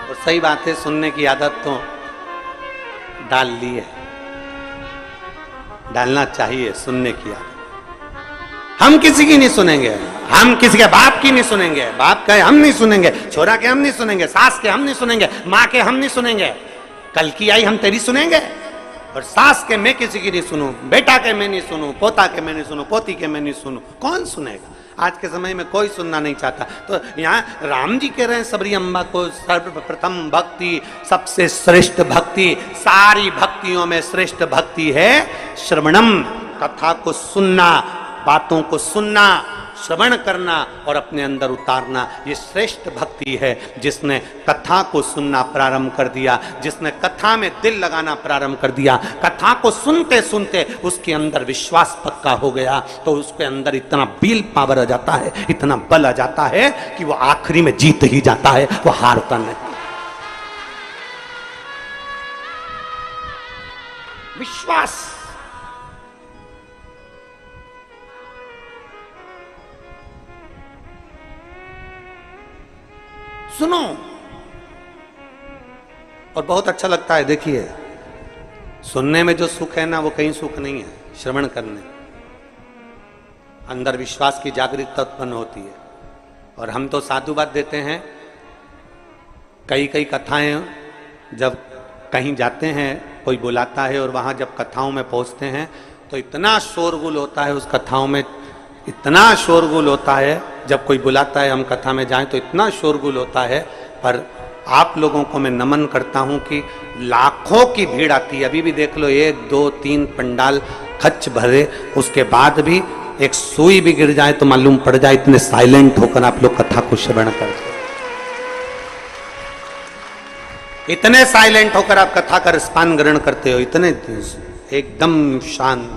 और सही बात है, सुनने की आदत तो डाल ली है, डालना चाहिए सुनने की आदत। हम किसी की नहीं सुनेंगे, हम किसी के बाप की नहीं सुनेंगे, बाप के हम नहीं सुनेंगे, छोरा के हम नहीं सुनेंगे, सास के हम नहीं सुनेंगे, माँ के हम नहीं सुनेंगे, कल की आई हम तेरी सुनेंगे। और सास के मैं किसी की नहीं सुनूं, बेटा के मैं नहीं सुनूं, पोता के मैं नहीं सुनूं, पोती के मैं नहीं सुनूं, कौन सुनेगा? आज के समय में कोई सुनना नहीं चाहता। तो यहाँ राम जी कह रहे हैं सबरी अम्बा को सर्वप्रथम भक्ति, सबसे श्रेष्ठ भक्ति, सारी भक्तियों में श्रेष्ठ भक्ति है श्रवणम, कथा को सुनना, बातों को सुनना, श्रवण करना और अपने अंदर उतारना। ये श्रेष्ठ भक्ति है। जिसने कथा को सुनना प्रारंभ कर दिया, जिसने कथा में दिल लगाना प्रारंभ कर दिया, कथा को सुनते सुनते उसके अंदर विश्वास पक्का हो गया, तो उसके अंदर इतना विल पावर आ जाता है, इतना बल आ जाता है कि वो आखिरी में जीत ही जाता है, वो हारता नहीं। विश्वास सुनो। और बहुत अच्छा लगता है, देखिए सुनने में जो सुख है ना, वो कहीं सुख नहीं है श्रवण करने। अंदर विश्वास की जागरूकता उत्पन्न होती है। और हम तो साधुवाद देते हैं, कई कई कथाएं जब कहीं जाते हैं, कोई बुलाता है और वहाँ जब कथाओं में पहुँचते हैं तो इतना शोरगुल होता है, उस कथाओं में इतना शोरगुल होता है। जब कोई बुलाता है हम कथा में जाएं तो इतना शोरगुल होता है। पर आप लोगों को मैं नमन करता हूं कि लाखों की भीड़ आती है। अभी भी देख लो, 1 2 3 पंडाल खच भरे, उसके बाद भी एक सुई भी गिर जाए तो मालूम पड़ जाए, इतने साइलेंट होकर आप लोग कथा को श्रवण करते, इतने साइलेंट होकर आप कथा का रसपान ग्रहण करते हो, इतने एकदम शांत,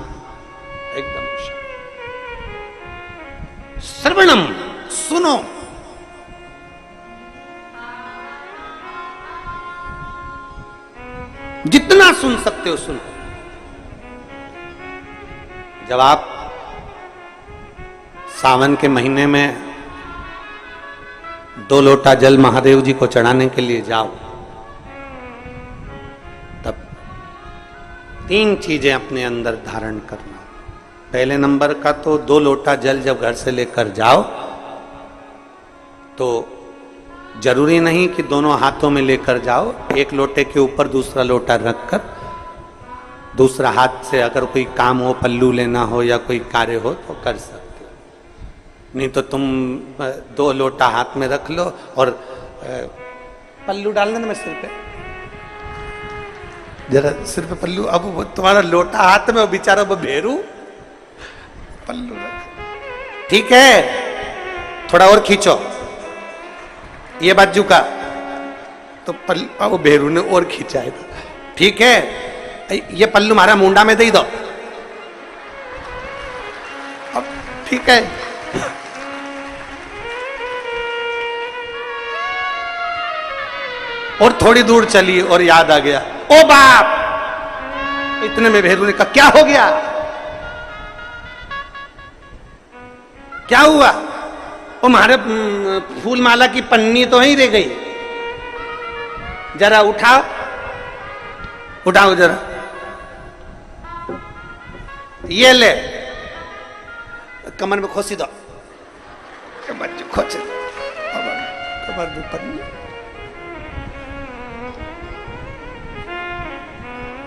एकदम शांत। श्रवणम, सुनो, जितना सुन सकते हो सुनो। जब आप सावन के महीने में 2 लोटा जल महादेव जी को चढ़ाने के लिए जाओ, तब 3 चीजें अपने अंदर धारण करना। पहले नंबर का तो 2 लोटा जल जब घर से लेकर जाओ तो जरूरी नहीं कि दोनों हाथों में लेकर जाओ, एक लोटे के ऊपर दूसरा लोटा रखकर दूसरा हाथ से अगर कोई काम हो, पल्लू लेना हो या कोई कार्य हो तो कर सकते हो। नहीं तो तुम 2 लोटा हाथ में रख लो और पल्लू डालना ना सिर पे, जरा सिर पे पल्लू। अब वो तुम्हारा लोटा हाथ में, वो बेचारा वो भेरू पल्लू रख, ठीक है, थोड़ा और खींचो ये बाजू का, तो पल्लू वो भेरू ने और खींचा है, ठीक है, ये पल्लू हमारा मुंडा में दे दो, अब ठीक है। और थोड़ी दूर चली और याद आ गया, ओ बाप, इतने में भेरू ने कहा क्या हो गया, क्या हुआ? वो हमारे फूल माला की पन्नी तो वहीं रह गई, जरा उठाओ, उठाओ जरा, ये ले, कमर में खोसी दो, खोच कमर में पन्नी।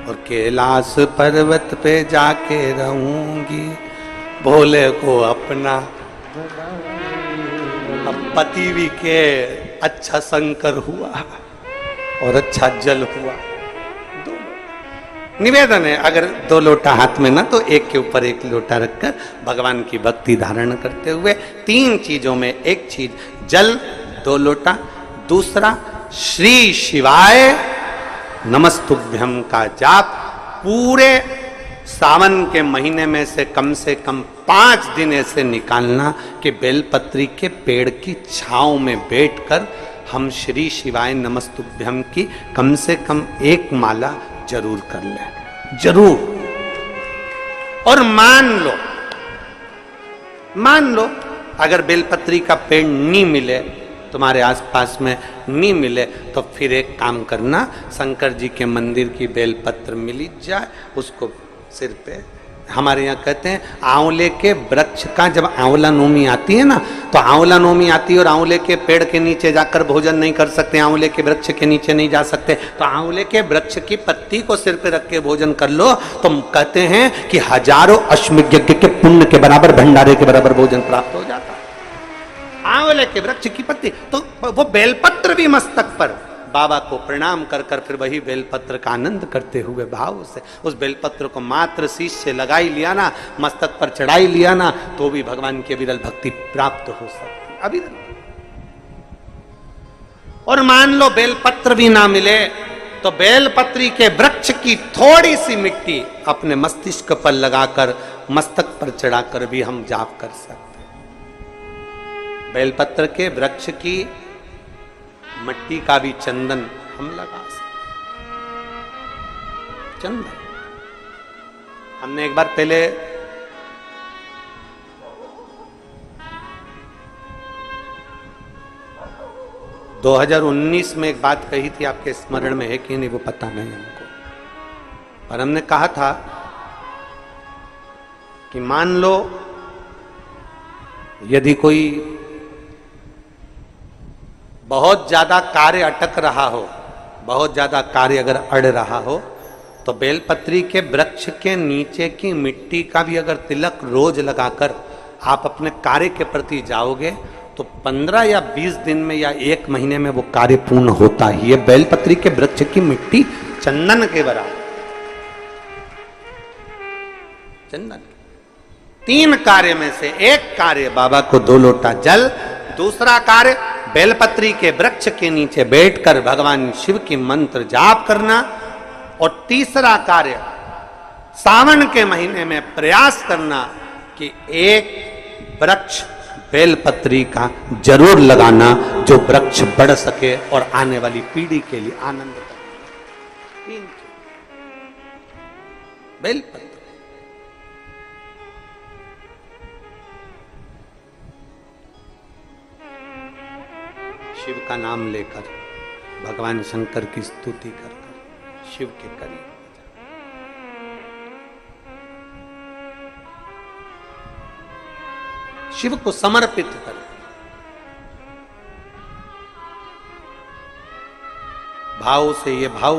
और कैलाश पर्वत पे जाके रहूंगी, भोले को अपना। अब पति भी के अच्छा शंकर हुआ और अच्छा जल हुआ। निवेदन है, अगर 2 लोटा हाथ में ना तो एक के ऊपर एक लोटा रखकर भगवान की भक्ति धारण करते हुए 3 चीजों में एक चीज जल 2 लोटा, दूसरा श्री शिवाय नमस्तुभ्यम का जाप पूरे सावन के महीने में से कम 5 दिन ऐसे निकालना कि बेलपत्री के पेड़ की छांव में बैठकर हम श्री शिवाय नमस्तुभ्यम की कम से कम 1 माला जरूर कर लें, जरूर। और मान लो अगर बेलपत्री का पेड़ नहीं मिले, तुम्हारे आसपास में नहीं मिले, तो फिर एक काम करना, शंकर जी के मंदिर की बेलपत्र मिली जाए, उसको सिर पे, हमारे यहाँ कहते हैं आंवले के वृक्ष का जब आंवला नवमी आती है ना, तो आंवला नवमी आती है और आंवले के पेड़ के नीचे जाकर भोजन नहीं कर सकते, आंवले के वृक्ष के नीचे नहीं जा सकते, तो आंवले के वृक्ष की पत्ती को सिर पे रख के भोजन कर लो, तो कहते हैं कि हजारों अश्वमेध यज्ञ के पुण्य के बराबर, भंडारे के बराबर भोजन प्राप्त हो जाता है। आंवले के वृक्ष की पत्ती, तो वो बेलपत्र भी मस्तक पर बाबा को प्रणाम कर कर फिर वही बेलपत्र का आनंद करते हुए भाव से उस बेलपत्र को मात्र शीश से लगाई लिया ना, मस्तक पर चढ़ाई लिया ना, तो भी भगवान की अविरल भक्ति प्राप्त हो सकती, अविरल। और मान लो बेलपत्र भी ना मिले तो बेलपत्री के वृक्ष की थोड़ी सी मिट्टी अपने मस्तिष्क पर लगाकर, मस्तक पर चढ़ाकर भी हम जाप कर सकते हैं। बेलपत्र के वृक्ष की मिट्टी का भी चंदन हम लगा सकते, चंदन। हमने एक बार पहले – 2019 में एक बात कही थी, आपके स्मरण में है कि नहीं वो पता नहीं हमको, पर हमने कहा था कि मान लो यदि कोई बहुत ज्यादा कार्य अटक रहा हो, बहुत ज्यादा कार्य अगर अड़ रहा हो, तो बेलपत्री के वृक्ष के नीचे की मिट्टी का भी अगर तिलक रोज लगाकर आप अपने कार्य के प्रति जाओगे तो 15 या 20 दिन में या 1 महीने में वो कार्य पूर्ण होता ही है। बेलपत्री के वृक्ष की मिट्टी चंदन के बराबर, चंदन। 3 कार्य में से एक कार्य बाबा को 2 लोटा जल, दूसरा कार्य बेलपत्री के वृक्ष के नीचे बैठकर भगवान शिव की मंत्र जाप करना, और तीसरा कार्य सावन के महीने में प्रयास करना कि एक वृक्ष बेलपत्री का जरूर लगाना जो वृक्ष बढ़ सके और आने वाली पीढ़ी के लिए आनंद करे। बेलपत्र शिव का नाम लेकर, भगवान शंकर की स्तुति कर शिव के करीब, शिव को समर्पित कर, भाव से ये भाव